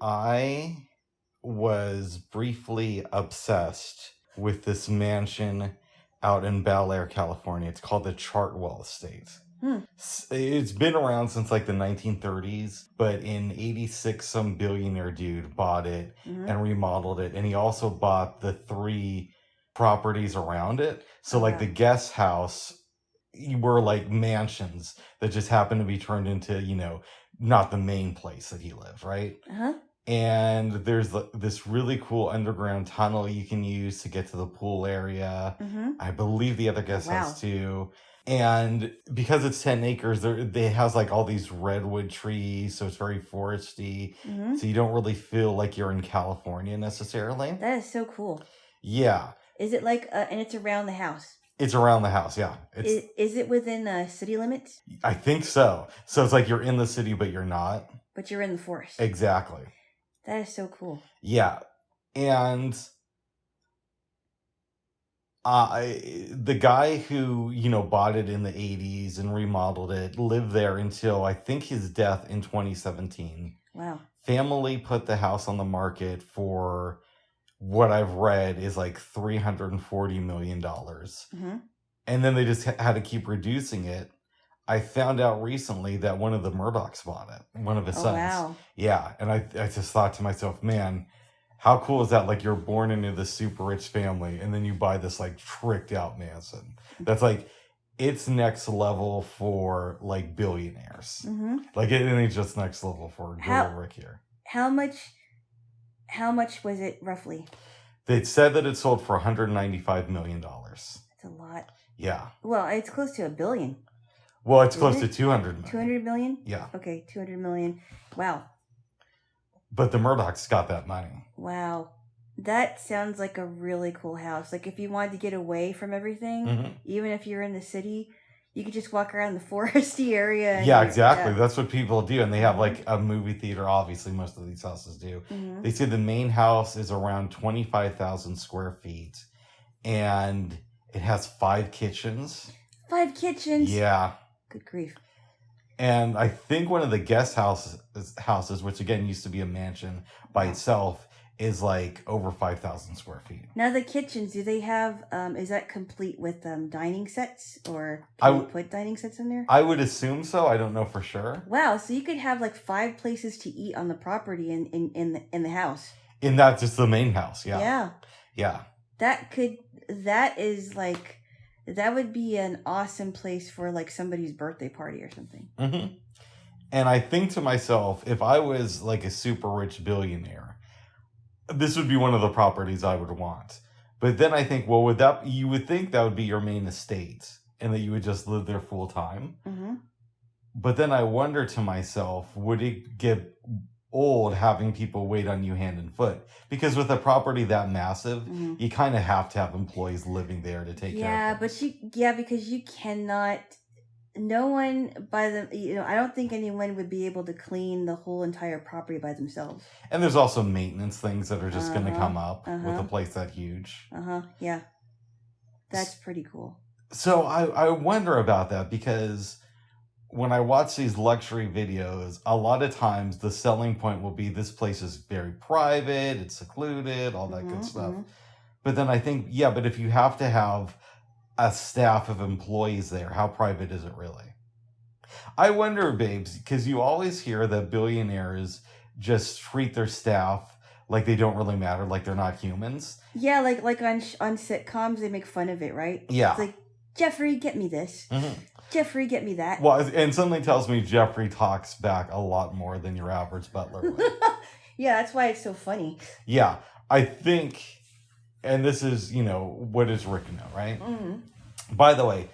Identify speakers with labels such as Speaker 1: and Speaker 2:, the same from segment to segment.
Speaker 1: I was briefly obsessed with this mansion out in Bel Air, California. It's called the Chartwell Estate. It's been around since like the 1930s, but in 86, some billionaire dude bought it and remodeled it. And he also bought the 3 properties around it. So like the guest house were like mansions that just happened to be turned into, not the main place that he lived, right? And there's this really cool underground tunnel you can use to get to the pool area. I believe the other guest house too. And because it's 10 acres, they has like all these redwood trees, so it's very foresty. So you don't really feel like you're in California necessarily.
Speaker 2: That is so cool.
Speaker 1: Yeah.
Speaker 2: Is it like, and it's around the house?
Speaker 1: It's around the house, yeah.
Speaker 2: Is it within city limits?
Speaker 1: I think so. So it's like you're in the city, but you're not.
Speaker 2: But you're in the forest.
Speaker 1: Exactly.
Speaker 2: That is so cool.
Speaker 1: Yeah. And the guy who, bought it in the 80s and remodeled it lived there until I think his death in 2017.
Speaker 2: Wow.
Speaker 1: Family put the house on the market for what I've read is like $340 million. And then they just had to keep reducing it. I found out recently that one of the Murdochs bought it, one of his sons.
Speaker 2: Wow.
Speaker 1: Yeah, and I just thought to myself, man, how cool is that? Like you're born into this super rich family and then you buy this like tricked out mansion. That's like, it's next level for like billionaires. Like it ain't just next level for little Rick here.
Speaker 2: How much was it roughly?
Speaker 1: They said that it sold for $195 million.
Speaker 2: That's a lot.
Speaker 1: Yeah.
Speaker 2: Well, it's close to $1 billion.
Speaker 1: Well, it's close to 200 million.
Speaker 2: 200 million?
Speaker 1: Yeah.
Speaker 2: Okay, 200 million. Wow.
Speaker 1: But the Murdochs got that money.
Speaker 2: Wow. That sounds like a really cool house. Like if you wanted to get away from everything, even if you're in the city, you could just walk around the foresty area.
Speaker 1: Yeah, exactly. Yeah. That's what people do. And they have like a movie theater. Obviously, most of these houses do. They say the main house is around 25,000 square feet. And it has 5 kitchens.
Speaker 2: 5 kitchens?
Speaker 1: Yeah.
Speaker 2: Good grief.
Speaker 1: And I think one of the guest houses, which again used to be a mansion by itself, is like over 5,000 square feet.
Speaker 2: Now the kitchens, do they have, is that complete with dining sets? Or can you put dining sets in there?
Speaker 1: I would assume so. I don't know for sure.
Speaker 2: Wow, so you could have like 5 places to eat on the property in the house.
Speaker 1: In that, just the main house, yeah.
Speaker 2: Yeah.
Speaker 1: Yeah.
Speaker 2: That would be an awesome place for like somebody's birthday party or something.
Speaker 1: And I think to myself, if I was like a super rich billionaire, this would be one of the properties I would want. But then I think, well, you would think that would be your main estate and that you would just live there full time. But then I wonder to myself, would it get old having people wait on you hand and foot? Because with a property that massive, you kind of have to have employees living there to take care of things.
Speaker 2: Because you cannot. No one I don't think anyone would be able to clean the whole entire property by themselves.
Speaker 1: And there's also maintenance things that are just going to come up with a place that huge.
Speaker 2: Yeah. That's pretty cool.
Speaker 1: So I wonder about that because when I watch these luxury videos, a lot of times the selling point will be this place is very private, it's secluded, all that good stuff. But then I think, but if you have to have a staff of employees there, how private is it really? I wonder, babes, because you always hear that billionaires just treat their staff like they don't really matter, like they're not humans.
Speaker 2: Yeah, like on sitcoms, they make fun of it, right?
Speaker 1: Yeah.
Speaker 2: It's like, Jeffrey, get me this. Jeffrey, get me that.
Speaker 1: Well, and something tells me Jeffrey talks back a lot more than your average butler would.
Speaker 2: Yeah, that's why it's so funny.
Speaker 1: Yeah, I think, and this is, what does Rick know, right? By the way,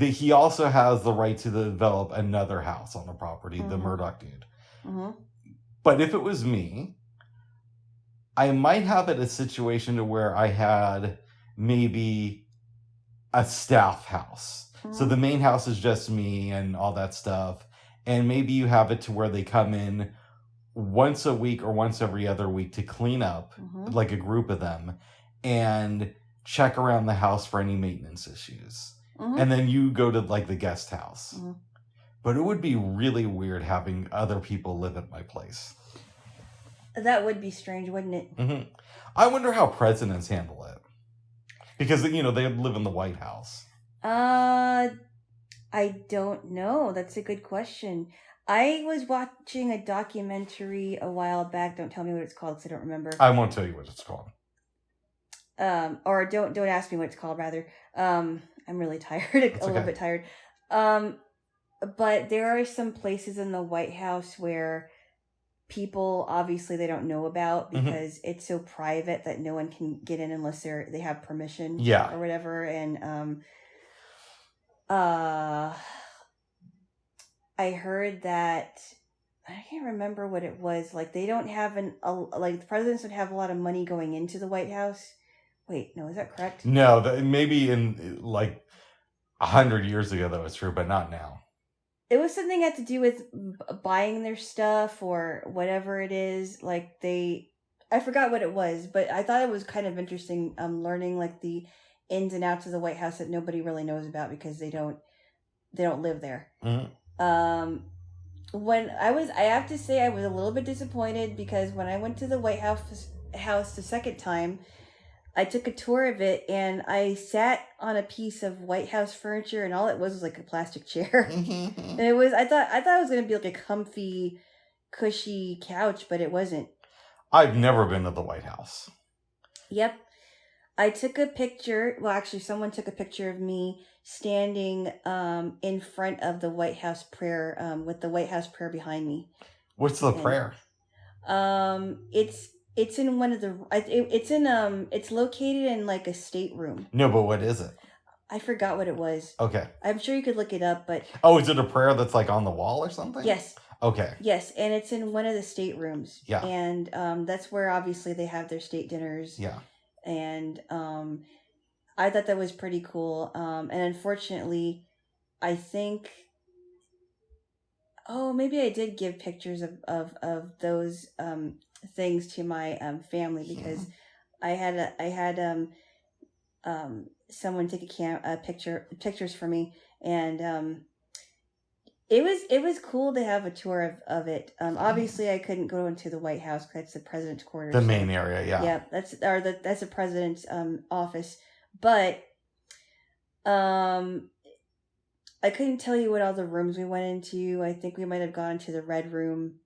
Speaker 1: he also has the right to develop another house on the property, the Murdoch dude. But if it was me, I might have it a situation to where I had maybe a staff house. So the main house is just me and all that stuff. And maybe you have it to where they come in once a week or once every other week to clean up, like a group of them, and check around the house for any maintenance issues. And then you go to like the guest house. But it would be really weird having other people live at my place.
Speaker 2: That would be strange, wouldn't it?
Speaker 1: Mm-hmm. I wonder how presidents handle it. Because, they live in the White House.
Speaker 2: I don't know. That's a good question. I was watching a documentary a while back. Don't tell me what it's called because I don't remember.
Speaker 1: I won't tell you what it's called.
Speaker 2: Or don't ask me what it's called, rather. I'm really tired. a little bit tired. But there are some places in the White House where people, obviously, they don't know about because it's so private that no one can get in unless they have permission or whatever. And I heard that, I can't remember what it was. Like, they don't have the presidents would have a lot of money going into the White House. Wait, no, is that correct?
Speaker 1: No, maybe in 100 years ago that was true, but not now.
Speaker 2: It was something that had to do with buying their stuff or whatever it is. I forgot what it was, but I thought it was kind of interesting learning the ins and outs of the White House that nobody really knows about because they don't live there. Mm-hmm. I have to say I was a little bit disappointed because when I went to the White House the second time, I took a tour of it and I sat on a piece of White House furniture and all it was a plastic chair. And I thought it was going to be a comfy, cushy couch, but it wasn't.
Speaker 1: I've never been to the White House.
Speaker 2: Yep. I took a picture. Well, actually, someone took a picture of me standing in front of the White House prayer with the White House prayer behind me.
Speaker 1: What's the prayer?
Speaker 2: It's in one of the. It's located in a stateroom.
Speaker 1: No, but what is it?
Speaker 2: I forgot what it was.
Speaker 1: Okay.
Speaker 2: I'm sure you could look it up, but.
Speaker 1: Oh, is it a prayer that's on the wall or something?
Speaker 2: Yes.
Speaker 1: Okay.
Speaker 2: Yes, and it's in one of the staterooms.
Speaker 1: Yeah.
Speaker 2: And that's where obviously they have their state dinners.
Speaker 1: Yeah.
Speaker 2: And I thought that was pretty cool. And unfortunately, I think. Oh, maybe I did give pictures of those things to my family because I had someone take pictures for me, and it was cool to have a tour of it. Obviously I couldn't go into the White House because that's the president's quarters,
Speaker 1: the main area. Yeah,
Speaker 2: that's the president's office, but I couldn't tell you what all the rooms we went into. I think we might have gone to the red room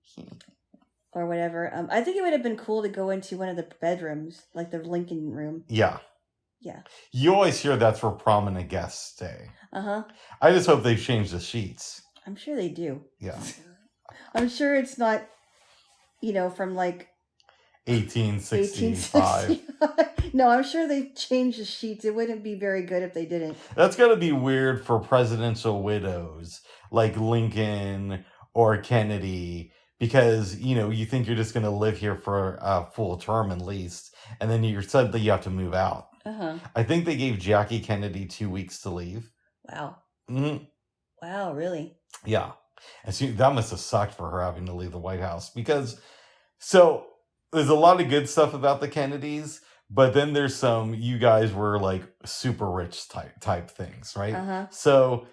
Speaker 2: or whatever. I think it would have been cool to go into one of the bedrooms, like the Lincoln room.
Speaker 1: Yeah.
Speaker 2: Yeah.
Speaker 1: You always hear that's where prominent guests stay.
Speaker 2: Uh-huh.
Speaker 1: I just hope they've changed the sheets.
Speaker 2: I'm sure they do.
Speaker 1: Yeah.
Speaker 2: I'm sure it's not, from
Speaker 1: 1865.
Speaker 2: No, I'm sure they've changed the sheets. It wouldn't be very good if they didn't.
Speaker 1: That's got to be weird for presidential widows like Lincoln or Kennedy because, you think you're just going to live here for a full term at least. And then suddenly you have to move out.
Speaker 2: Uh-huh.
Speaker 1: I think they gave Jackie Kennedy 2 weeks to leave.
Speaker 2: Wow.
Speaker 1: Mm-hmm.
Speaker 2: Wow, really?
Speaker 1: Yeah. And that must have sucked for her having to leave the White House because, so there's a lot of good stuff about the Kennedys, but then there's some, you guys were super rich type things, right?
Speaker 2: Uh-huh.
Speaker 1: So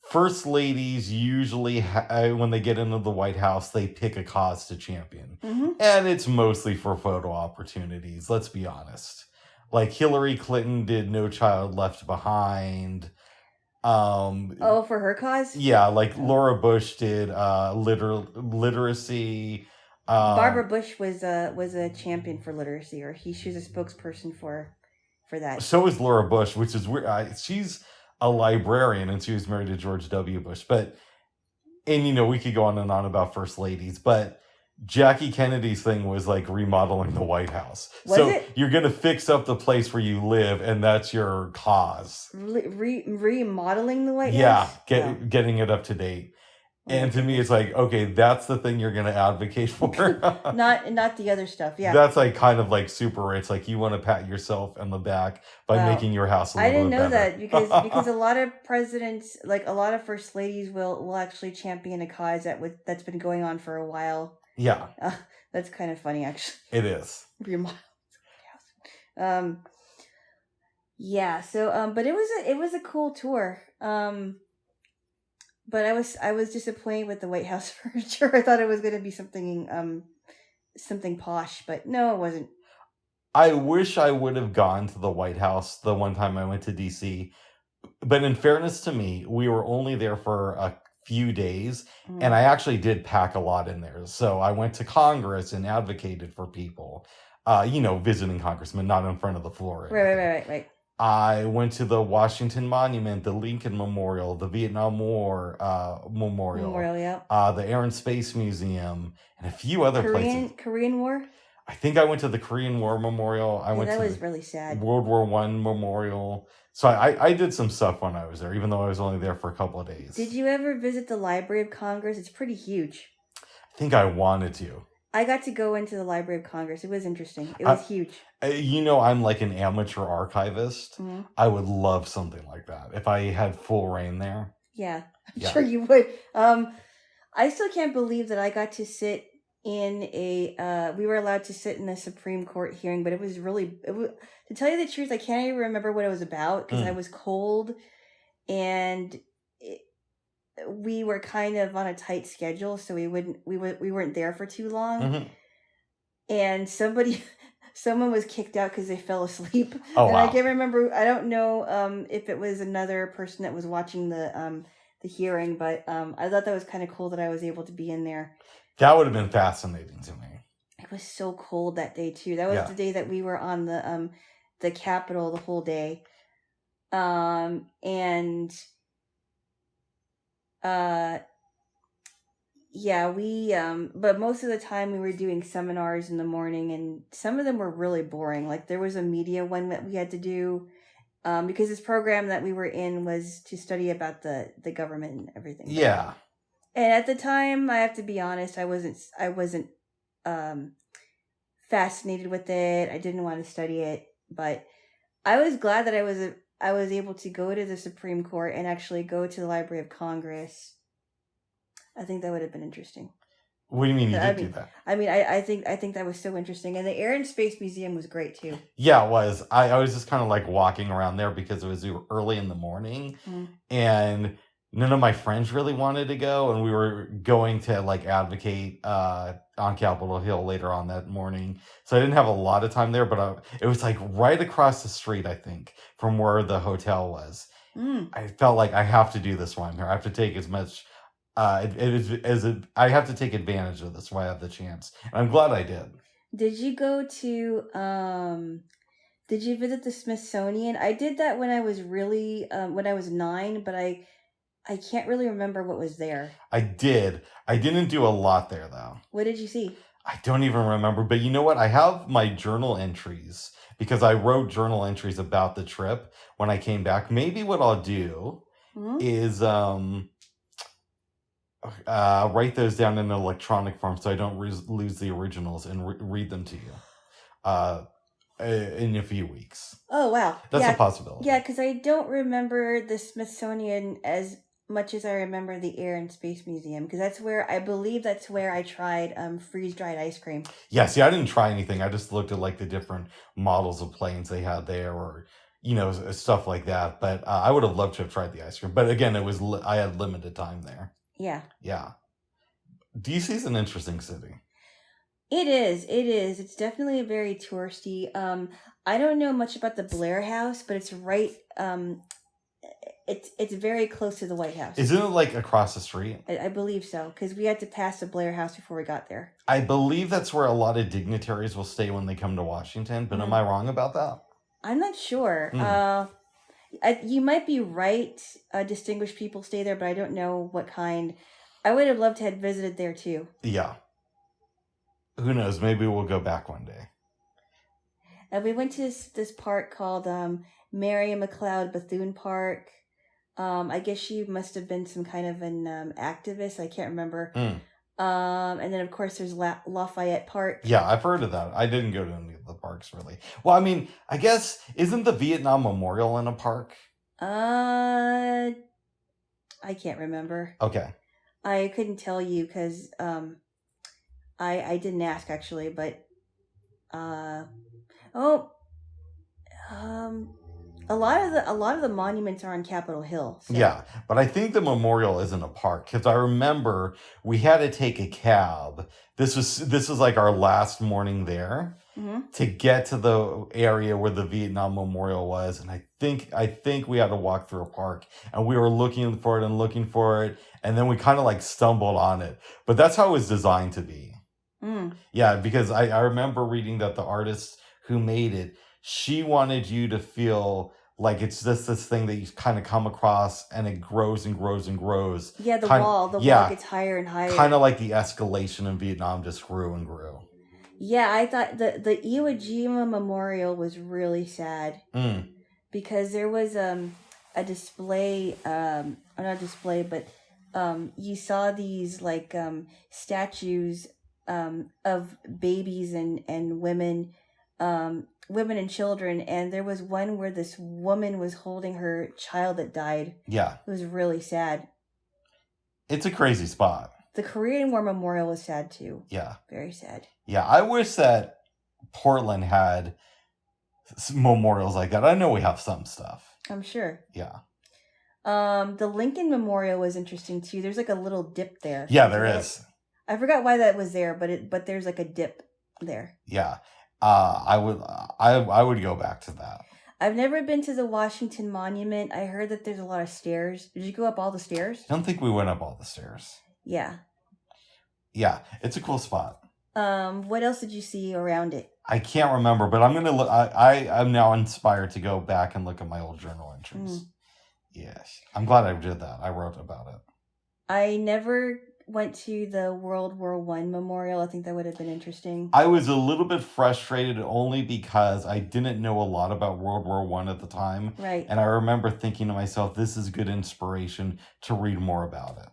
Speaker 1: first ladies usually, when they get into the White House, they pick a cause to champion. Mm-hmm. And it's mostly for photo opportunities, let's be honest. Hillary Clinton did No Child Left Behind.
Speaker 2: For her cause?
Speaker 1: Yeah, Laura Bush did literacy.
Speaker 2: Barbara Bush was a champion for literacy, or she was a spokesperson for that.
Speaker 1: So is Laura Bush, which is weird. She's a librarian, and she was married to George W. Bush. And we could go on and on about first ladies, but Jackie Kennedy's thing was remodeling the White House.
Speaker 2: Was it?
Speaker 1: You're going to fix up the place where you live, and that's your cause.
Speaker 2: Remodeling the White House?
Speaker 1: Yeah, getting it up to date. And to me, it's okay, that's the thing you're going to advocate for.
Speaker 2: not the other stuff, yeah.
Speaker 1: That's kind of super rich. You want to pat yourself on the back by making your house a little bit better.
Speaker 2: I didn't know that because a lot of presidents, a lot of first ladies will actually champion a cause that's been going on for a while.
Speaker 1: Yeah.
Speaker 2: That's kind of funny, actually.
Speaker 1: It is.
Speaker 2: Remodel. Yeah, so but it was a cool tour. But I was disappointed with the White House furniture. I thought it was going to be something posh, but no, it wasn't.
Speaker 1: I wish I would have gone to the White House the one time I went to DC. But in fairness to me, we were only there for a few days, and I actually did pack a lot in there. So I went to Congress and advocated for people, visiting congressmen, not in front of the floor.
Speaker 2: Right.
Speaker 1: I went to the Washington Monument, the Lincoln Memorial, the Vietnam War Memorial,
Speaker 2: yeah.
Speaker 1: the Air and Space Museum, and a few other places.
Speaker 2: Korean War?
Speaker 1: I think I went to the Korean War Memorial.
Speaker 2: That was really sad.
Speaker 1: World War I Memorial. So I did some stuff when I was there, even though I was only there for a couple of days.
Speaker 2: Did you ever visit the Library of Congress? It's pretty huge.
Speaker 1: I think I wanted to.
Speaker 2: I got to go into the Library of Congress. It was interesting. It was huge.
Speaker 1: I'm like an amateur archivist. Mm-hmm. I would love something like that if I had full reign there.
Speaker 2: Yeah, I'm sure you would. I still can't believe that I got to sit in we were allowed to sit in a Supreme Court hearing, but to tell you the truth, I can't even remember what it was about because I was cold and we were kind of on a tight schedule, so we weren't there for too long. Mm-hmm. And someone was kicked out because they fell asleep.
Speaker 1: Oh,
Speaker 2: and
Speaker 1: wow.
Speaker 2: I can't remember. I don't know if it was another person that was watching the hearing, but I thought that was kind of cool that I was able to be in there.
Speaker 1: That would have been fascinating to me.
Speaker 2: It was so cold that day too. That was the day that we were on the Capitol the whole day, but most of the time we were doing seminars in the morning, and some of them were really boring. Like there was a media one that we had to do, because this program that we were in was to study about the government and everything.
Speaker 1: Yeah.
Speaker 2: And at the time, I have to be honest, I wasn't fascinated with it. I didn't want to study it, but I was glad that I was able to go to the Supreme Court and actually go to the Library of Congress. I think that would have been interesting.
Speaker 1: What do you mean you did do that?
Speaker 2: I mean, I think that was so interesting. And the Air and Space Museum was great too.
Speaker 1: Yeah, it was. I was just kind of like walking around there because it was early in the morning. Mm-hmm. And none of my friends really wanted to go. And we were going to like advocate on Capitol Hill later on that morning. So I didn't have a lot of time there, but it was like right across the street, I think, from where the hotel was. I felt like I have to do this while I'm here. I have to take as much... I have to take advantage of this while I have the chance. And I'm glad I did.
Speaker 2: Did you go to, did you visit the Smithsonian? I did that when I was when I was 9, but I can't really remember what was there.
Speaker 1: I did. I didn't do a lot there, though.
Speaker 2: What did you see?
Speaker 1: I don't even remember. But you know what? I have my journal entries because I wrote journal entries about the trip when I came back. Maybe what I'll do is... write those down in an electronic form so I don't lose the originals and read them to you in a few weeks.
Speaker 2: Oh, wow.
Speaker 1: That's a possibility.
Speaker 2: Yeah, because I don't remember the Smithsonian as much as I remember the Air and Space Museum, because I believe that's where I tried freeze-dried ice cream.
Speaker 1: Yeah, see, I didn't try anything. I just looked at like the different models of planes they had there, or stuff like that. But I would have loved to have tried the ice cream. But again, I had limited time there.
Speaker 2: Yeah.
Speaker 1: Yeah. DC is an interesting city.
Speaker 2: It is. It's definitely a very touristy. I don't know much about the Blair House, but it's right. It's very close to the White House.
Speaker 1: Isn't it like across the street?
Speaker 2: I believe so, because we had to pass the Blair House before we got there.
Speaker 1: I believe that's where a lot of dignitaries will stay when they come to Washington. But am I wrong about that?
Speaker 2: I'm not sure. You might be right. Distinguished people stay there, but I don't know what kind. I would have loved to have visited there too.
Speaker 1: Yeah. Who knows? Maybe we'll go back one day.
Speaker 2: We went to this park called Mary McLeod Bethune Park. I guess she must have been some kind of an activist. I can't remember. And then, of course, there's Lafayette Park.
Speaker 1: Yeah, I've heard of that. I didn't go to any of the parks, really. Well, I mean, I guess, isn't the Vietnam Memorial in a park?
Speaker 2: I can't remember.
Speaker 1: Okay.
Speaker 2: I couldn't tell you because I didn't ask, actually, but... A lot of the monuments are on Capitol Hill. So.
Speaker 1: Yeah, but I think the memorial isn't a park because I remember we had to take a cab. This was like our last morning there to get to the area where the Vietnam Memorial was, and I think we had to walk through a park, and we were looking for it, and then we kind of like stumbled on it. But that's how it was designed to be. Yeah, because I remember reading that the artist who made it, she wanted you to feel like it's just this thing that you kind of come across and it grows and grows and grows.
Speaker 2: Yeah, the wall gets higher and higher.
Speaker 1: Kind of like the escalation in Vietnam just grew and grew.
Speaker 2: Yeah, I thought the Iwo Jima Memorial was really sad. Because there was a display, not a display, but you saw these like statues of babies and women, women and children, and there was one where this woman was holding her child that died.
Speaker 1: Yeah.
Speaker 2: It was really sad.
Speaker 1: It's a crazy spot.
Speaker 2: The Korean War Memorial was sad too.
Speaker 1: Yeah.
Speaker 2: Very sad.
Speaker 1: Yeah, I wish that Portland had memorials like that. I know we have some stuff.
Speaker 2: I'm sure.
Speaker 1: Yeah.
Speaker 2: The Lincoln Memorial was interesting too. There's like a little dip there.
Speaker 1: Yeah, there is.
Speaker 2: I forgot why that was there, but there's like a dip there.
Speaker 1: Yeah. I would go back to that.
Speaker 2: I've never been to the Washington Monument. I heard that there's a lot of stairs. Did you go up all the stairs?
Speaker 1: I don't think we went up all the stairs.
Speaker 2: Yeah.
Speaker 1: Yeah, it's a cool spot.
Speaker 2: What else did you see around it?
Speaker 1: I can't remember, but I'm gonna look. I'm now inspired to go back and look at my old journal entries. Yes, I'm glad I did that. I wrote about it.
Speaker 2: I never went to the World War I Memorial. I think that would have been interesting.
Speaker 1: I was a little bit frustrated only because I didn't know a lot about World War I at the time.
Speaker 2: Right.
Speaker 1: And I remember thinking to myself, this is good inspiration to read more about it.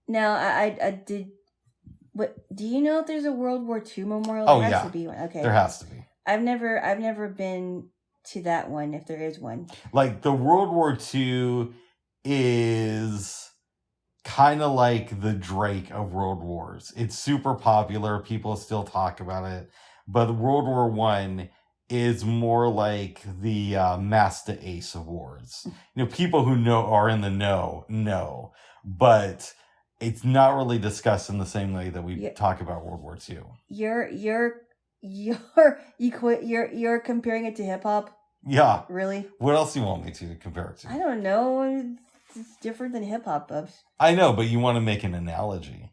Speaker 2: Now, I did. What do you know if there's a World War II memorial?
Speaker 1: Oh,
Speaker 2: there has
Speaker 1: yeah.
Speaker 2: to be one. Okay.
Speaker 1: There has to be.
Speaker 2: I've never been to that one, if there is one.
Speaker 1: Like, the World War II is kind of like the Drake of World Wars. It's super popular. People still talk about it. But World War I is more like the Master Ace of wars. You know, people who are in the know. But it's not really discussed in the same way that we talk about World War II.
Speaker 2: You're comparing it to hip hop?
Speaker 1: Yeah.
Speaker 2: Really?
Speaker 1: What else do you want me to compare it to?
Speaker 2: I don't know. It's different than hip hop, Bubs.
Speaker 1: I know, but you want to make an analogy.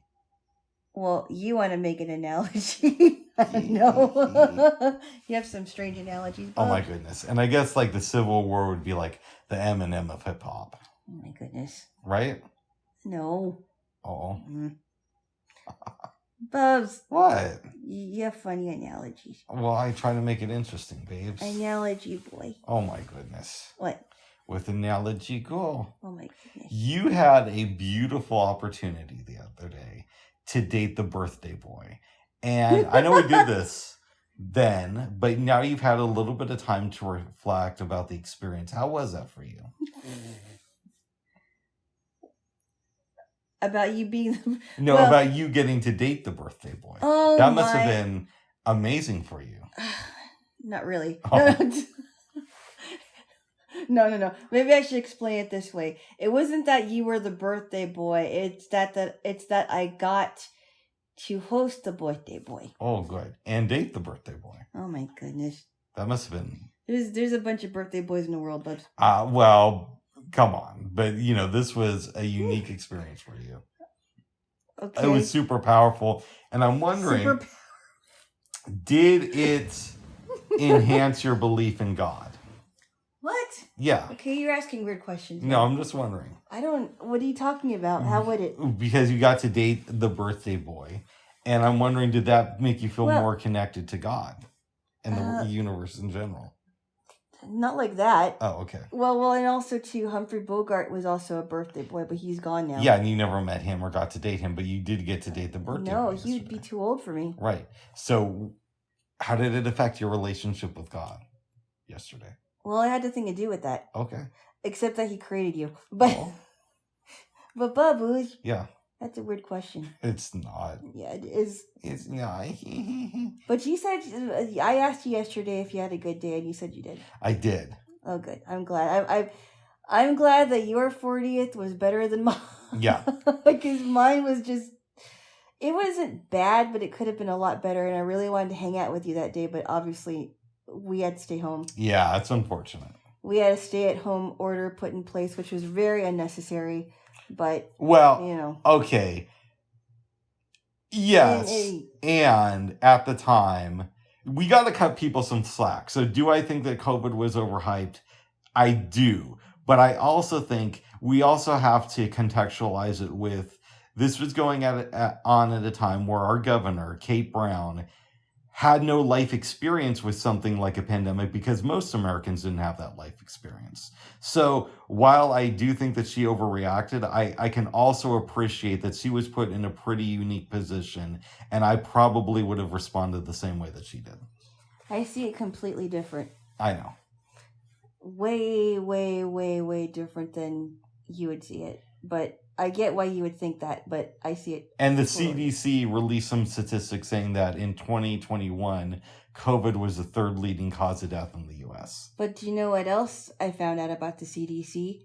Speaker 2: Well, you want to make an analogy. I don't know. You have some strange analogies, Bubs.
Speaker 1: Oh my goodness. And I guess like the Civil War would be like the Eminem of hip hop.
Speaker 2: Oh my goodness.
Speaker 1: Right?
Speaker 2: No.
Speaker 1: Oh.
Speaker 2: Bubs.
Speaker 1: What?
Speaker 2: You have funny analogies.
Speaker 1: Well, I try to make it interesting, babes.
Speaker 2: Analogy boy.
Speaker 1: Oh my goodness.
Speaker 2: What?
Speaker 1: With analogy go.
Speaker 2: Oh my goodness.
Speaker 1: You had a beautiful opportunity the other day to date the birthday boy. And I know we did this then, but now you've had a little bit of time to reflect about the experience. How was that for you?
Speaker 2: About you being...
Speaker 1: About you getting to date the birthday boy.
Speaker 2: Oh,
Speaker 1: that must have been amazing for you.
Speaker 2: Not really.
Speaker 1: Oh.
Speaker 2: No. Maybe I should explain it this way. It wasn't that you were the birthday boy. It's that I got to host the birthday boy.
Speaker 1: Oh, good. And date the birthday boy.
Speaker 2: Oh my goodness.
Speaker 1: That must have been...
Speaker 2: There's a bunch of birthday boys in the world, but...
Speaker 1: Well, come on. But, this was a unique experience for you.
Speaker 2: Okay.
Speaker 1: It was super powerful. And I'm wondering, did it enhance your belief in God?
Speaker 2: What?
Speaker 1: Yeah.
Speaker 2: Okay, you're asking weird questions.
Speaker 1: No, I'm just wondering.
Speaker 2: What are you talking about? How would it?
Speaker 1: Because you got to date the birthday boy. And I'm wondering, did that make you feel more connected to God and the universe in general?
Speaker 2: Not like that.
Speaker 1: Oh, okay.
Speaker 2: Well, and also too, Humphrey Bogart was also a birthday boy, but he's gone now.
Speaker 1: Yeah, and you never met him or got to date him, but you did get to date the birthday boy.
Speaker 2: No, he'd be too old for me.
Speaker 1: Right. So, how did it affect your relationship with God yesterday?
Speaker 2: Well, it had nothing to do with that.
Speaker 1: Okay.
Speaker 2: Except that he created you. But, but Babush.
Speaker 1: Yeah.
Speaker 2: That's a weird question.
Speaker 1: It's not.
Speaker 2: Yeah, it is.
Speaker 1: It's not.
Speaker 2: But you said, I asked you yesterday if you had a good day, and you said you did.
Speaker 1: I did.
Speaker 2: Oh, good. I'm glad. I'm glad that your 40th was better than mine.
Speaker 1: Yeah.
Speaker 2: Because mine was just, it wasn't bad, but it could have been a lot better. And I really wanted to hang out with you that day, but obviously we had to stay home.
Speaker 1: Yeah, it's unfortunate.
Speaker 2: We had a stay-at-home order put in place, which was very unnecessary. But,
Speaker 1: well, okay. Yes. And at the time, we got to cut people some slack. So do I think that COVID was overhyped? I do. But I also think we also have to contextualize it with this was going on at a time where our governor, Kate Brown, had no life experience with something like a pandemic because most Americans didn't have that life experience. So while I do think that she overreacted, I can also appreciate that she was put in a pretty unique position, and I probably would have responded the same way that she did.
Speaker 2: I see it completely different.
Speaker 1: I know.
Speaker 2: Way, way, way, way different than you would see it. But I get why you would think that, but I see it.
Speaker 1: And the CDC released some statistics saying that in 2021, COVID was the third leading cause of death in the U.S.
Speaker 2: But do you know what else I found out about the CDC?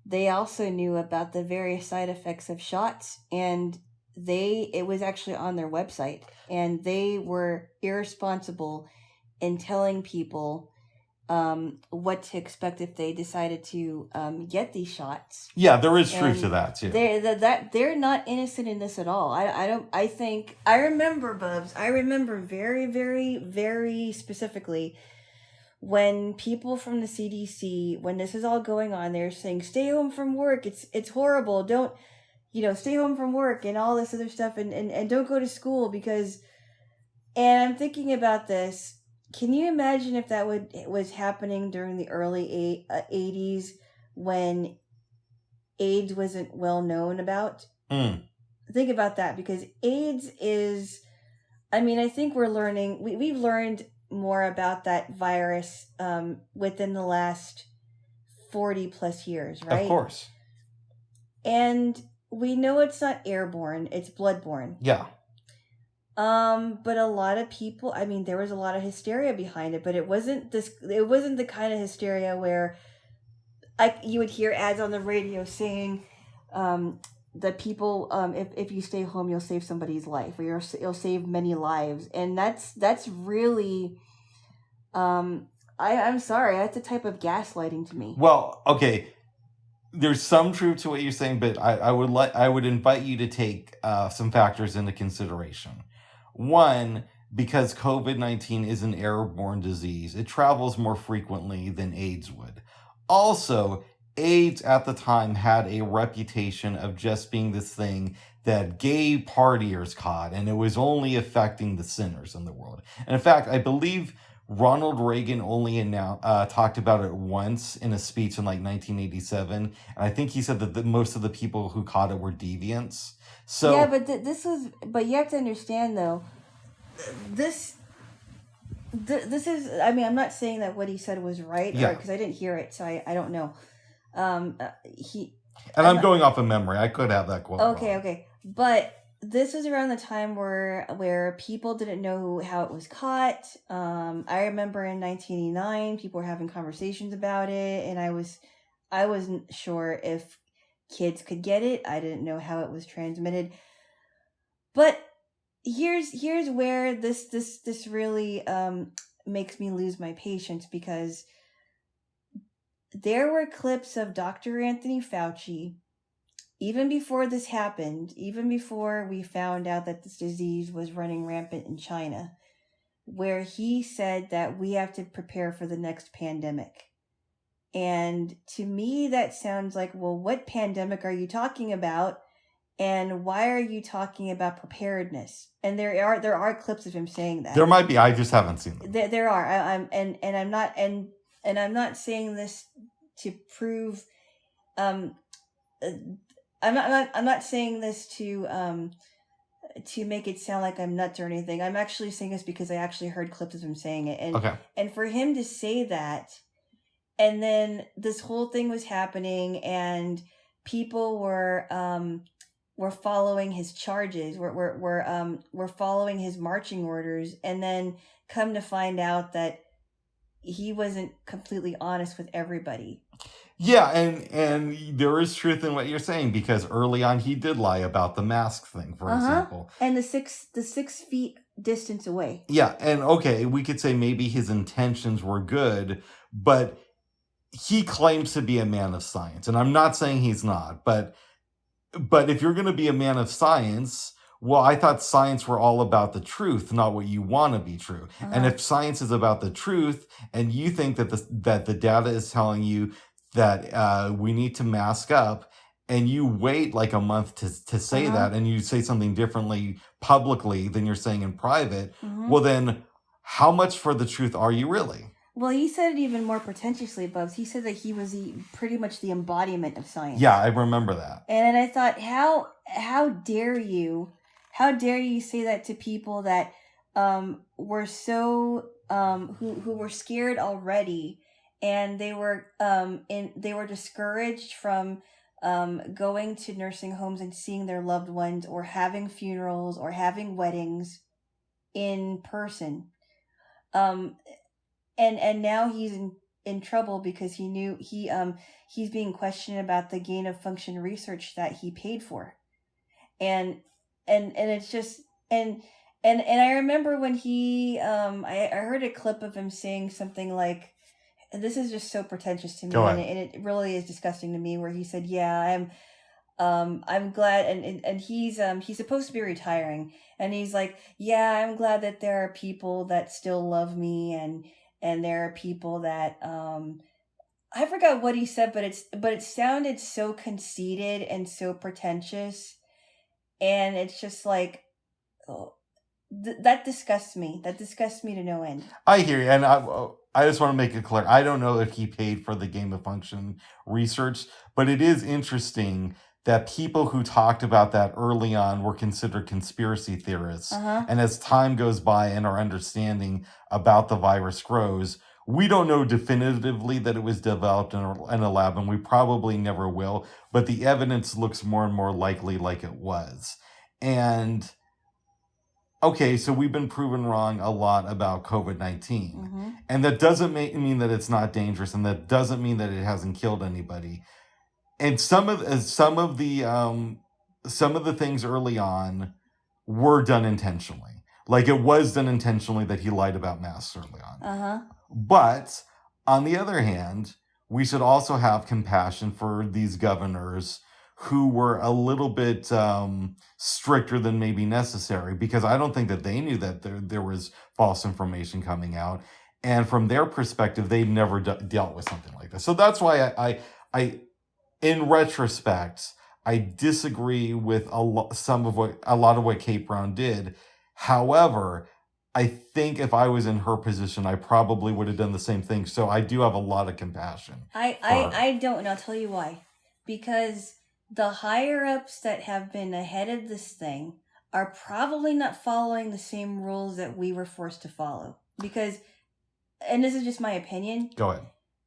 Speaker 2: They also knew about the various side effects of shots, and it was actually on their website, and they were irresponsible in telling people what to expect if they decided to get these shots.
Speaker 1: Yeah, there is truth to that too.
Speaker 2: They're not innocent in this at all. I remember, Bubs. I remember very, very, very specifically when people from the CDC, when this is all going on, they're saying stay home from work. It's horrible. Don't stay home from work and all this other stuff, and don't go to school because. And I'm thinking about this. Can you imagine if that was happening during the early 80s when AIDS wasn't well known about? Think about that, because AIDS is, I think we've learned more about that virus within the last 40 plus years, right?
Speaker 1: Of course.
Speaker 2: And we know it's not airborne, it's bloodborne.
Speaker 1: Yeah.
Speaker 2: But a lot of people, there was a lot of hysteria behind it, but it wasn't the kind of hysteria where you would hear ads on the radio saying, that people, if you stay home, you'll save somebody's life, or you'll save many lives. And that's really, I'm sorry, that's a type of gaslighting to me.
Speaker 1: Well, okay. There's some truth to what you're saying, but I would invite you to take some factors into consideration. One, because COVID-19 is an airborne disease, it travels more frequently than AIDS would. Also, AIDS at the time had a reputation of just being this thing that gay partiers caught, and it was only affecting the sinners in the world. And in fact, I believe Ronald Reagan only talked about it once in a speech in 1987, and I think he said that most of the people who caught it were deviants. So
Speaker 2: yeah, but you have to understand though, this is, I'm not saying that what he said was right, because I didn't hear it, so I don't know. I'm
Speaker 1: going off of memory. I could have that quote.
Speaker 2: Okay, but this was around the time where people didn't know how it was caught. I remember in 1989, people were having conversations about it, and I wasn't sure if kids could get it. I didn't know how it was transmitted. But here's where this really makes me lose my patience, because there were clips of Dr. Anthony Fauci, even before this happened, even before we found out that this disease was running rampant in China, where he said that we have to prepare for the next pandemic. And to me, that sounds like, well, what pandemic are you talking about? And why are you talking about preparedness? And there are clips of him saying that.
Speaker 1: There might be. I just haven't seen them.
Speaker 2: There are. I'm not saying this to prove. I'm not saying this to make it sound like I'm nuts or anything. I'm actually saying this because I actually heard clips of him saying it, and for him to say that, and then this whole thing was happening, and people were following his charges, were following his marching orders, and then come to find out that he wasn't completely honest with everybody.
Speaker 1: Yeah, and there is truth in what you're saying, because early on he did lie about the mask thing, for example.
Speaker 2: And the 6 feet distance away.
Speaker 1: Yeah, and okay, we could say maybe his intentions were good, but he claims to be a man of science, and I'm not saying he's not, but if you're going to be a man of science, well, I thought science were all about the truth, not what you want to be true. And if science is about the truth, and you think that the data is telling you that we need to mask up, and you wait like a month to say that, and you say something differently publicly than you're saying in private, well, then how much for the truth are you really?
Speaker 2: Well, he said it even more pretentiously, Bubs. He said that he was pretty much the embodiment of science.
Speaker 1: Yeah, I remember that.
Speaker 2: And I thought, how dare you? How dare you say that to people that were so who were scared already, and they were discouraged from going to nursing homes and seeing their loved ones, or having funerals, or having weddings in person. And now he's in trouble because he knew he's being questioned about the gain of function research that he paid for. And it's just and I remember when he I heard a clip of him saying something like, and this is just so pretentious to me, and it really is disgusting to me, where he said, yeah, I'm glad, and he's supposed to be retiring, and he's like, yeah, I'm glad that there are people that still love me, and there are people that I forgot what he said, but it sounded so conceited and so pretentious, and it's just like, that disgusts me. That disgusts me to no end.
Speaker 1: I hear you, and I just want to make it clear. I don't know if he paid for the gain of function research, but it is interesting that people who talked about that early on were considered conspiracy theorists. And as time goes by and our understanding about the virus grows, we don't know definitively that it was developed in a lab, and we probably never will, but the evidence looks more and more likely like it was. And okay, so we've been proven wrong a lot about COVID-19. And that doesn't mean that it's not dangerous, and that doesn't mean that it hasn't killed anybody. And some of the things early on were done intentionally. Like, it was done intentionally that he lied about masks early on. But on the other hand, we should also have compassion for these governors who were a little bit stricter than maybe necessary, because I don't think that they knew that there was false information coming out. And from their perspective, they've never dealt with something like this. So that's why I in retrospect, I disagree with a lot of what Kate Brown did. However, I think if I was in her position, I probably would have done the same thing. So I do have a lot of compassion.
Speaker 2: I don't, and I'll tell you why. Because the higher ups that have been ahead of this thing are probably not following the same rules that we were forced to follow. Because, and this is just my opinion.
Speaker 1: Go ahead.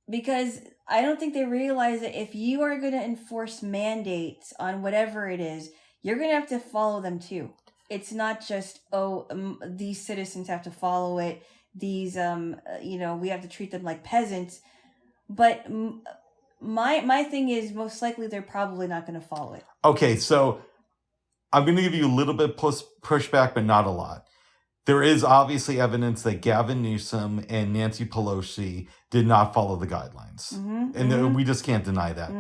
Speaker 2: Because I don't think they realize that if you are going to enforce mandates on whatever it is, you're going to have to follow them too. It's not just, these citizens have to follow it. These, we have to treat them like peasants. But my thing is, most likely they're probably not going to follow it.
Speaker 1: Okay, so I'm going to give you a little bit pushback, but not a lot. There is obviously evidence that Gavin Newsom and Nancy Pelosi did not follow the guidelines. And we just can't deny that.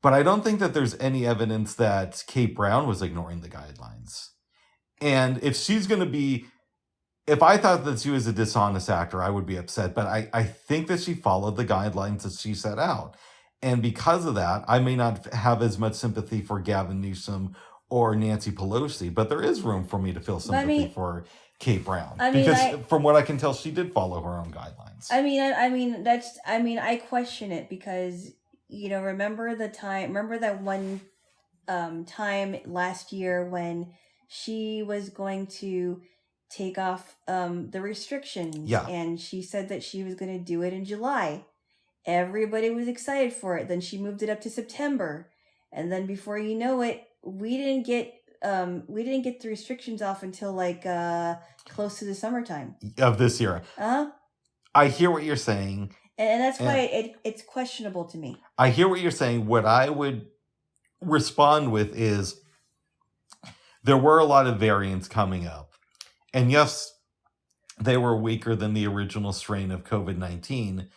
Speaker 1: But I don't think that there's any evidence that Kate Brown was ignoring the guidelines. And if she's going to be, if I thought that she was a dishonest actor, I would be upset. But I think that she followed the guidelines that she set out. And because of that, I may not have as much sympathy for Gavin Newsom or Nancy Pelosi, but there is room for me to feel sympathy for Kate Brown, because from what I can tell, she did follow her own guidelines.
Speaker 2: I question it because, remember that one time last year when she was going to take off the restrictions, and she said that she was going to do it in July. Everybody was excited for it. Then she moved it up to September, and then before you know it, we didn't get the restrictions off until close to the summertime
Speaker 1: of this year. I hear what you're saying.
Speaker 2: And that's why it's questionable to me.
Speaker 1: I hear what you're saying. What I would respond with is there were a lot of variants coming up. And yes, they were weaker than the original strain of COVID-19.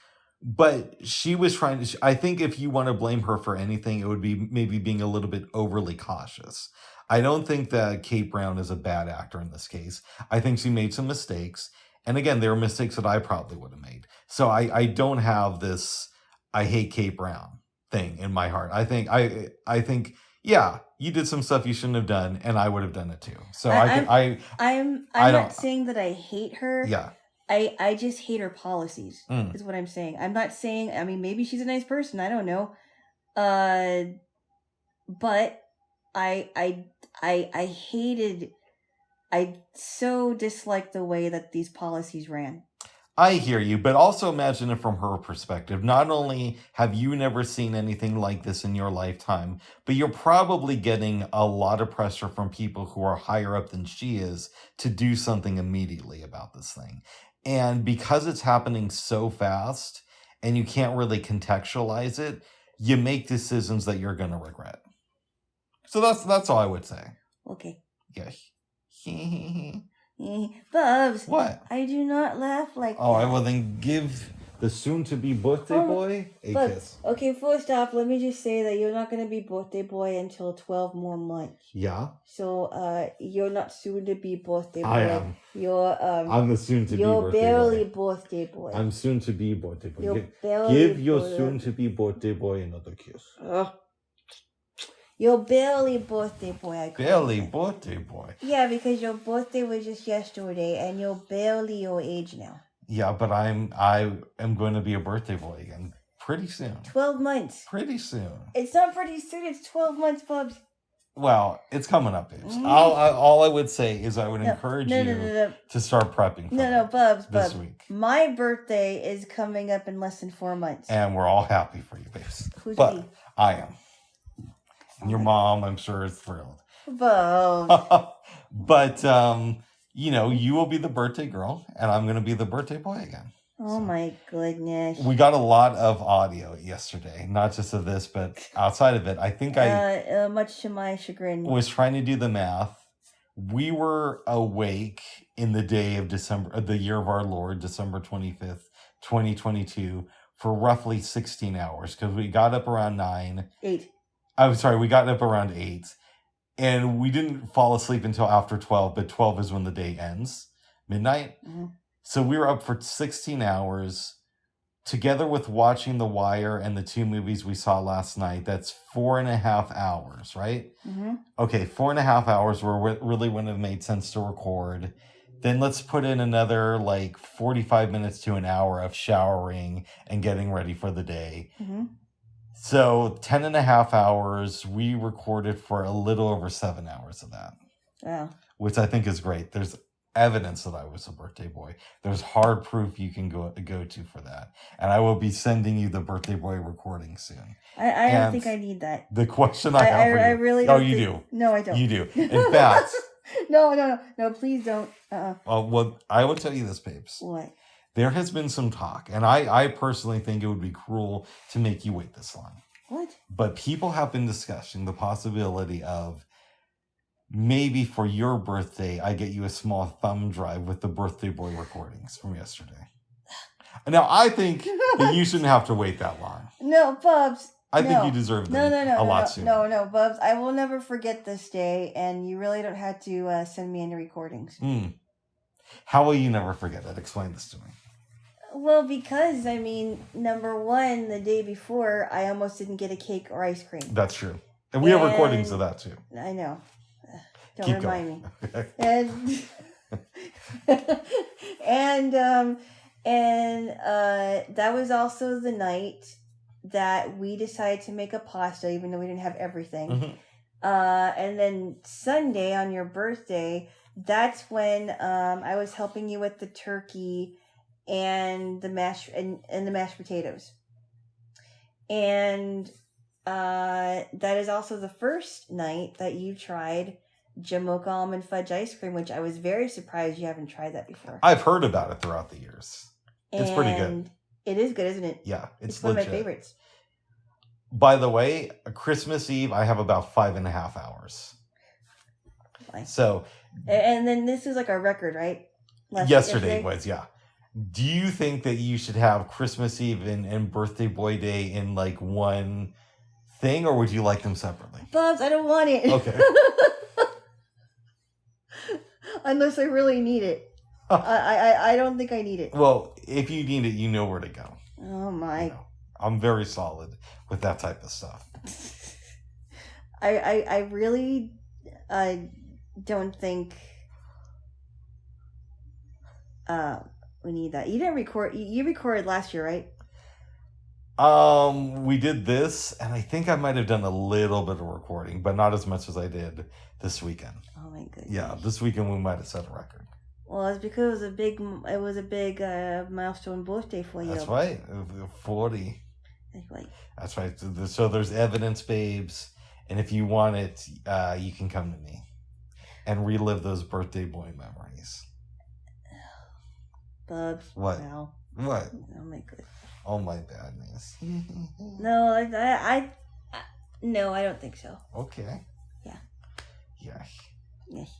Speaker 1: But she was trying to... I think if you want to blame her for anything, it would be maybe being a little bit overly cautious. I don't think that Kate Brown is a bad actor in this case. I think she made some mistakes. And again, there were mistakes that I probably would have made. So I don't have this I hate Kate Brown thing in my heart. I think yeah, you did some stuff you shouldn't have done, and I would have done it too. So
Speaker 2: I'm not saying that I hate her.
Speaker 1: Yeah.
Speaker 2: I just hate her policies, is what I'm saying. I'm not saying, I mean, maybe she's a nice person, I don't know. But I so disliked the way that these policies ran.
Speaker 1: I hear you, but also imagine it from her perspective. Not only have you never seen anything like this in your lifetime, but you're probably getting a lot of pressure from people who are higher up than she is to do something immediately about this thing. And because it's happening so fast and you can't really contextualize it, you make decisions that you're going to regret. So that's all I would say.
Speaker 2: Okay.
Speaker 1: Yeah.
Speaker 2: Bubs.
Speaker 1: What?
Speaker 2: I do not laugh like that.
Speaker 1: All right, well then give the soon-to-be birthday boy a kiss.
Speaker 2: Okay, first off, let me just say that you're not going to be birthday boy until 12 more months.
Speaker 1: Yeah?
Speaker 2: So, you're not soon-to-be birthday boy.
Speaker 1: I am. I'm the soon-to-be birthday boy.
Speaker 2: You're barely birthday boy.
Speaker 1: I'm soon-to-be birthday boy.
Speaker 2: You're barely
Speaker 1: Give your soon-to-be birthday boy another kiss.
Speaker 2: You're barely birthday boy.
Speaker 1: Barely birthday boy.
Speaker 2: Yeah, because your birthday was just yesterday, and you're barely your age now.
Speaker 1: Yeah, but I am going to be a birthday boy again pretty soon.
Speaker 2: 12 months.
Speaker 1: Pretty soon.
Speaker 2: It's not pretty soon. It's 12 months, Bubs.
Speaker 1: Well, it's coming up, babes. All I would say is I would encourage you to start prepping for
Speaker 2: Bubs,
Speaker 1: this week.
Speaker 2: My birthday is coming up in less than 4 months.
Speaker 1: And we're all happy for you, babes.
Speaker 2: Who's
Speaker 1: but
Speaker 2: me?
Speaker 1: I am. And your mom, I'm sure, is thrilled.
Speaker 2: Bubs.
Speaker 1: But, you will be the birthday girl, and I'm going to be the birthday boy again.
Speaker 2: Oh, my goodness.
Speaker 1: We got a lot of audio yesterday, not just of this, but outside of it. I think
Speaker 2: much to my chagrin,
Speaker 1: was trying to do the math. We were awake in the day of December, the year of our Lord, December 25th, 2022, for roughly 16 hours, because we got up around 9.
Speaker 2: 8.
Speaker 1: I'm sorry, we got up around 8. And we didn't fall asleep until after 12, but 12 is when the day ends, midnight. Mm-hmm. So we were up for 16 hours, together with watching The Wire and the 2 movies we saw last night. That's 4.5 hours, right? Mm-hmm. Okay, 4.5 hours really wouldn't have made sense to record. Then let's put in another 45 minutes to an hour of showering and getting ready for the day. Mm-hmm. So 10.5 hours, we recorded for a little over 7 hours of that.
Speaker 2: Wow. Which
Speaker 1: I think is great. There's evidence that I was a birthday boy. There's hard proof you can go to for that. And I will be sending you the birthday boy recording soon.
Speaker 2: I don't think I need that.
Speaker 1: The question I have for you.
Speaker 2: I really don't.
Speaker 1: Oh, you do?
Speaker 2: No, I don't.
Speaker 1: You do. In fact.
Speaker 2: No, please don't.
Speaker 1: Well, I will tell you this, babes.
Speaker 2: What?
Speaker 1: There has been some talk, and I personally think it would be cruel to make you wait this long.
Speaker 2: What?
Speaker 1: But people have been discussing the possibility of maybe for your birthday, I get you a small thumb drive with the birthday boy recordings from yesterday. Now, I think that you shouldn't have to wait that long.
Speaker 2: No, Bubs.
Speaker 1: I think you deserve them a lot sooner.
Speaker 2: No, Bubs. I will never forget this day, and you really don't have to send me any recordings.
Speaker 1: How will you never forget it? Explain this to me.
Speaker 2: Well, because, number one, the day before, I almost didn't get a cake or ice cream.
Speaker 1: That's true. And we have recordings of that, too.
Speaker 2: I know. Don't
Speaker 1: Keep
Speaker 2: remind me. And that was also the night that we decided to make a pasta, even though we didn't have everything. Mm-hmm. And then Sunday, on your birthday, that's when I was helping you with the turkey and the mashed potatoes. And that is also the first night that you tried Jamocha almond fudge ice cream, which I was very surprised you haven't tried that before.
Speaker 1: I've heard about it throughout the years. It's pretty good.
Speaker 2: It is good, isn't it?
Speaker 1: Yeah, it's
Speaker 2: one
Speaker 1: legit.
Speaker 2: of my favorites.
Speaker 1: By the way, Christmas Eve, I have about 5.5 hours.
Speaker 2: Nice.
Speaker 1: So,
Speaker 2: and then this is like our record, right?
Speaker 1: Yesterday was, yeah. Do you think that you should have Christmas Eve and Birthday Boy Day in like one thing, or would you like them separately?
Speaker 2: Bubs, I don't want it.
Speaker 1: Okay.
Speaker 2: Unless I really need it. I don't think I need it.
Speaker 1: Well, if you need it, you know where to go.
Speaker 2: Oh my.
Speaker 1: You know, I'm very solid with that type of stuff.
Speaker 2: I really don't think we need that. You didn't record. You recorded last year, right?
Speaker 1: We did this, and I think I might have done a little bit of recording, but not as much as I did this weekend.
Speaker 2: Oh my goodness.
Speaker 1: Yeah, this weekend we might have set a record.
Speaker 2: Well, it's because it was a big milestone birthday for you.
Speaker 1: That's right, 40.
Speaker 2: That's right.
Speaker 1: That's right. So there's evidence, babes, and if you want it, you can come to me and relive those birthday boy memories.
Speaker 2: Bubs.
Speaker 1: What?
Speaker 2: No.
Speaker 1: What?
Speaker 2: Oh my goodness.
Speaker 1: Oh my badness.
Speaker 2: No, I no, I don't think so.
Speaker 1: Okay.
Speaker 2: Yeah.
Speaker 1: Yeah.
Speaker 2: Yes.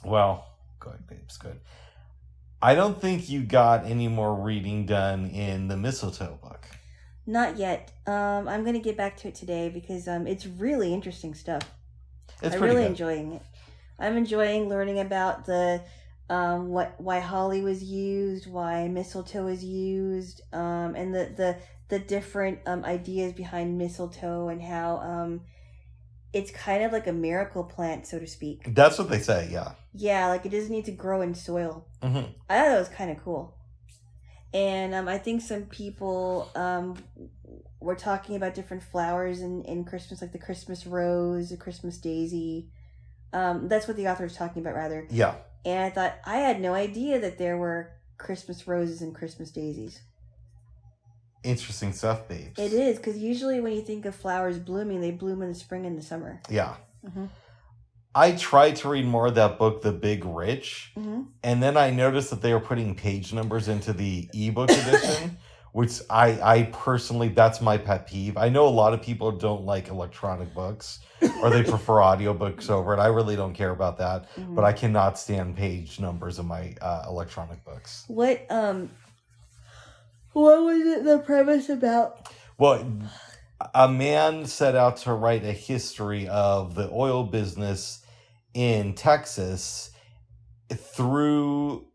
Speaker 1: Well, good, babes, good. I don't think you got any more reading done in the Mistletoe book.
Speaker 2: Not yet. I'm gonna get back to it today because it's really interesting stuff.
Speaker 1: It's
Speaker 2: I'm
Speaker 1: pretty
Speaker 2: really
Speaker 1: good.
Speaker 2: enjoying it. I'm enjoying learning about the why holly was used, why mistletoe is used, and the different ideas behind mistletoe and how it's kind of like a miracle plant, so to speak.
Speaker 1: That's what they say, yeah.
Speaker 2: Yeah, like it doesn't need to grow in soil.
Speaker 1: Mm-hmm.
Speaker 2: I thought that was kind of cool. And I think some people were talking about different flowers in Christmas, like the Christmas rose, the Christmas daisy. That's what the author was talking about, rather.
Speaker 1: Yeah.
Speaker 2: And I thought, I had no idea that there were Christmas roses and Christmas daisies.
Speaker 1: Interesting stuff, babes.
Speaker 2: It is, because usually when you think of flowers blooming, they bloom in the spring and the summer.
Speaker 1: Yeah.
Speaker 2: Mm-hmm.
Speaker 1: I tried to read more of that book, The Big Rich, and then I noticed that they were putting page numbers into the ebook edition, which I personally, that's my pet peeve. I know a lot of people don't like electronic books, or they prefer audiobooks over it. I really don't care about that, but I cannot stand page numbers in my electronic books.
Speaker 2: What was it, the premise about?
Speaker 1: Well, a man set out to write a history of the oil business in Texas through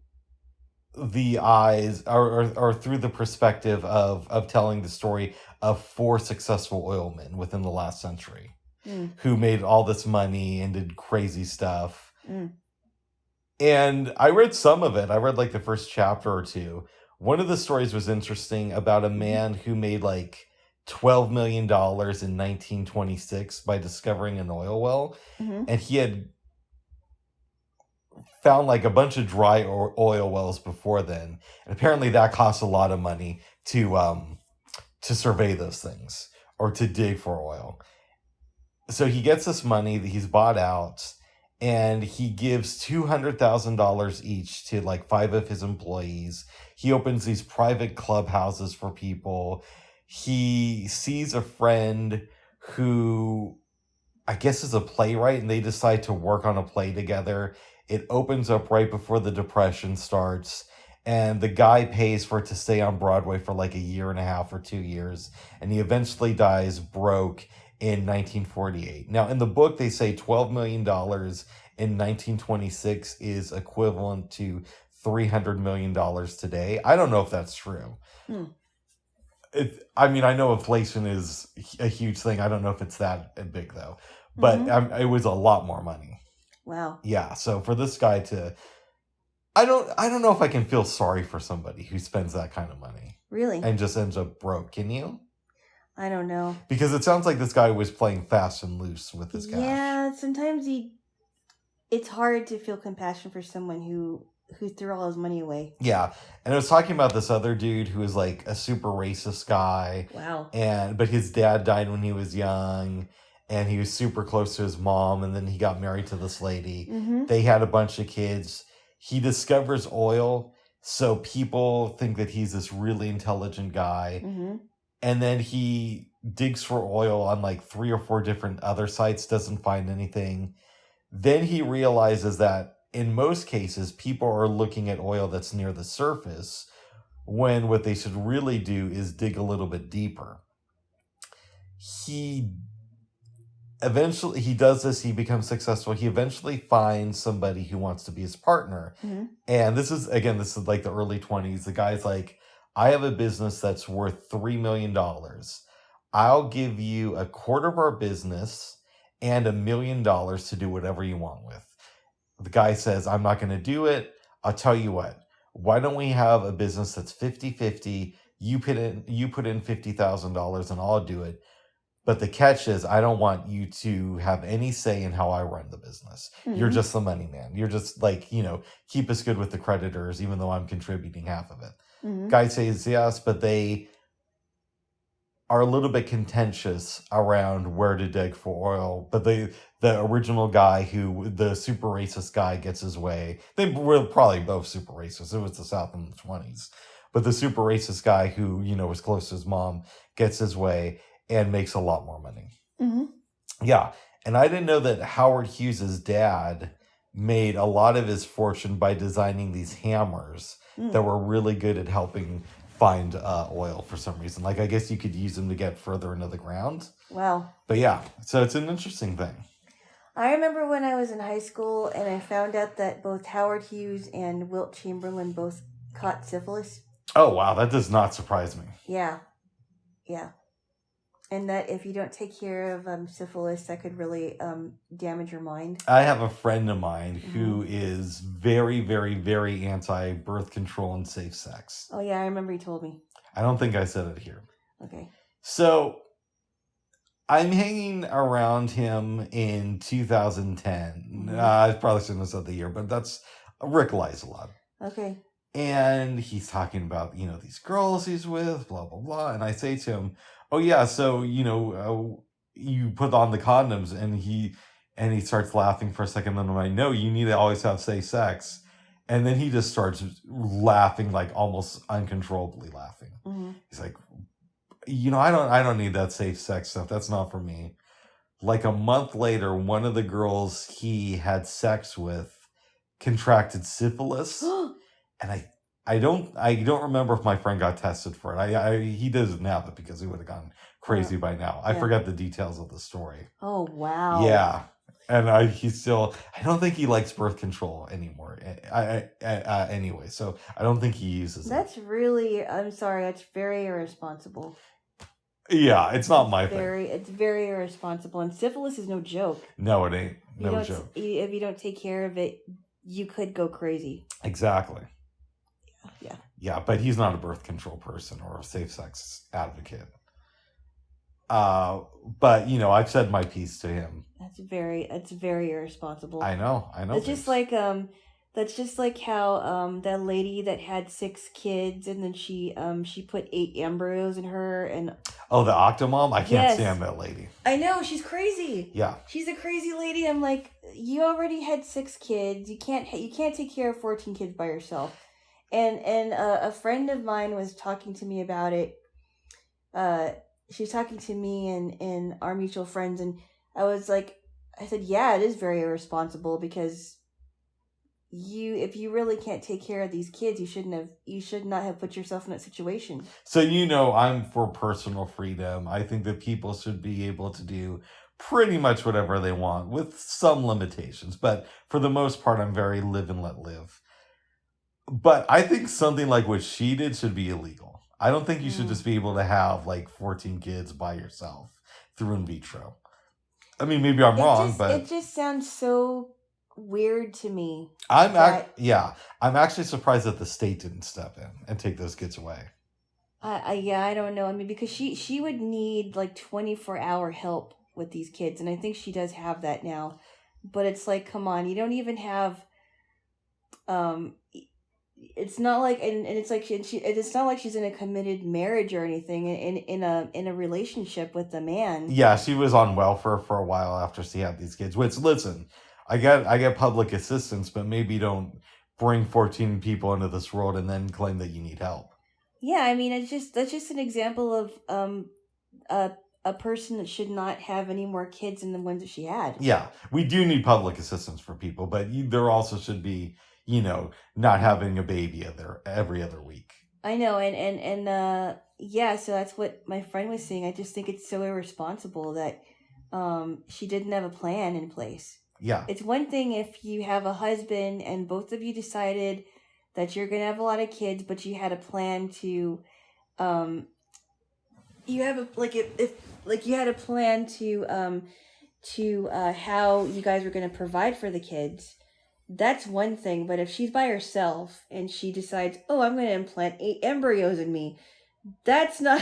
Speaker 1: the eyes or through the perspective of telling the story of 4 successful oilmen within the last century who made all this money and did crazy stuff. And I read some of it. I read like the first chapter or two. One of the stories was interesting about a man who made like $12 million in 1926 by discovering an oil well. And he had found like a bunch of dry oil wells before then. And apparently that costs a lot of money to survey those things or to dig for oil. So he gets this money that he's bought out, and he gives $200,000 each to like 5 of his employees. He opens these private clubhouses for people. He sees a friend who I guess is a playwright, and they decide to work on a play together. It opens up right before the Depression starts, and the guy pays for it to stay on Broadway for like 1.5 years or 2 years, and he eventually dies broke in 1948. Now, in the book, they say $12 million in 1926 is equivalent to $300 million today. I don't know if that's true. I mean, I know inflation is a huge thing. I don't know if it's that big, though. But it was a lot more money.
Speaker 2: Wow.
Speaker 1: Yeah, so for this guy to... I don't know if I can feel sorry for somebody who spends that kind of money.
Speaker 2: Really?
Speaker 1: And just ends up broke. Can you?
Speaker 2: I don't know.
Speaker 1: Because it sounds like this guy was playing fast and loose with his cash.
Speaker 2: Yeah, sometimes it's hard to feel compassion for someone who threw all his money away.
Speaker 1: Yeah, and I was talking about this other dude who was like a super racist guy.
Speaker 2: Wow.
Speaker 1: But his dad died when he was young, and he was super close to his mom, and then he got married to this lady. They had a bunch of kids. He discovers oil. So people think that he's this really intelligent guy.
Speaker 2: Mm-hmm.
Speaker 1: And then he digs for oil on like 3 or 4 different other sites, doesn't find anything. Then he realizes that in most cases, people are looking at oil that's near the surface, when what they should really do is dig a little bit deeper. He does this, he becomes successful. He eventually finds somebody who wants to be his partner.
Speaker 2: Mm-hmm.
Speaker 1: And this is like the early 20s. The guy's like, I have a business that's worth $3 million. I'll give you a quarter of our business and $1 million to do whatever you want with. The guy says, I'm not going to do it. I'll tell you what. Why don't we have a business that's 50-50? You put in $50,000 and I'll do it. But the catch is, I don't want you to have any say in how I run the business. Mm-hmm. You're just the money man. You're just like, keep us good with the creditors, even though I'm contributing half of it. Mm-hmm. Guy says yes, but they are a little bit contentious around where to dig for oil. But the original guy, the super racist guy, gets his way. They were probably both super racist. It was the South in the 20s. But the super racist guy who, was close to his mom, gets his way and makes a lot more money. Mm-hmm. Yeah. And I didn't know that Howard Hughes' dad made a lot of his fortune by designing these hammers that were really good at helping find oil for some reason. Like, I guess you could use them to get further into the ground.
Speaker 2: Wow.
Speaker 1: But yeah, so it's an interesting thing.
Speaker 2: I remember when I was in high school and I found out that both Howard Hughes and Wilt Chamberlain both caught syphilis.
Speaker 1: Oh, wow. That does not surprise me.
Speaker 2: Yeah. Yeah. And that if you don't take care of syphilis, that could really damage your mind.
Speaker 1: I have a friend of mine who is very, very, very anti-birth control and safe sex.
Speaker 2: Oh, yeah. I remember you told me.
Speaker 1: I don't think I said it here.
Speaker 2: Okay.
Speaker 1: So I'm hanging around him in 2010.
Speaker 2: Mm-hmm.
Speaker 1: I probably shouldn't have said the year, but that's Rick lies a lot.
Speaker 2: Okay.
Speaker 1: And he's talking about, these girls he's with, blah, blah, blah. And I say to him, oh, yeah, so, you put on the condoms. And he starts laughing for a second. And I'm like, no, you need to always have safe sex. And then he just starts laughing, like almost uncontrollably laughing. Mm-hmm. He's like, I don't need that safe sex stuff. That's not for me. Like a month later, one of the girls he had sex with contracted syphilis. And I don't remember if my friend got tested for it. He doesn't have it because he would have gone crazy by now. I forget the details of the story.
Speaker 2: Oh, wow.
Speaker 1: Yeah. And I don't think he likes birth control anymore. Anyway, so I don't think he uses it.
Speaker 2: That's really, I'm sorry, that's very irresponsible.
Speaker 1: Yeah, it's not my thing.
Speaker 2: It's very irresponsible. And syphilis is no joke.
Speaker 1: No, it ain't. No joke.
Speaker 2: If you don't take care of it, you could go crazy.
Speaker 1: Exactly.
Speaker 2: Yeah.
Speaker 1: Yeah, but he's not a birth control person or a safe sex advocate. But I've said my piece to him.
Speaker 2: That's very irresponsible.
Speaker 1: I know.
Speaker 2: It's just like that's just like how that lady that had 6 kids and then she put 8 embryos in her and
Speaker 1: oh, the Octomom? I can't stand that lady.
Speaker 2: I know, she's crazy.
Speaker 1: Yeah.
Speaker 2: She's a crazy lady. I'm like, you already had 6 kids. You can't take care of 14 kids by yourself. And a friend of mine was talking to me about it. She was talking to me and our mutual friends, and I said, yeah, it is very irresponsible because if you really can't take care of these kids, you should not have put yourself in that situation.
Speaker 1: So I'm for personal freedom. I think that people should be able to do pretty much whatever they want with some limitations, but for the most part, I'm very live and let live. But I think something like what she did should be illegal. I don't think you should just be able to have like 14 kids by yourself through in vitro. I mean, maybe I'm wrong, but
Speaker 2: it just sounds so weird to me.
Speaker 1: I'm actually surprised that the state didn't step in and take those kids away.
Speaker 2: I don't know. I mean, because she would need like 24-hour help with these kids, and I think she does have that now. But it's like, come on, you don't even have. It's not like, and it's like it's not like she's in a committed marriage or anything. In a relationship with the man.
Speaker 1: Yeah, she was on welfare for a while after she had these kids. Which, listen, I get public assistance, but maybe don't bring 14 people into this world and then claim that you need help.
Speaker 2: Yeah, I mean, that's just an example of a person that should not have any more kids than the ones that she had.
Speaker 1: Yeah, we do need public assistance for people, but there also should be, not having a baby every other week.
Speaker 2: I know, and yeah, so that's what my friend was saying. I just think it's so irresponsible that she didn't have a plan in place.
Speaker 1: Yeah.
Speaker 2: It's one thing if you have a husband and both of you decided that you're going to have a lot of kids, but you had a plan to, you have you had a plan to how you guys were going to provide for the kids. That's one thing, but if she's by herself and she decides, oh, I'm going to implant 8 embryos in me, that's not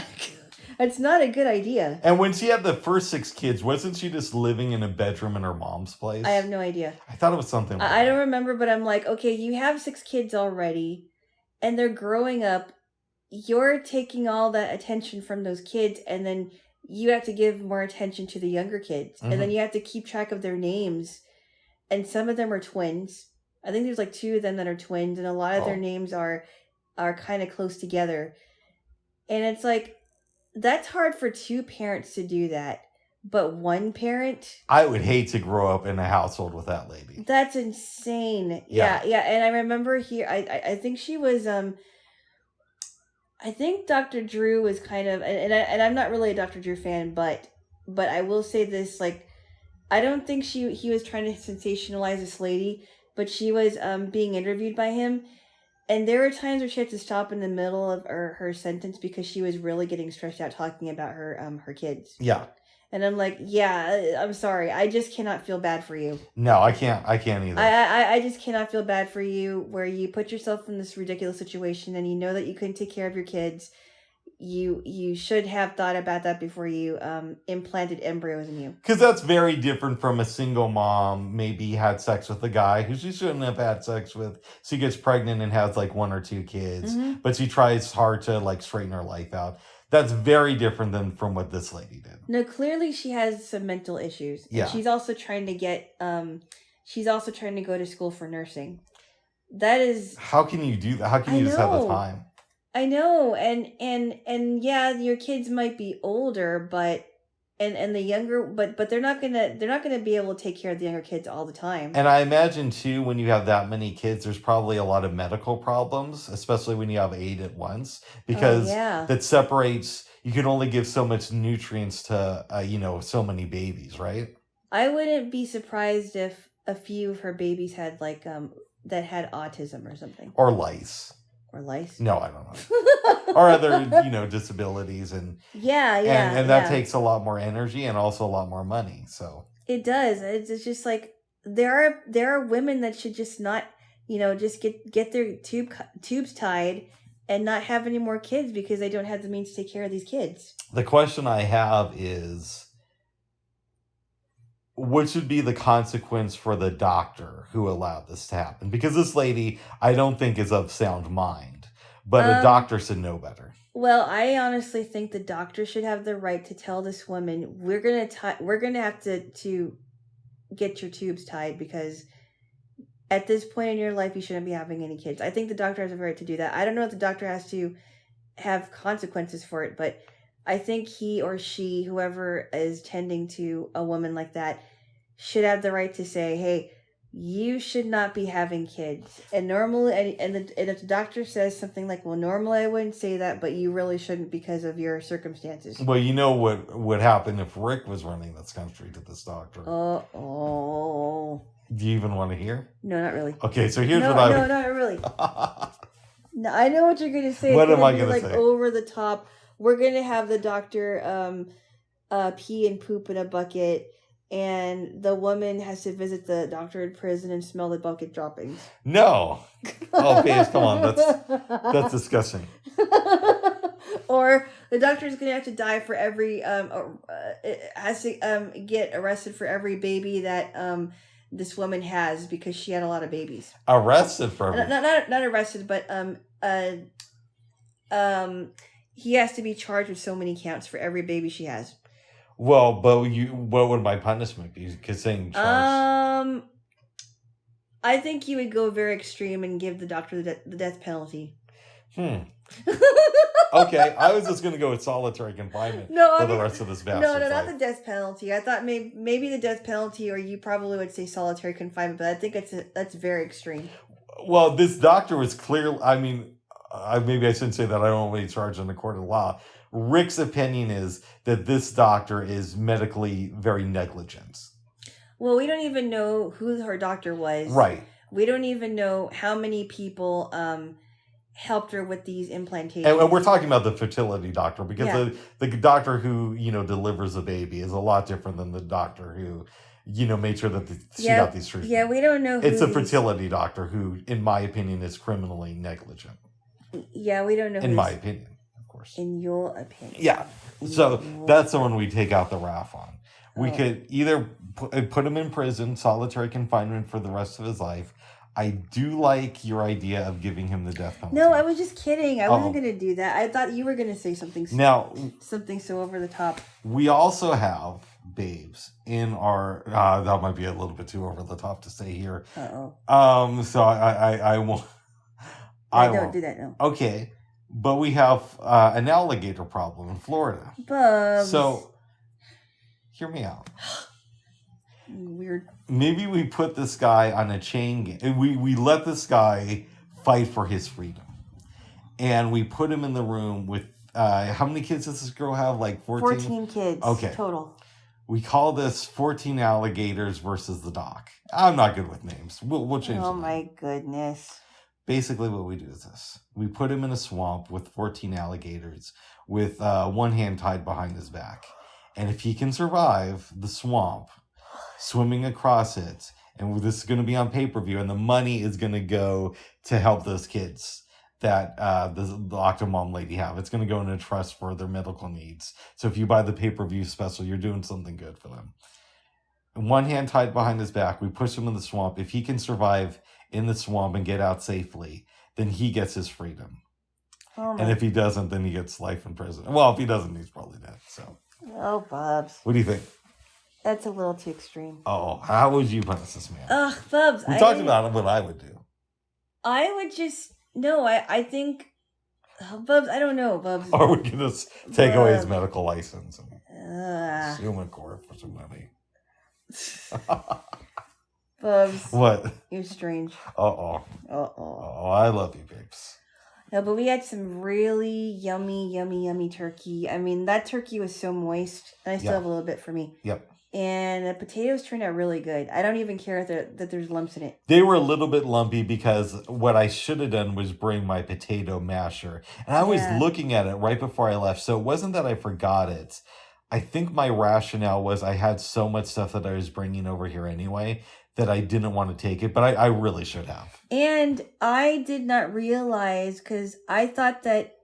Speaker 2: a good idea.
Speaker 1: And when she had the first 6 kids, wasn't she just living in a bedroom in her mom's place?
Speaker 2: I have no idea.
Speaker 1: I thought it was something like
Speaker 2: I don't remember, but I'm like, okay, you have 6 kids already, and they're growing up. You're taking all that attention from those kids, and then you have to give more attention to the younger kids. Mm-hmm. And then you have to keep track of their names. And some of them are twins. I think there's like 2 of them that are twins, and a lot of their names are kind of close together. And it's like, that's hard for 2 parents to do that. But one parent...
Speaker 1: I would hate to grow up in a household with that lady.
Speaker 2: That's insane. Yeah. And I remember here, I think she was... I think Dr. Drew was kind of... And I'm not really a Dr. Drew fan, but I will say this, like, I don't think he was trying to sensationalize this lady, but she was being interviewed by him. And there were times where she had to stop in the middle of her sentence because she was really getting stressed out talking about her kids.
Speaker 1: Yeah.
Speaker 2: And I'm like, yeah, I'm sorry. I just cannot feel bad for you.
Speaker 1: No, I can't either.
Speaker 2: I just cannot feel bad for you where you put yourself in this ridiculous situation and you know that you couldn't take care of your kids. You should have thought about that before you implanted embryos in you.
Speaker 1: Because that's very different from a single mom maybe had sex with a guy who she shouldn't have had sex with. She gets pregnant and has like 1 or 2 kids, but she tries hard to like straighten her life out. That's very different than from what this lady did.
Speaker 2: No, clearly she has some mental issues.
Speaker 1: Yeah.
Speaker 2: And she's also trying to get she's also trying to go to school for nursing. That is... How
Speaker 1: can you do that? How can you just have the time?
Speaker 2: I know, and yeah, your kids might be older, but and the younger, but they're not gonna be able to take care of the younger kids all the time.
Speaker 1: And I imagine too, when you have that many kids, there's probably a lot of medical problems, especially when you have 8 at once, because that separates. You can only give so much nutrients to so many babies, right?
Speaker 2: I wouldn't be surprised if a few of her babies had like that had autism or something,
Speaker 1: or lice.
Speaker 2: Or lice?
Speaker 1: No, I don't know. Or other, disabilities and and that takes a lot more energy and also a lot more money. So
Speaker 2: it does. It's just like there are women that should just not, just get their tubes tied and not have any more kids because they don't have the means to take care of these kids.
Speaker 1: The question I have is, what should be the consequence for the doctor who allowed this to happen? Because this lady, I don't think is of sound mind, but a doctor should know better.
Speaker 2: Well, I honestly think the doctor should have the right to tell this woman, we're gonna have to get your tubes tied because at this point in your life you shouldn't be having any kids. I think the doctor has a right to do that. I don't know if the doctor has to have consequences for it, but I think he or she, whoever is tending to a woman like that, should have the right to say, hey, you should not be having kids. And normally, and if the doctor says something like, well, normally I wouldn't say that, but you really shouldn't because of your circumstances.
Speaker 1: Well, you know what would happen if Rick was running this country to this doctor.
Speaker 2: Oh.
Speaker 1: Do you even want to hear?
Speaker 2: No, not really.
Speaker 1: Okay, so here's
Speaker 2: No, not really. No, I know what you're going to say.
Speaker 1: What am I going to say?
Speaker 2: Over the top. We're going to have the doctor pee and poop in a bucket, and the woman has to visit the doctor in prison and smell the bucket droppings. No. Oh, Paige, come on. That's disgusting. Or the doctor is going to have to die for every... has to get arrested for every baby that this woman has because she had a lot of babies.
Speaker 1: Arrested for every...
Speaker 2: Not arrested, but... he has to be charged with so many counts for every baby she has.
Speaker 1: Well, but what would my punishment be? Because saying charged.
Speaker 2: I I think you would go very extreme and give the doctor the death penalty.
Speaker 1: Okay, I was just going to go with solitary confinement the rest of this bastard's
Speaker 2: No, not
Speaker 1: life.
Speaker 2: the death penalty. I thought maybe the death penalty, or you probably would say solitary confinement, but I think that's very extreme.
Speaker 1: Well, this doctor was clear. I mean, maybe I shouldn't say that. I don't want to be charged in the court of law. Rick's opinion is that this doctor is medically very negligent.
Speaker 2: Well, we don't even know who her doctor was.
Speaker 1: Right.
Speaker 2: We don't even know how many people helped her with these implantations.
Speaker 1: And we're talking about the fertility doctor, because the doctor who, delivers a baby is a lot different than the doctor who, made sure that she got these treatments.
Speaker 2: Yeah, we don't know who
Speaker 1: it's a fertility doctor who, in my opinion, is criminally negligent.
Speaker 2: Yeah, we don't know
Speaker 1: in my opinion, of course.
Speaker 2: In your opinion.
Speaker 1: Yeah. So that's the one we take out the RAF on. We could either put him in prison, solitary confinement for the rest of his life. I do like your idea of giving him the death penalty.
Speaker 2: No, I was just kidding. I wasn't going to do that. I thought you were going to say something so over the top.
Speaker 1: We also have babes in our... that might be a little bit too over the top to say here.
Speaker 2: Uh-oh.
Speaker 1: So I won't...
Speaker 2: I don't do that, no.
Speaker 1: Okay. But we have an alligator problem in Florida.
Speaker 2: Bubs.
Speaker 1: So, hear me out.
Speaker 2: Weird.
Speaker 1: Maybe we put this guy on a chain gang. We let this guy fight for his freedom. And we put him in the room with... how many kids does this girl have? Like 14?
Speaker 2: 14 kids.
Speaker 1: Okay.
Speaker 2: Total.
Speaker 1: We call this 14 alligators versus the doc. I'm not good with names. We'll change
Speaker 2: Oh, my goodness.
Speaker 1: Basically, what we do is this. We put him in a swamp with 14 alligators with one hand tied behind his back. And if he can survive the swamp, swimming across it, and this is going to be on pay-per-view, and the money is going to go to help those kids that the Octomom lady have. It's going to go in a trust for their medical needs. So if you buy the pay-per-view special, you're doing something good for them. One hand tied behind his back, we push him in the swamp. If he can survive in the swamp and get out safely, then he gets his freedom. And if he doesn't, then he gets life in prison. Well, if he doesn't, he's probably dead. So.
Speaker 2: Oh, Bubs.
Speaker 1: What do you think?
Speaker 2: That's a little too extreme.
Speaker 1: Oh, how would you punish this man?
Speaker 2: Ugh, Bubs.
Speaker 1: We talked about what I would do.
Speaker 2: I would just... No, I think... Bubs, I don't know, Bubs.
Speaker 1: Or we could just take away his medical license and sue him in court for some money.
Speaker 2: Bubs.
Speaker 1: What?
Speaker 2: You're strange.
Speaker 1: Uh-oh. Oh, I love you, babes.
Speaker 2: No, but we had some really yummy turkey. I mean, that turkey was so moist. And I still have a little bit for me.
Speaker 1: Yep.
Speaker 2: And the potatoes turned out really good. I don't even care that there's lumps in it.
Speaker 1: They were a little bit lumpy because what I should have done was bring my potato masher. And I was looking at it right before I left. So it wasn't that I forgot it. I think my rationale was I had so much stuff that I was bringing over here anyway that I didn't want to take it, but I really should have.
Speaker 2: And I did not realize, because I thought that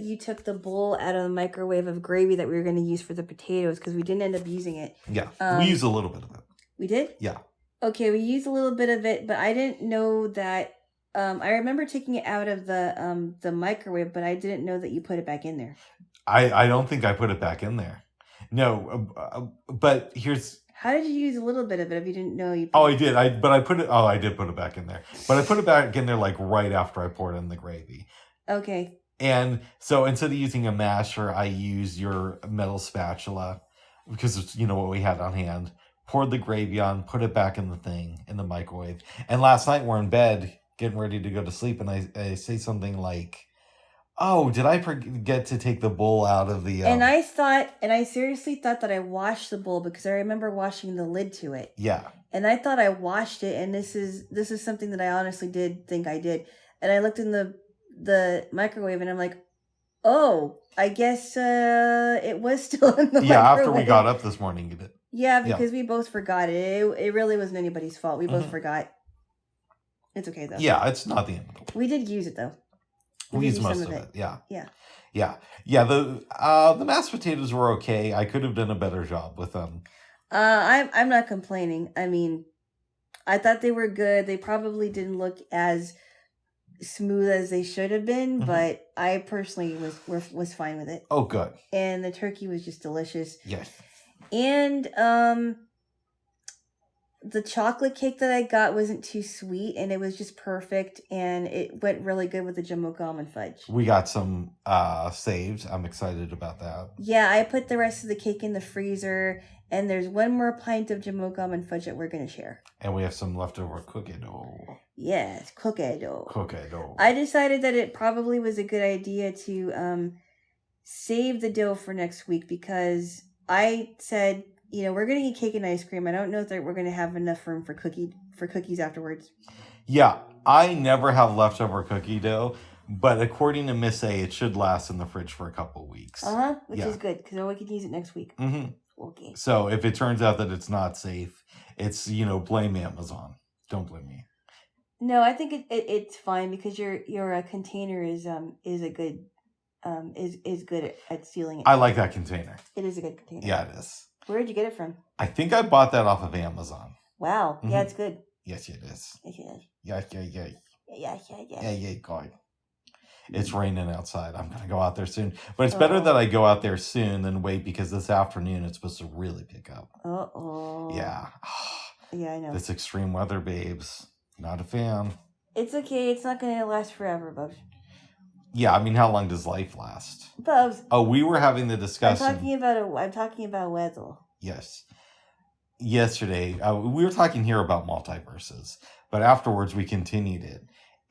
Speaker 2: you took the bowl out of the microwave of gravy that we were going to use for the potatoes, because we didn't end up using it.
Speaker 1: Yeah, we used a little bit of it.
Speaker 2: We did?
Speaker 1: Yeah.
Speaker 2: Okay, we used a little bit of it, but I didn't know that. I remember taking it out of the microwave, but I didn't know that you put it back in there.
Speaker 1: I don't think I put it back in there. No, but here's...
Speaker 2: How did you use a little bit of it if you didn't know you...
Speaker 1: I did. I did put it back in there. But I put it back in there like right after I poured in the gravy.
Speaker 2: Okay.
Speaker 1: And so instead of using a masher, I used your metal spatula because it's, what we had on hand. Poured the gravy on, put it back in the microwave. And last night we're in bed getting ready to go to sleep. And I say something like, oh, did I forget to take the bowl out of the...
Speaker 2: And I seriously thought that I washed the bowl because I remember washing the lid to it.
Speaker 1: Yeah.
Speaker 2: And I thought I washed it, and this is something that I honestly did think I did. And I looked in the microwave, and I'm like, oh, I guess it was still in the microwave.
Speaker 1: Yeah, after we got up this morning, you did.
Speaker 2: Yeah, because we both forgot it. It really wasn't anybody's fault. We both forgot. It's okay, though.
Speaker 1: Yeah, it's not the end of the world.
Speaker 2: We did use it, though.
Speaker 1: We used most of it. Yeah.
Speaker 2: Yeah.
Speaker 1: The mashed potatoes were okay. I could have done a better job with them.
Speaker 2: I'm not complaining. I mean, I thought they were good. They probably didn't look as smooth as they should have been, but I personally was fine with it.
Speaker 1: Oh, good.
Speaker 2: And the turkey was just delicious.
Speaker 1: Yes.
Speaker 2: And the chocolate cake that I got wasn't too sweet, and it was just perfect, and it went really good with the Jumbo almond fudge.
Speaker 1: We got some saved. I'm excited about that.
Speaker 2: Yeah, I put the rest of the cake in the freezer, and there's one more pint of Jumbo almond fudge that we're going to share.
Speaker 1: And we have some leftover cookie dough.
Speaker 2: Yes, cookie dough.
Speaker 1: Cookie dough.
Speaker 2: I decided that it probably was a good idea to save the dough for next week, because I said, we're going to eat cake and ice cream. I don't know if we're going to have enough room for cookies afterwards.
Speaker 1: Yeah, I never have leftover cookie dough, but according to Miss A, it should last in the fridge for a couple weeks.
Speaker 2: Which is good, because we can use it next week.
Speaker 1: Mm-hmm.
Speaker 2: Okay.
Speaker 1: So if it turns out that it's not safe, it's, blame Amazon. Don't blame me.
Speaker 2: No, I think it's fine, because your container is good at sealing it.
Speaker 1: I like that container.
Speaker 2: It is a good container.
Speaker 1: Yeah, it is.
Speaker 2: Where did you get it from?
Speaker 1: I think I bought that off of Amazon.
Speaker 2: Wow. Mm-hmm. Yeah, it's good.
Speaker 1: Yes, it is.
Speaker 2: Yes, it is.
Speaker 1: Yeah, God. It's raining outside. I'm going to go out there soon. But it's better that I go out there soon than wait, because this afternoon it's supposed to really pick up.
Speaker 2: Uh-oh.
Speaker 1: Yeah.
Speaker 2: Yeah, I know.
Speaker 1: This extreme weather, babes. Not a fan.
Speaker 2: It's okay. It's not going to last forever, Bubs.
Speaker 1: Yeah, I mean, how long does life last?
Speaker 2: Bubs.
Speaker 1: Oh, we were having the discussion.
Speaker 2: I'm talking about weather.
Speaker 1: Yes. Yesterday, we were talking here about multiverses, but afterwards we continued it.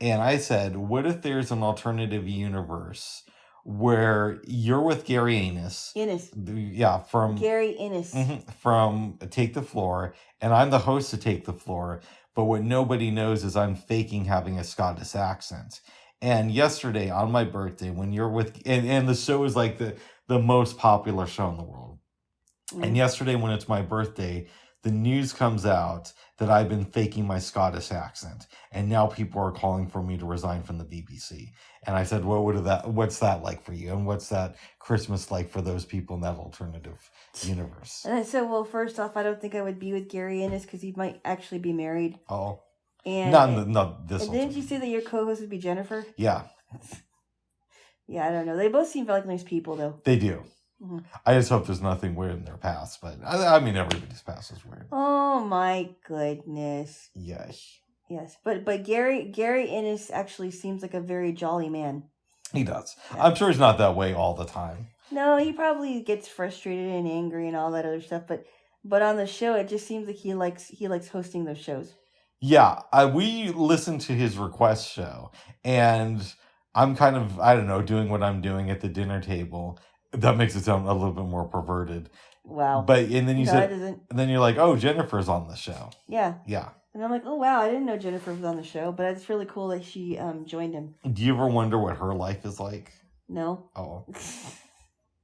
Speaker 1: And I said, what if there's an alternative universe where you're with Gary Innes? Yeah, from
Speaker 2: Gary Innes.
Speaker 1: Mm-hmm, from Take the Floor, and I'm the host of Take the Floor, but what nobody knows is I'm faking having a Scottish accent. And yesterday on my birthday, when you're with, and the show is like the most popular show in the world. Mm. And yesterday when it's my birthday, the news comes out that I've been faking my Scottish accent. And now people are calling for me to resign from the BBC. And I said, what's that like for you? And what's that Christmas like for those people in that alternative universe?
Speaker 2: And I said, well, first off, I don't think I would be with Gary Innes, because he might actually be married.
Speaker 1: Oh.
Speaker 2: And
Speaker 1: not this.
Speaker 2: And didn't you say that your co-host would be Jennifer?
Speaker 1: Yeah.
Speaker 2: Yeah, I don't know. They both seem like nice people, though.
Speaker 1: They do.
Speaker 2: Mm-hmm.
Speaker 1: I just hope there's nothing weird in their past, but I mean, everybody's past is weird.
Speaker 2: Oh my goodness.
Speaker 1: Yes.
Speaker 2: Yes, but Gary Innes actually seems like a very jolly man.
Speaker 1: He does. Yeah. I'm sure he's not that way all the time.
Speaker 2: No, he probably gets frustrated and angry and all that other stuff, but on the show, it just seems like he likes hosting those shows.
Speaker 1: Yeah, we listened to his request show, and I'm kind of, I don't know, doing what I'm doing at the dinner table. That makes it sound a little bit more perverted.
Speaker 2: Wow.
Speaker 1: But, and then you said,
Speaker 2: it doesn't.
Speaker 1: And then you're like, oh, Jennifer's on the show.
Speaker 2: Yeah.
Speaker 1: Yeah.
Speaker 2: And I'm like, oh, wow, I didn't know Jennifer was on the show, but it's really cool that she joined him.
Speaker 1: Do you ever wonder what her life is like?
Speaker 2: No.
Speaker 1: Oh.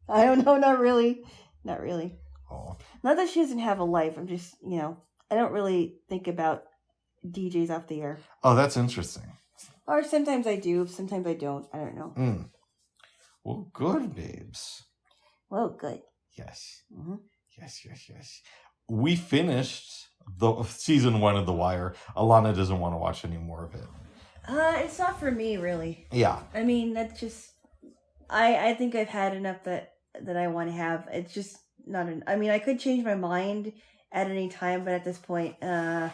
Speaker 2: I don't know, not really. Not really.
Speaker 1: Oh.
Speaker 2: Not that she doesn't have a life, I'm just, I don't really think about DJs off the air.
Speaker 1: Oh, that's interesting.
Speaker 2: Or sometimes I do, sometimes I don't. I don't know.
Speaker 1: Mm. Well, good, babes.
Speaker 2: Well, good.
Speaker 1: Yes.
Speaker 2: Mm-hmm.
Speaker 1: Yes. We finished the season 1 of The Wire. Alana doesn't want to watch any more of it.
Speaker 2: It's not for me, really.
Speaker 1: Yeah.
Speaker 2: I mean, that's just... I think I've had enough that I want to have. It's just not... I mean, I could change my mind at any time, but at this point, I'm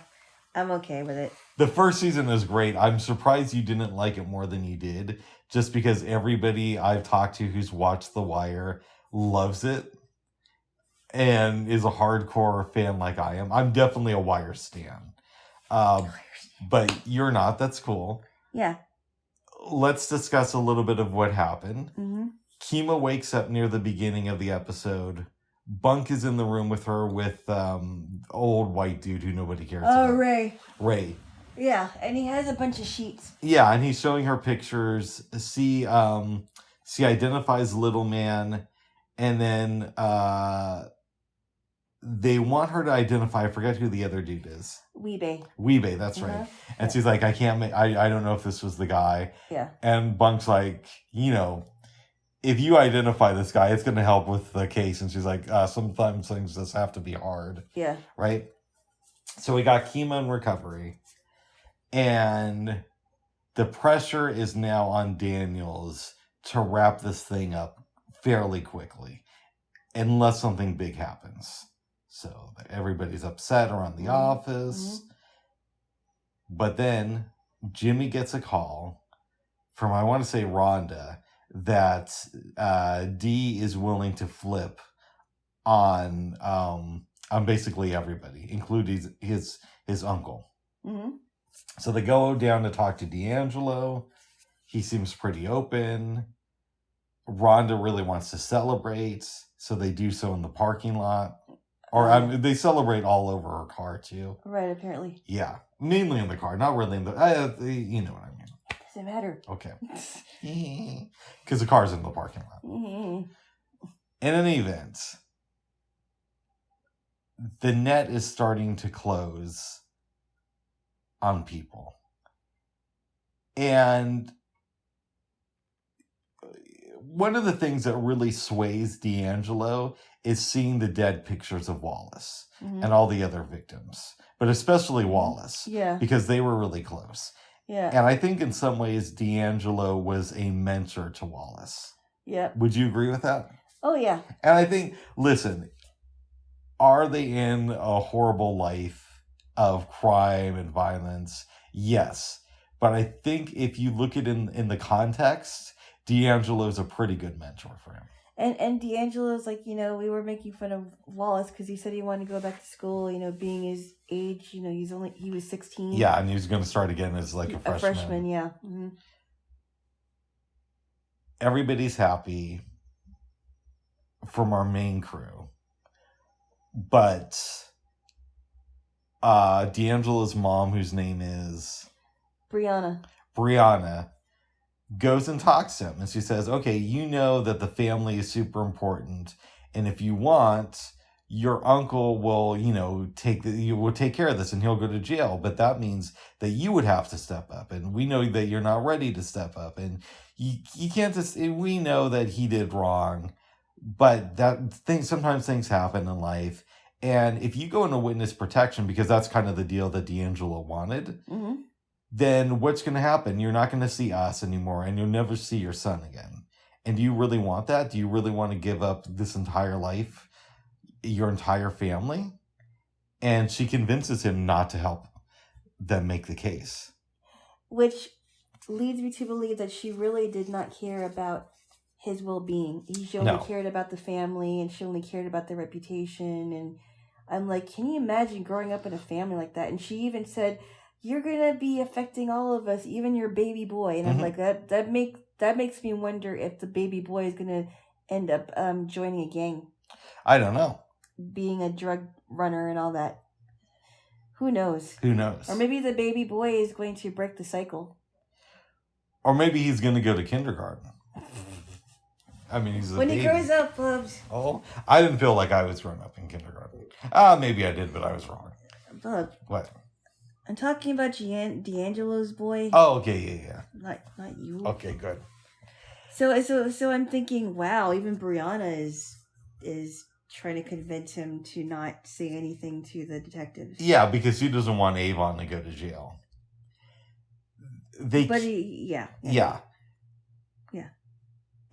Speaker 2: okay with it.
Speaker 1: The first season is great. I'm surprised you didn't like it more than you did, just because everybody I've talked to who's watched The Wire loves it and is a hardcore fan like I am. I'm definitely a Wire stan. But you're not. That's cool.
Speaker 2: Yeah.
Speaker 1: Let's discuss a little bit of what happened.
Speaker 2: Mm-hmm.
Speaker 1: Kima wakes up near the beginning of the episode. Bunk is in the room with her with old white dude who nobody cares about. Ray.
Speaker 2: Yeah, and he has a bunch of sheets.
Speaker 1: Yeah, and he's showing her pictures. She identifies Little Man, and then they want her to identify, I forget who the other dude is. Weebay, that's right. And she's like, I don't know if this was the guy.
Speaker 2: Yeah.
Speaker 1: And Bunk's like, if you identify this guy, it's going to help with the case. And she's like, sometimes things just have to be hard.
Speaker 2: Yeah.
Speaker 1: Right? So we got Kima in recovery. And the pressure is now on Daniels to wrap this thing up fairly quickly. Unless something big happens. So everybody's upset around the office. But then Jimmy gets a call from, I want to say, Rhonda, that Dee is willing to flip on basically everybody, including his uncle. So they go down to talk to D'Angelo. He seems pretty open. Rhonda really wants to celebrate, so they do so in the parking lot. Or they celebrate all over her car, too.
Speaker 2: Right, apparently.
Speaker 1: Yeah, mainly in the car, not really in the... you know what I mean.
Speaker 2: Doesn't matter.
Speaker 1: Okay. Because the car's in the parking lot. In any event, the net is starting to close on people. And one of the things that really sways D'Angelo is seeing the dead pictures of Wallace and all the other victims, but especially Wallace.
Speaker 2: Yeah.
Speaker 1: Because they were really close.
Speaker 2: Yeah.
Speaker 1: And I think in some ways D'Angelo was a mentor to Wallace.
Speaker 2: Yeah.
Speaker 1: Would you agree with that?
Speaker 2: Oh, yeah.
Speaker 1: And I think, listen, are they in a horrible life of crime and violence? Yes. But I think if you look at it in the context, D'Angelo's a pretty good mentor for him.
Speaker 2: And D'Angelo's like, we were making fun of Wallace because he said he wanted to go back to school, being his age, he was 16.
Speaker 1: Yeah, and he was going to start again as like a freshman.
Speaker 2: A freshman, yeah.
Speaker 1: Everybody's happy from our main crew. But D'Angelo's mom, whose name is... Brianna goes and talks to him. And she says, okay, you know that the family is super important. And if you want, your uncle will, take care of this and he'll go to jail. But that means that you would have to step up. And we know that you're not ready to step up. And you can't just... We know that he did wrong. But sometimes things happen in life. And if you go into witness protection, because that's kind of the deal that D'Angelo wanted, then what's going to happen? You're not going to see us anymore, and you'll never see your son again. And do you really want that? Do you really want to give up this entire life, your entire family? And she convinces him not to help them make the case.
Speaker 2: Which leads me to believe that she really did not care about his well-being. She only cared about the family, and she only cared about their reputation. And I'm like, can you imagine growing up in a family like that? And she even said, you're going to be affecting all of us, even your baby boy. And I'm like, that makes me wonder if the baby boy is going to end up joining a gang.
Speaker 1: I don't know.
Speaker 2: Being a drug runner and all that. Who knows?
Speaker 1: Or
Speaker 2: maybe the baby boy is going to break the cycle.
Speaker 1: Or maybe he's going to go to kindergarten. I mean, he's a
Speaker 2: when
Speaker 1: baby.
Speaker 2: He grows up, Bubs.
Speaker 1: Oh, I didn't feel like I was grown up in kindergarten. Maybe I did, but I was wrong.
Speaker 2: Bub.
Speaker 1: What?
Speaker 2: I'm talking about D'Angelo's boy.
Speaker 1: Oh, okay, yeah.
Speaker 2: Not you.
Speaker 1: Okay, good.
Speaker 2: So I'm thinking, wow, even Brianna is trying to convince him to not say anything to the detectives.
Speaker 1: Yeah, because he doesn't want Avon to go to jail.
Speaker 2: Yeah.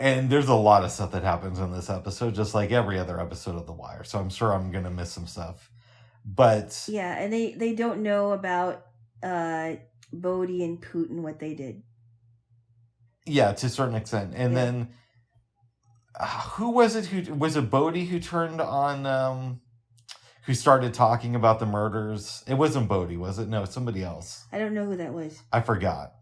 Speaker 1: And there's a lot of stuff that happens in this episode, just like every other episode of The Wire. So I'm sure I'm going to miss some stuff. But...
Speaker 2: yeah, and they don't know about Bodhi and Putin, what they did.
Speaker 1: Yeah, to a certain extent. And then... who was it? Was it Bodhi who turned on... who started talking about the murders? It wasn't Bodhi, was it? No, somebody else.
Speaker 2: I don't know who that was.
Speaker 1: I forgot.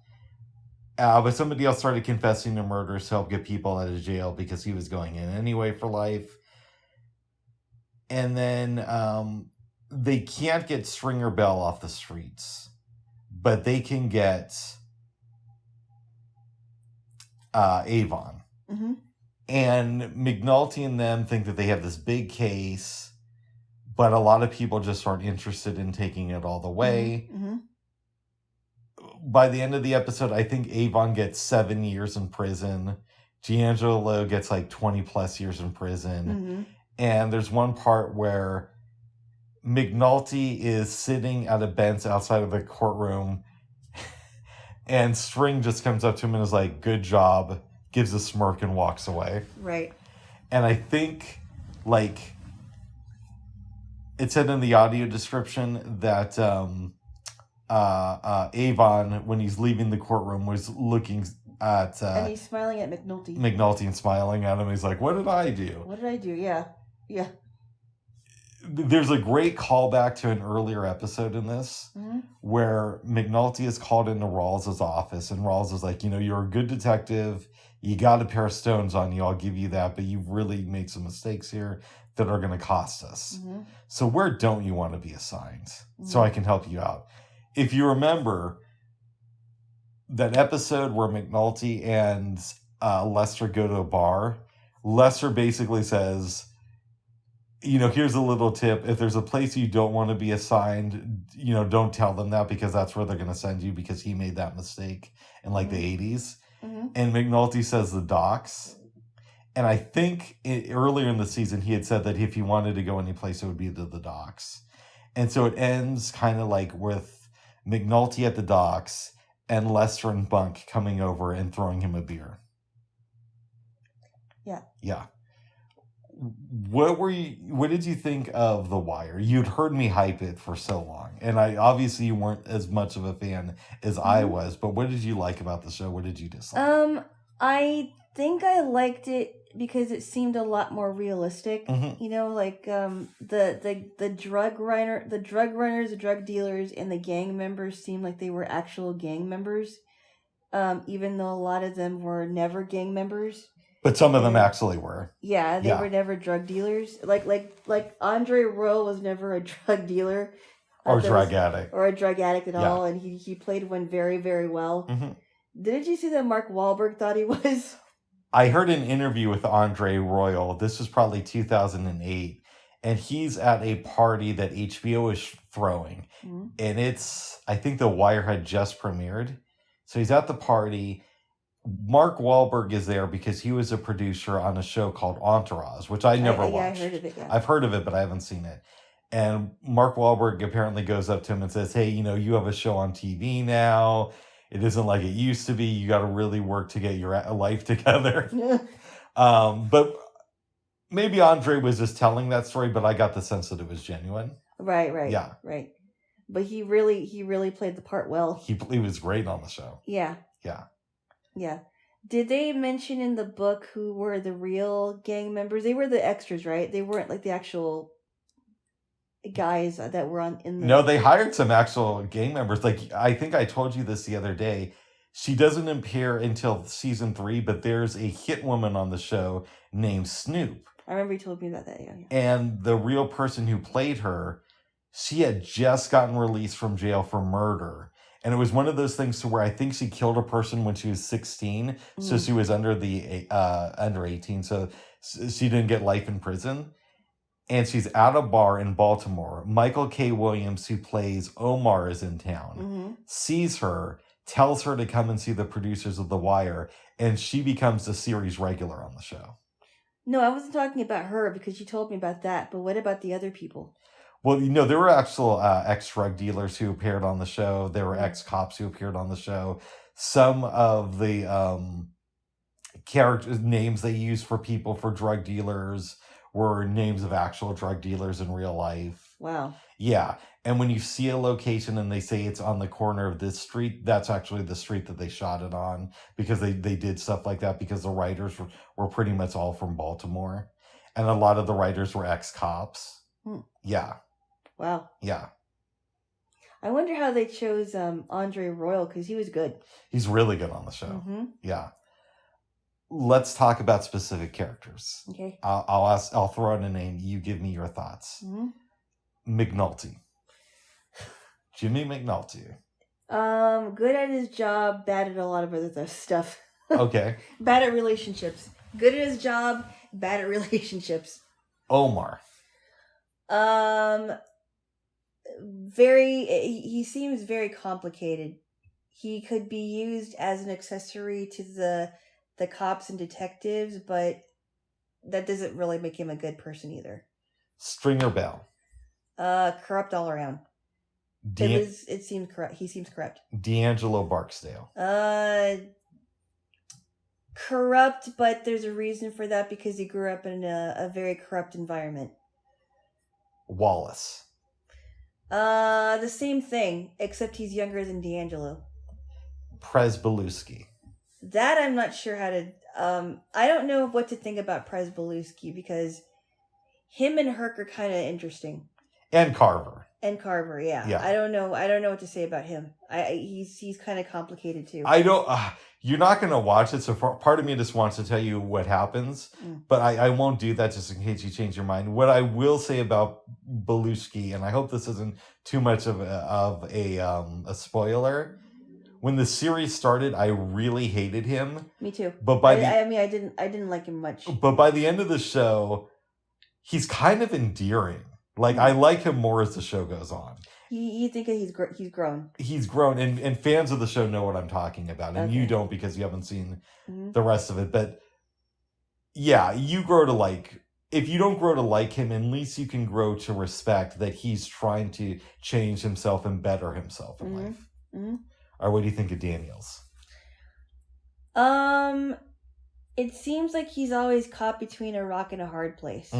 Speaker 1: But somebody else started confessing to murders to help get people out of jail because he was going in anyway for life. And then they can't get Stringer Bell off the streets, but they can get Avon. And McNulty and them think that they have this big case, but a lot of people just aren't interested in taking it all the way. By the end of the episode, I think Avon gets 7 years in prison. D'Angelo gets like 20 plus years in prison. And there's one part where McNulty is sitting at a bench outside of the courtroom and String just comes up to him and is like, good job, gives a smirk and walks away.
Speaker 2: Right.
Speaker 1: And I think like it said in the audio description that Avon, when he's leaving the courtroom, was looking at
Speaker 2: and he's smiling at McNulty.
Speaker 1: McNulty and smiling at him. He's like, "What did I do?
Speaker 2: What did I do?" Yeah.
Speaker 1: There's a great callback to an earlier episode in this where McNulty is called into Rawls' office, and Rawls is like, you're a good detective. You got a pair of stones on you. I'll give you that. But you've really made some mistakes here that are going to cost us. So where don't you want to be assigned? So I can help you out. If you remember that episode where McNulty and Lester go to a bar, Lester basically says, here's a little tip. If there's a place you don't want to be assigned, don't tell them that, because that's where they're going to send you, because he made that mistake in the 80s. And McNulty says the docks. And I think earlier in the season, he had said that if he wanted to go any place, it would be to the docks. And so it ends kind of like with McNulty at the docks and Lester and Bunk coming over and throwing him a beer. Yeah. What did you think of The Wire? You'd heard me hype it for so long, and obviously you weren't as much of a fan as I was, but what did you like about the show? What did you dislike?
Speaker 2: I think I liked it because it seemed a lot more realistic. The drug runners, the drug dealers, and the gang members seemed like they were actual gang members, even though a lot of them were never gang members.
Speaker 1: But some of them actually were.
Speaker 2: Yeah, they were never drug dealers. Like Andre Royal was never a drug dealer.
Speaker 1: Or drug addict.
Speaker 2: Or a drug addict at all, and he played one very, very well. Did you see that Mark Wahlberg thought he was?
Speaker 1: I heard an interview with Andre Royal. This was probably 2008. And he's at a party that HBO is throwing. And I think The Wire had just premiered. So he's at the party. Mark Wahlberg is there because he was a producer on a show called Entourage, which I never watched.
Speaker 2: I heard of it, yeah.
Speaker 1: I've heard of it, but I haven't seen it. And Mark Wahlberg apparently goes up to him and says, "Hey, you have a show on TV now. It isn't like it used to be. You got to really work to get your life together." But maybe Andre was just telling that story, but I got the sense that it was genuine.
Speaker 2: Right.
Speaker 1: Yeah.
Speaker 2: Right. But he really played the part well.
Speaker 1: He was great on the show.
Speaker 2: Yeah. Yeah. Did they mention in the book who were the real gang members? They were the extras, right? They weren't like the actual guys that were in the...
Speaker 1: No, they hired some actual gang members. Like, I think I told you this the other day. She doesn't appear until season 3, but there's a hit woman on the show named Snoop.
Speaker 2: I remember you told me about that, yeah.
Speaker 1: And the real person who played her, she had just gotten released from jail for murder. And it was one of those things to where I think she killed a person when she was 16. So she was under 18. So she didn't get life in prison. And she's at a bar in Baltimore. Michael K. Williams, who plays Omar, is in town. Sees her, tells her to come and see the producers of The Wire. And she becomes a series regular on the show.
Speaker 2: No, I wasn't talking about her because you told me about that. But what about the other people?
Speaker 1: Well, there were actual ex-drug dealers who appeared on the show. There were ex-cops who appeared on the show. Some of the characters, names they used for people for drug dealers were names of actual drug dealers in real life.
Speaker 2: Wow.
Speaker 1: Yeah. And when you see a location and they say it's on the corner of this street, that's actually the street that they shot it on, because they did stuff like that because the writers were pretty much all from Baltimore. And a lot of the writers were ex-cops. Yeah.
Speaker 2: Wow.
Speaker 1: Yeah.
Speaker 2: I wonder how they chose Andre Royal, because he was good.
Speaker 1: He's really good on the show. Yeah. Let's talk about specific characters.
Speaker 2: Okay.
Speaker 1: I'll throw out a name. You give me your thoughts. McNulty. Jimmy McNulty.
Speaker 2: Good at his job, bad at a lot of other stuff.
Speaker 1: Okay.
Speaker 2: Bad at relationships. Good at his job, bad at relationships.
Speaker 1: Omar.
Speaker 2: He seems very complicated. He could be used as an accessory to the cops and detectives, but that doesn't really make him a good person either.
Speaker 1: Stringer Bell.
Speaker 2: Corrupt all around. It seems corrupt. He seems corrupt.
Speaker 1: D'Angelo Barksdale.
Speaker 2: Corrupt, but there's a reason for that, because he grew up in a very corrupt environment.
Speaker 1: Wallace.
Speaker 2: The same thing, except he's younger than D'Angelo.
Speaker 1: Presbelusky.
Speaker 2: That I'm not sure how to. I don't know what to think about Presbelusky because him and Herc are kind of interesting.
Speaker 1: And Carver.
Speaker 2: And Carver, yeah. I don't know what to say about him. He's kind of complicated too.
Speaker 1: I don't. You're not going to watch it, so part of me just wants to tell you what happens, but I won't do that just in case you change your mind. What I will say about Belushi, and I hope this isn't too much of a spoiler. When the series started, I really hated him.
Speaker 2: Me too.
Speaker 1: But I
Speaker 2: didn't like him much.
Speaker 1: But by the end of the show, he's kind of endearing. Like, I like him more as the show goes on.
Speaker 2: You think he's grown? He's grown,
Speaker 1: and fans of the show know what I'm talking about, and you don't because you haven't seen the rest of it. But yeah, you grow to like. If you don't grow to like him, at least you can grow to respect that he's trying to change himself and better himself in life. Mm-hmm. Or what do you think of Daniels?
Speaker 2: It seems like he's always caught between a rock and a hard place.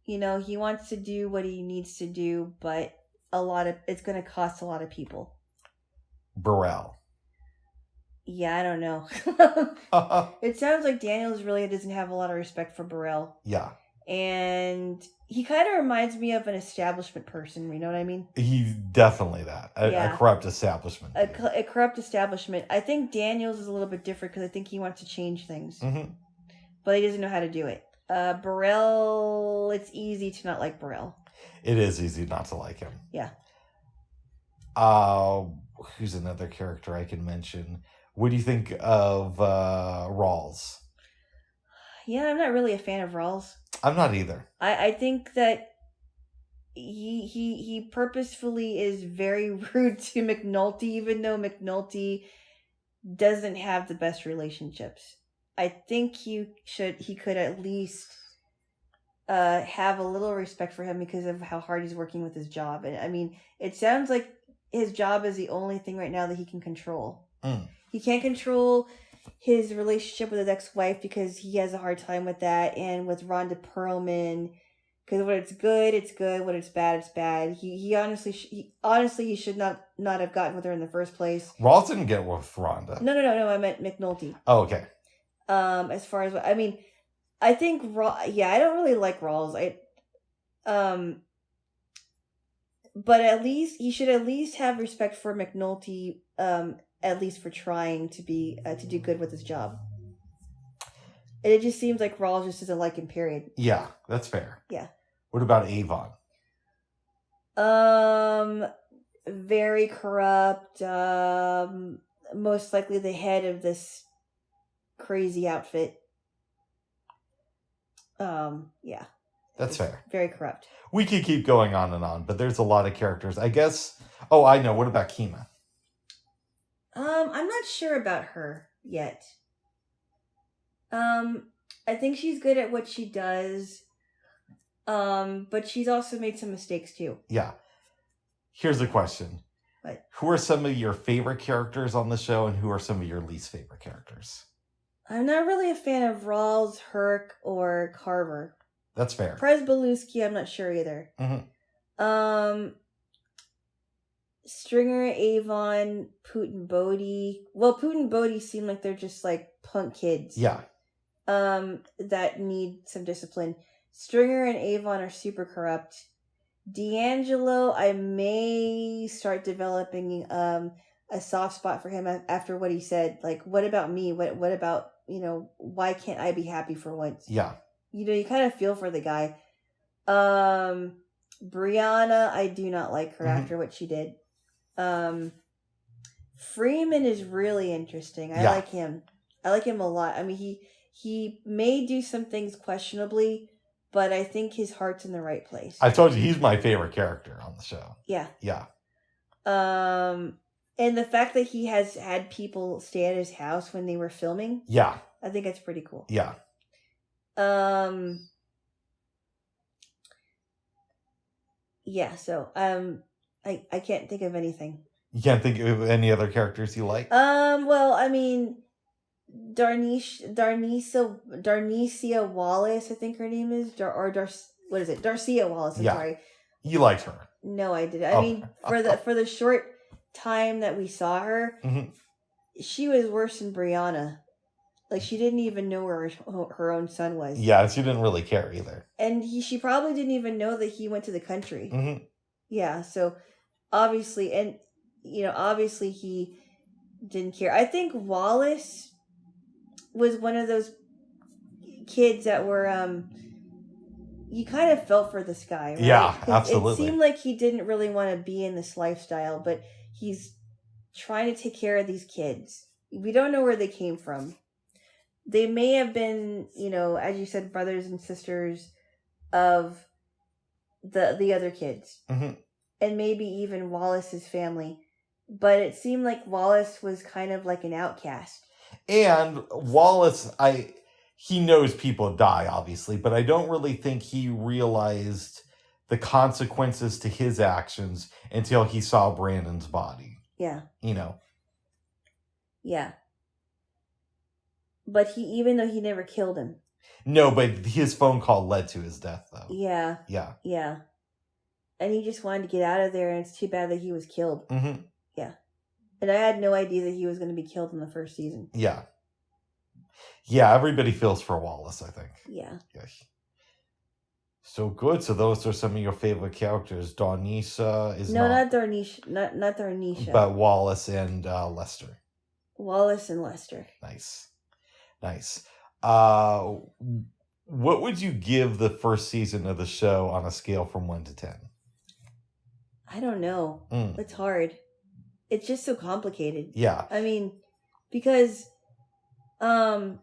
Speaker 2: You know, he wants to do what he needs to do, but it's going to cost a lot of people.
Speaker 1: Burrell.
Speaker 2: Yeah, I don't know. It sounds like Daniels really doesn't have a lot of respect for Burrell.
Speaker 1: Yeah.
Speaker 2: And he kind of reminds me of an establishment person, you know what I mean?
Speaker 1: He's definitely that. A corrupt establishment.
Speaker 2: A corrupt establishment. I think Daniels is a little bit different because I think he wants to change things. Mm-hmm. But he doesn't know how to do it. Burrell, it's easy to not like Burrell.
Speaker 1: It is easy not to like him.
Speaker 2: Yeah.
Speaker 1: Who's another character I can mention? What do you think of Rawls?
Speaker 2: Yeah, I'm not really a fan of Rawls.
Speaker 1: I'm not either.
Speaker 2: I think that he purposefully is very rude to McNulty, even though McNulty doesn't have the best relationships. I think he could at least have a little respect for him because of how hard he's working with his job. And I mean, it sounds like his job is the only thing right now that he can control. He can't control his relationship with his ex-wife because he has a hard time with that, and with Rhonda Perlman, because when it's good, it's good. When it's bad, it's bad. He honestly should not have gotten with her in the first place.
Speaker 1: Rawls didn't get with Rhonda.
Speaker 2: No. I meant McNulty.
Speaker 1: Oh, okay.
Speaker 2: As far as I mean, I think I don't really like Rawls. But at least he should at least have respect for McNulty. At least for trying to do good with his job. And it just seems like Rawls just doesn't like him, period.
Speaker 1: Yeah, that's fair.
Speaker 2: Yeah.
Speaker 1: What about Avon?
Speaker 2: Very corrupt. Most likely the head of this crazy outfit. Yeah.
Speaker 1: That's fair.
Speaker 2: Very corrupt.
Speaker 1: We could keep going on, but there's a lot of characters. I guess. Oh, I know. What about Kima?
Speaker 2: I'm not sure about her yet. I think she's good at what she does. But she's also made some mistakes too.
Speaker 1: Yeah. Here's the question.
Speaker 2: What?
Speaker 1: Who are some of your favorite characters on the show, and who are some of your least favorite characters?
Speaker 2: I'm not really a fan of Rawls, Herc, or Carver.
Speaker 1: That's fair.
Speaker 2: Presbelusky, I'm not sure either. Mm-hmm. Stringer, Avon, Poot and Bodie. Well, Poot and Bodie seem like they're just like punk kids.
Speaker 1: Yeah.
Speaker 2: That need some discipline. Stringer and Avon are super corrupt. D'Angelo, I may start developing a soft spot for him after what he said. Like, what about me? What about, why can't I be happy for once?
Speaker 1: Yeah.
Speaker 2: You kind of feel for the guy. Brianna, I do not like her after what she did. Freeman is really interesting. I like him. I like him a lot. I mean, he may do some things questionably, but I think his heart's in the right place.
Speaker 1: I told you, he's my favorite character on the show.
Speaker 2: Yeah.
Speaker 1: Yeah.
Speaker 2: And the fact that he has had people stay at his house when they were filming.
Speaker 1: Yeah.
Speaker 2: I think that's pretty cool.
Speaker 1: Yeah.
Speaker 2: Yeah, so, I can't think of anything.
Speaker 1: You can't think of any other characters you like?
Speaker 2: Well, I mean, Darnicia Wallace, I think her name is, Darcia Wallace, I'm sorry.
Speaker 1: You liked her.
Speaker 2: No, I didn't. I mean, for the short time that we saw her, she was worse than Brianna. Like, she didn't even know where her own son was.
Speaker 1: Yeah, she didn't really care either.
Speaker 2: And she probably didn't even know that he went to the country.
Speaker 1: Mm-hmm.
Speaker 2: Yeah, so obviously, and, obviously he didn't care. I think Wallace was one of those kids that were, you kind of felt for this guy, right?
Speaker 1: Yeah, absolutely.
Speaker 2: It seemed like he didn't really want to be in this lifestyle, but he's trying to take care of these kids. We don't know where they came from. They may have been, as you said, brothers and sisters of the other kids.
Speaker 1: Mm-hmm.
Speaker 2: And maybe even Wallace's family. But it seemed like Wallace was kind of like an outcast.
Speaker 1: And Wallace, he knows people die, obviously, but I don't really think he realized the consequences to his actions until he saw Brandon's body.
Speaker 2: Yeah.
Speaker 1: Yeah.
Speaker 2: But even though he never killed him.
Speaker 1: No, but his phone call led to his death, though.
Speaker 2: Yeah.
Speaker 1: Yeah.
Speaker 2: Yeah. And he just wanted to get out of there, and it's too bad that he was killed.
Speaker 1: Mm-hmm.
Speaker 2: Yeah. And I had no idea that he was going to be killed in the first season.
Speaker 1: Yeah. Yeah, everybody feels for Wallace, I think.
Speaker 2: Yeah.
Speaker 1: So good. So those are some of your favorite characters. Darnisha is
Speaker 2: not Darnisha. Not Darnisha.
Speaker 1: But Wallace and Lester.
Speaker 2: Wallace and Lester.
Speaker 1: Nice. What would you give the first season of the show on a scale from 1 to 10?
Speaker 2: I don't know. It's hard. It's just so complicated.
Speaker 1: Yeah.
Speaker 2: I mean, because, I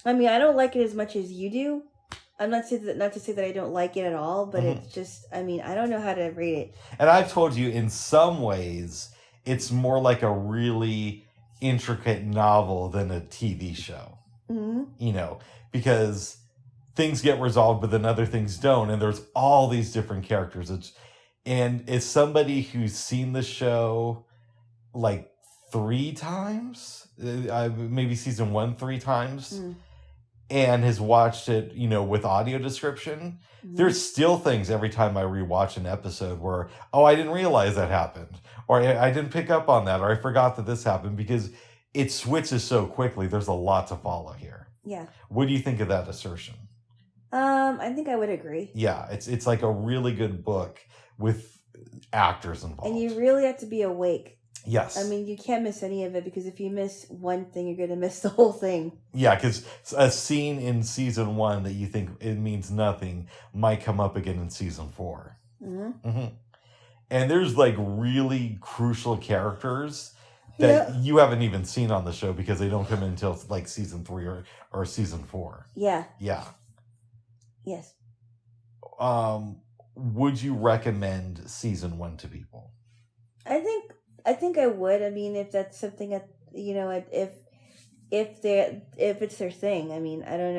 Speaker 2: don't like it as much as you do. I'm not to say that I don't like it at all, but it's just, I don't know how to rate it.
Speaker 1: And I've told you, in some ways, it's more like a really intricate novel than a TV show. Mm-hmm. Because things get resolved, but then other things don't, and there's all these different characters. And as somebody who's seen the show like 3 times, maybe season 1 3 times, and has watched it, with audio description, there's still things every time I rewatch an episode where, I didn't realize that happened, or I didn't pick up on that, or I forgot that this happened, because it switches so quickly. There's a lot to follow here.
Speaker 2: Yeah.
Speaker 1: What do you think of that assertion?
Speaker 2: I think I would agree.
Speaker 1: Yeah, it's like a really good book with actors involved.
Speaker 2: And you really have to be awake.
Speaker 1: Yes.
Speaker 2: You can't miss any of it, because if you miss one thing, you're going to miss the whole thing.
Speaker 1: Yeah, because a scene in season 1 that you think it means nothing might come up again in season 4. And there's like really crucial characters that you haven't even seen on the show because they don't come in until like season 3 or season 4.
Speaker 2: Yeah.
Speaker 1: Yeah.
Speaker 2: Yes.
Speaker 1: Would you recommend season 1 to people?
Speaker 2: I think I would. If that's something that, if it's their thing. I don't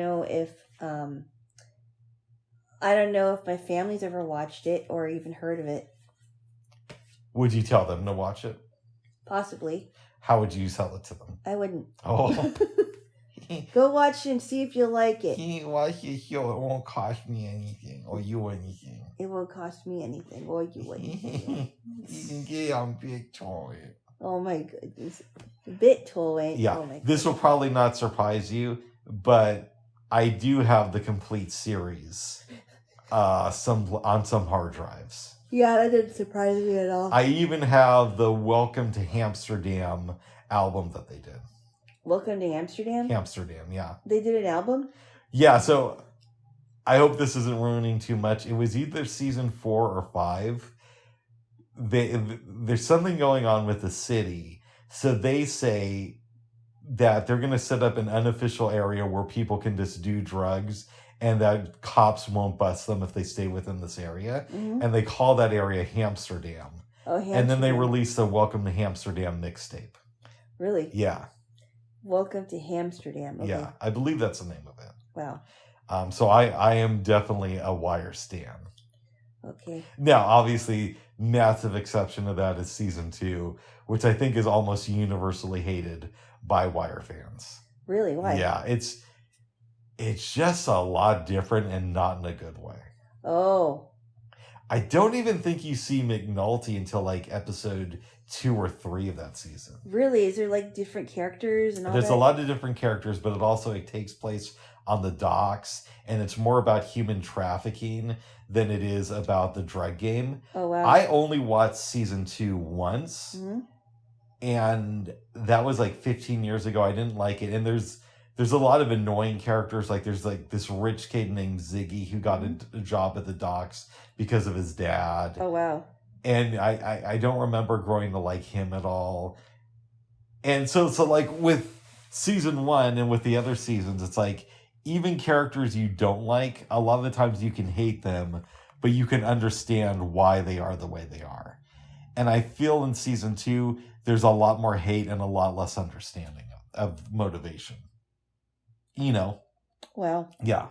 Speaker 2: know if my family's ever watched it or even heard of it.
Speaker 1: Would you tell them to watch it?
Speaker 2: Possibly.
Speaker 1: How would you sell it to them?
Speaker 2: I wouldn't.
Speaker 1: Oh.
Speaker 2: Go watch it and see if you like it.
Speaker 1: It won't cost me anything or you anything.
Speaker 2: It won't cost me anything or you anything.
Speaker 1: You can get on BitTorrent.
Speaker 2: Oh my goodness. BitTorrent.
Speaker 1: Yeah.
Speaker 2: Oh my
Speaker 1: this will probably not surprise you, but I do have the complete series on some hard drives.
Speaker 2: Yeah, that didn't surprise me at all.
Speaker 1: I even have the Welcome to Hamsterdam album that they did.
Speaker 2: Welcome to Amsterdam?
Speaker 1: Amsterdam, yeah.
Speaker 2: They did an album?
Speaker 1: Yeah, so I hope this isn't ruining too much. It was either season 4 or 5. There's something going on with the city. So they say that they're going to set up an unofficial area where people can just do drugs and that cops won't bust them if they stay within this area. Mm-hmm. And they call that area Hamsterdam.
Speaker 2: Oh, Hamsterdam.
Speaker 1: And then they release the Welcome to Hamsterdam mixtape.
Speaker 2: Really?
Speaker 1: Yeah.
Speaker 2: Welcome to Hamsterdam. Okay.
Speaker 1: Yeah, I believe that's the name of it.
Speaker 2: Wow.
Speaker 1: So I am definitely a Wire stan.
Speaker 2: Okay.
Speaker 1: Now, obviously, massive exception to that is season 2, which I think is almost universally hated by Wire fans.
Speaker 2: Really? Why?
Speaker 1: Yeah, it's just a lot different and not in a good way.
Speaker 2: Oh.
Speaker 1: I don't even think you see McNulty until like episode 2 or 3 of that season.
Speaker 2: Really? Is there like different characters and all
Speaker 1: There's
Speaker 2: that?
Speaker 1: a lot of different characters, but it takes place on the docks, and it's more about human trafficking than it is about the drug game.
Speaker 2: Oh, wow.
Speaker 1: I only watched season 2 once, and that was like 15 years ago. I didn't like it, and there's a lot of annoying characters. Like there's like this rich kid named Ziggy who got a job at the docks because of his dad.
Speaker 2: Oh, wow.
Speaker 1: And I don't remember growing to like him at all. And so like with season 1 and with the other seasons, it's like even characters you don't like, a lot of the times you can hate them, but you can understand why they are the way they are. And I feel in season 2, there's a lot more hate and a lot less understanding of motivation. You know?
Speaker 2: Well.
Speaker 1: Yeah.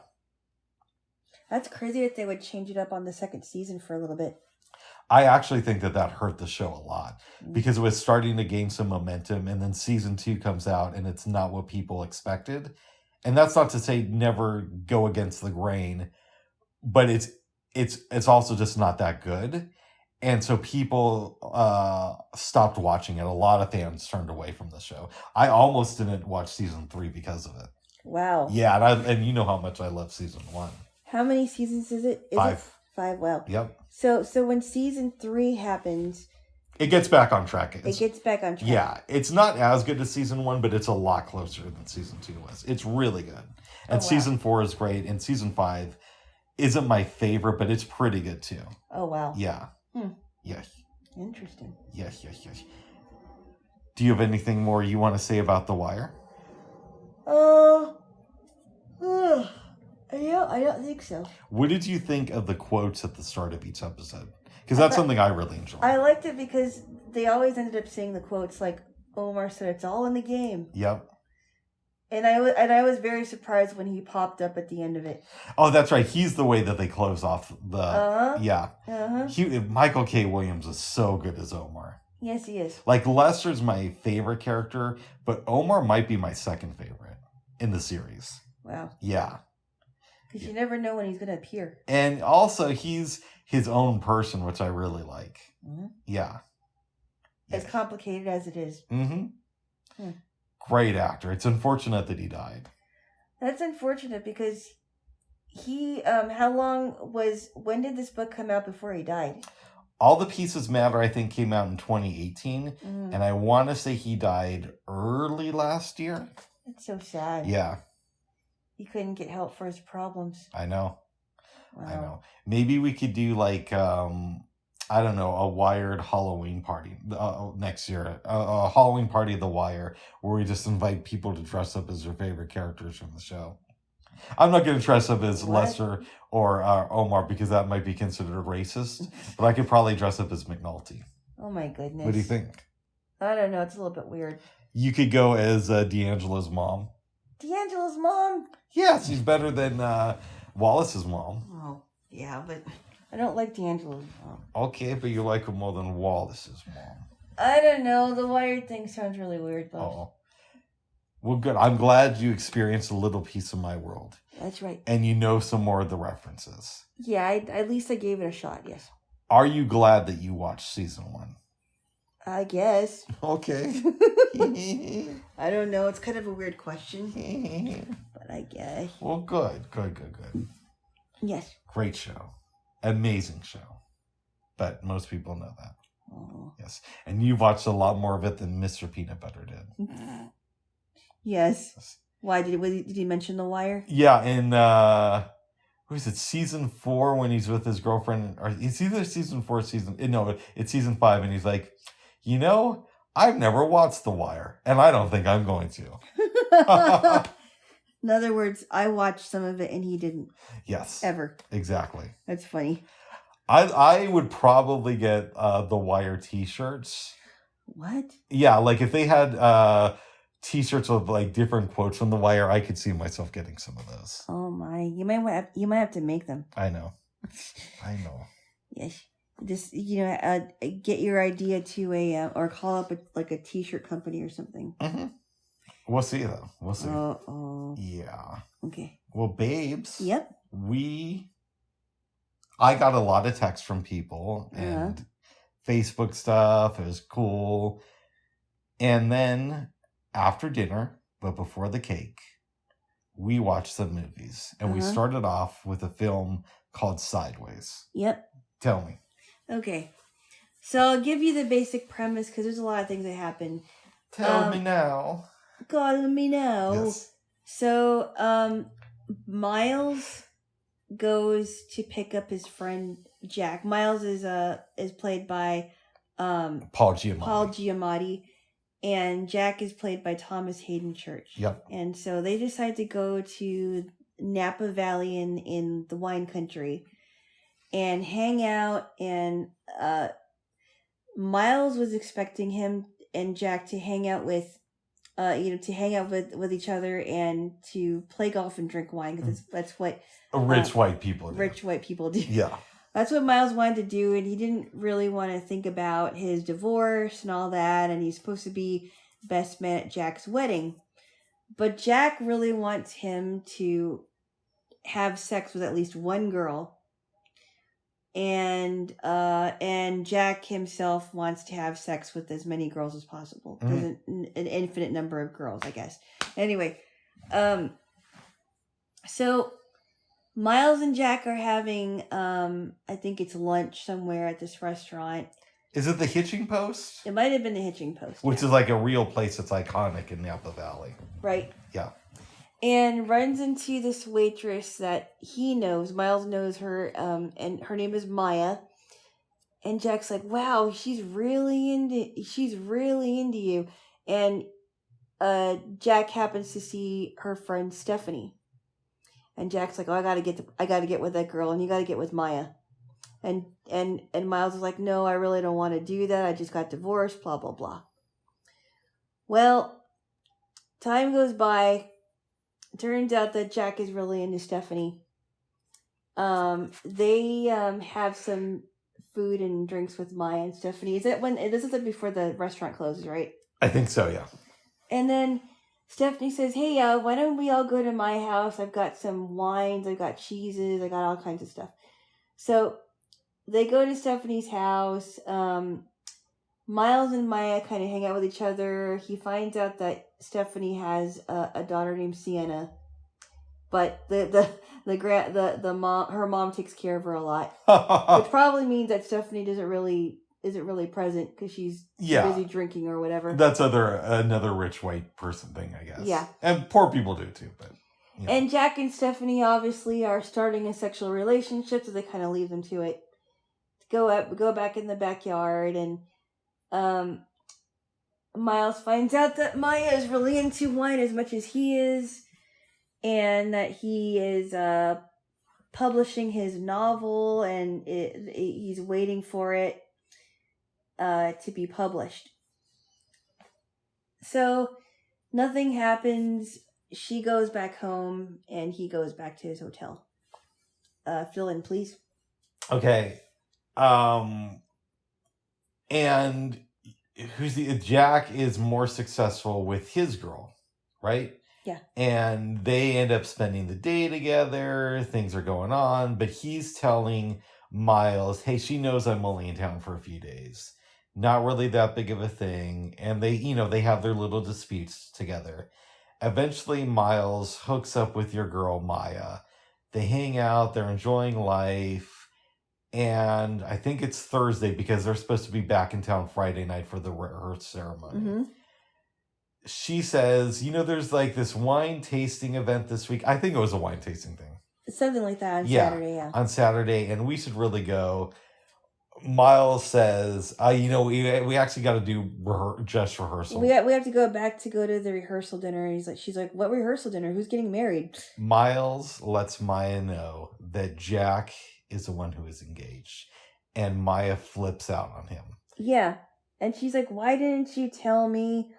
Speaker 2: That's crazy that they would change it up on the second season for a little bit.
Speaker 1: I actually think that hurt the show a lot because it was starting to gain some momentum, and then season 2 comes out and it's not what people expected. And that's not to say never go against the grain, but it's also just not that good. And so people stopped watching it. A lot of fans turned away from the show. I almost didn't watch season 3 because of it.
Speaker 2: Wow.
Speaker 1: Yeah, and you know how much I love season 1.
Speaker 2: How many seasons is it?
Speaker 1: 5.
Speaker 2: 5, wow.
Speaker 1: Yep.
Speaker 2: So when season 3 happens...
Speaker 1: It gets back on track.
Speaker 2: It gets back on track.
Speaker 1: Yeah. It's not as good as season 1, but it's a lot closer than season 2 was. It's really good. And season 4 is great. And season 5 isn't my favorite, but it's pretty good too.
Speaker 2: Oh, wow.
Speaker 1: Yeah. Yeah.
Speaker 2: Interesting.
Speaker 1: Yes. Do you have anything more you want to say about The Wire?
Speaker 2: Yeah, I don't think so.
Speaker 1: What did you think of the quotes at the start of each episode? Because that's something I really enjoy.
Speaker 2: I liked it because they always ended up saying the quotes like Omar said, "It's all in the game."
Speaker 1: Yep.
Speaker 2: And I was very surprised when he popped up at the end of it.
Speaker 1: Oh, that's right. He's the way that they close off the... Yeah. Michael K. Williams is so good as Omar.
Speaker 2: Yes, he is.
Speaker 1: Like, Lester's my favorite character, but Omar might be my second favorite in the series.
Speaker 2: Wow.
Speaker 1: Yeah.
Speaker 2: Because you never know when he's going to appear.
Speaker 1: And also, he's his own person, which I really like. Yeah.
Speaker 2: As complicated as it is.
Speaker 1: Great actor. It's unfortunate that he died.
Speaker 2: That's unfortunate because he, when did this book come out before he died?
Speaker 1: All the Pieces Matter, I think, came out in 2018. And I want to say he died early last year.
Speaker 2: That's so sad.
Speaker 1: Yeah.
Speaker 2: He couldn't get help for his problems.
Speaker 1: I know.
Speaker 2: Wow.
Speaker 1: I know. Maybe we could do like, I don't know, a Wired Halloween party next year. A Halloween party of The Wire where we just invite people to dress up as their favorite characters from the show. I'm not going to dress up as Lester or Omar because that might be considered racist. But I could probably dress up as McNulty.
Speaker 2: Oh my goodness.
Speaker 1: What do you think?
Speaker 2: I don't know. It's a little bit weird.
Speaker 1: You could go as D'Angelo's mom.
Speaker 2: D'Angelo's mom?
Speaker 1: Yeah, she's better than Wallace's mom.
Speaker 2: Oh, yeah, but I don't like D'Angelo's mom.
Speaker 1: Okay, but you like her more than Wallace's mom.
Speaker 2: I don't know. The Wired thing sounds really weird, but...
Speaker 1: Oh. Well, good. I'm glad you experienced a little piece of my world.
Speaker 2: That's right.
Speaker 1: And you know some more of the references.
Speaker 2: Yeah, at least I gave it a shot, yes.
Speaker 1: Are you glad that you watched season 1?
Speaker 2: I guess.
Speaker 1: Okay.
Speaker 2: I don't know. It's kind of a weird question. But I guess.
Speaker 1: Well, good.
Speaker 2: Yes.
Speaker 1: Great show. Amazing show. But most people know that.
Speaker 2: Oh.
Speaker 1: Yes. And you've watched a lot more of it than Mr. Peanut Butter did.
Speaker 2: Yes. Why? Did he mention The Wire?
Speaker 1: Yeah, in, what is it, season 4 when he's with his girlfriend, or it's either season 4 or it's season 5, and he's like, I've never watched The Wire, and I don't think I'm going to.
Speaker 2: In other words, I watched some of it and he didn't.
Speaker 1: Yes.
Speaker 2: Ever.
Speaker 1: Exactly.
Speaker 2: That's funny.
Speaker 1: I would probably get The Wire t-shirts.
Speaker 2: What?
Speaker 1: Yeah, like if they had t-shirts with like different quotes from The Wire, I could see myself getting some of those.
Speaker 2: Oh my! You might have to make them.
Speaker 1: I know.
Speaker 2: Yes. Just get your idea to or call up a t-shirt company or something.
Speaker 1: Mm-hmm. We'll see though. We'll see.
Speaker 2: Oh.
Speaker 1: Yeah.
Speaker 2: Okay.
Speaker 1: Well, babes.
Speaker 2: Yep.
Speaker 1: I got a lot of texts from people and Facebook stuff. It was cool. And then after dinner, but before the cake, we watched some movies. And we started off with a film called Sideways.
Speaker 2: Yep.
Speaker 1: Tell me.
Speaker 2: Okay. So I'll give you the basic premise because there's a lot of things that happen.
Speaker 1: Tell me now.
Speaker 2: God, let me know.
Speaker 1: Yes.
Speaker 2: So, Miles goes to pick up his friend Jack. Miles is played by
Speaker 1: Paul
Speaker 2: Giamatti, and Jack is played by Thomas Hayden Church.
Speaker 1: Yep.
Speaker 2: And so they decide to go to Napa Valley in the wine country and hang out. And Miles was expecting him and Jack to hang out with each other and to play golf and drink wine because that's what
Speaker 1: rich white people do.
Speaker 2: Rich white people do.
Speaker 1: Yeah.
Speaker 2: That's what Miles wanted to do, and he didn't really want to think about his divorce and all that, and he's supposed to be best man at Jack's wedding. But Jack really wants him to have sex with at least one girl. And Jack himself wants to have sex with as many girls as possible. There's an infinite number of girls, I guess. Anyway, so Miles and Jack are having, I think it's lunch somewhere at this restaurant.
Speaker 1: Is it the Hitching Post?
Speaker 2: It might have been the Hitching Post.
Speaker 1: Which is like a real place that's iconic in Napa Valley.
Speaker 2: Right.
Speaker 1: Yeah.
Speaker 2: And runs into this waitress that he knows. Miles knows her, and her name is Maya. And Jack's like, "Wow, she's really into you." And Jack happens to see her friend Stephanie. And Jack's like, "Oh, I gotta get with that girl, and you gotta get with Maya." And Miles is like, "No, I really don't want to do that. I just got divorced. Blah blah blah." Well, time goes by. Turns out that Jack is really into Stephanie. They have some food and drinks with Maya and Stephanie. This is before the restaurant closes, right?
Speaker 1: I think so, yeah.
Speaker 2: And then Stephanie says, "Hey, why don't we all go to my house? I've got some wines, I've got cheeses, I got all kinds of stuff." So they go to Stephanie's house. Miles and Maya kind of hang out with each other. He finds out that Stephanie has a daughter named Sienna, but her mom takes care of her a lot, which probably means that Stephanie isn't really present because she's busy drinking or whatever.
Speaker 1: That's another rich white person thing, I guess.
Speaker 2: Yeah,
Speaker 1: and poor people do too, but. You know.
Speaker 2: And Jack and Stephanie obviously are starting a sexual relationship, so they kind of leave them to it. Go back in the backyard, and Miles finds out that Maya is really into wine as much as he is, and that he is publishing his novel, and he's waiting for it to be published. So nothing happens. She goes back home, and he goes back to his hotel. Fill in, please.
Speaker 1: Okay. And Jack is more successful with his girl, right?
Speaker 2: Yeah.
Speaker 1: And they end up spending the day together. Things are going on, but he's telling Miles, "Hey, she knows I'm only in town for a few days. Not really that big of a thing." And they have their little disputes together. Eventually, Miles hooks up with your girl, Maya. They hang out. They're enjoying life. And I think it's Thursday because they're supposed to be back in town Friday night for the rehearsal ceremony. Mm-hmm. She says, there's like this wine tasting event this week. I think it was a wine tasting thing.
Speaker 2: Something like that on Saturday, yeah.
Speaker 1: On Saturday, and we should really go. Miles says, we actually got to do dress rehearsal.
Speaker 2: We have to go back to go to the rehearsal dinner. And she's like, "What rehearsal dinner? Who's getting married?"
Speaker 1: Miles lets Maya know that Jack is the one who is engaged, and Maya flips out on him.
Speaker 2: Yeah, and she's like, "Why didn't you tell me?"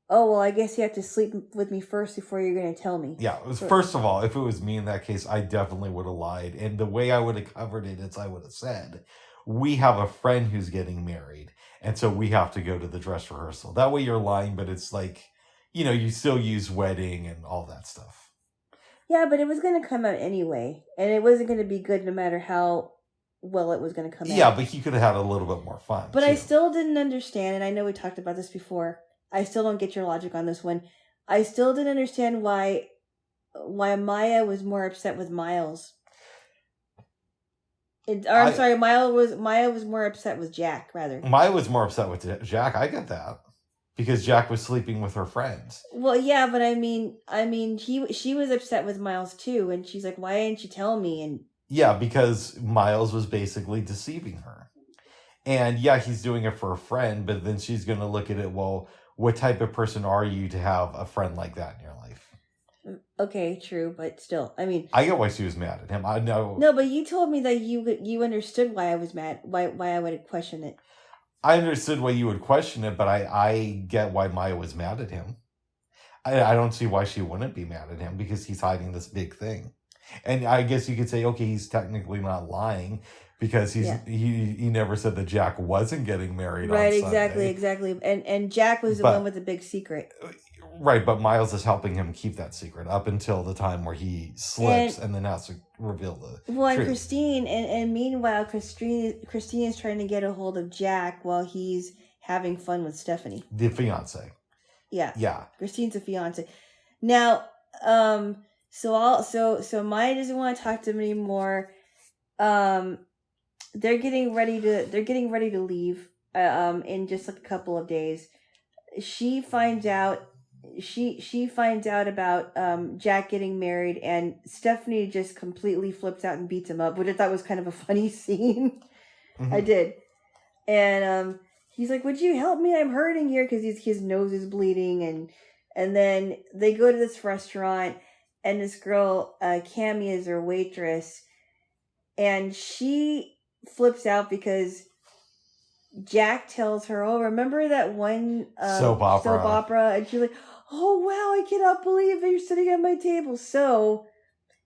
Speaker 2: "Oh, well, I guess you have to sleep with me first before you're going to tell me."
Speaker 1: Yeah, first of all, if it was me in that case, I definitely would have lied, and the way I would have covered it is I would have said, "We have a friend who's getting married, and so we have to go to the dress rehearsal." That way you're lying, but it's like, you still use wedding and all that stuff.
Speaker 2: Yeah, but it was going to come out anyway, and it wasn't going to be good no matter how well it was going to come out.
Speaker 1: Yeah, but he could have had a little bit more fun.
Speaker 2: But
Speaker 1: too.
Speaker 2: I still didn't understand, and I know we talked about this before. I still don't get your logic on this one. I still didn't understand why Maya was more upset with Miles. Maya was more upset with Jack, rather.
Speaker 1: Maya was more upset with Jack. I get that. Because Jack was sleeping with her friends.
Speaker 2: Well, yeah, but I mean, she was upset with Miles too, and she's like, "Why didn't you tell me?" And
Speaker 1: yeah, because Miles was basically deceiving her, and yeah, he's doing it for a friend. But then she's going to look at it. Well, what type of person are you to have a friend like that in your life?
Speaker 2: Okay, true, but still, I mean,
Speaker 1: I get why she was mad at him. I know.
Speaker 2: No, but you told me that you understood why I was mad. Why I would question it.
Speaker 1: I understood why you would question it, but I get why Maya was mad at him. I don't see why she wouldn't be mad at him because he's hiding this big thing. And I guess you could say, okay, he's technically not lying because he never said that Jack wasn't getting married.
Speaker 2: Right,
Speaker 1: on Sunday.
Speaker 2: exactly. And Jack was the one with the big secret.
Speaker 1: Right, but Miles is helping him keep that secret up until the time where he slips and then has to reveal the
Speaker 2: truth. And
Speaker 1: Christine,
Speaker 2: and meanwhile, Christine is trying to get a hold of Jack while he's having fun with Stephanie,
Speaker 1: the fiance. Yeah.
Speaker 2: Christine's a fiance. Now, so Maya doesn't want to talk to him anymore. They're getting ready to leave. In just like a couple of days, she finds out about Jack getting married, and Stephanie just completely flips out and beats him up, which I thought was kind of a funny scene. Mm-hmm. I did. And he's like, "Would you help me? I'm hurting here," because his nose is bleeding. And then they go to this restaurant, and this girl, Cammie, is their waitress, and she flips out because Jack tells her, "Oh, remember that one soap opera?" And she's like, "Oh wow, I cannot believe that you're sitting at my table." So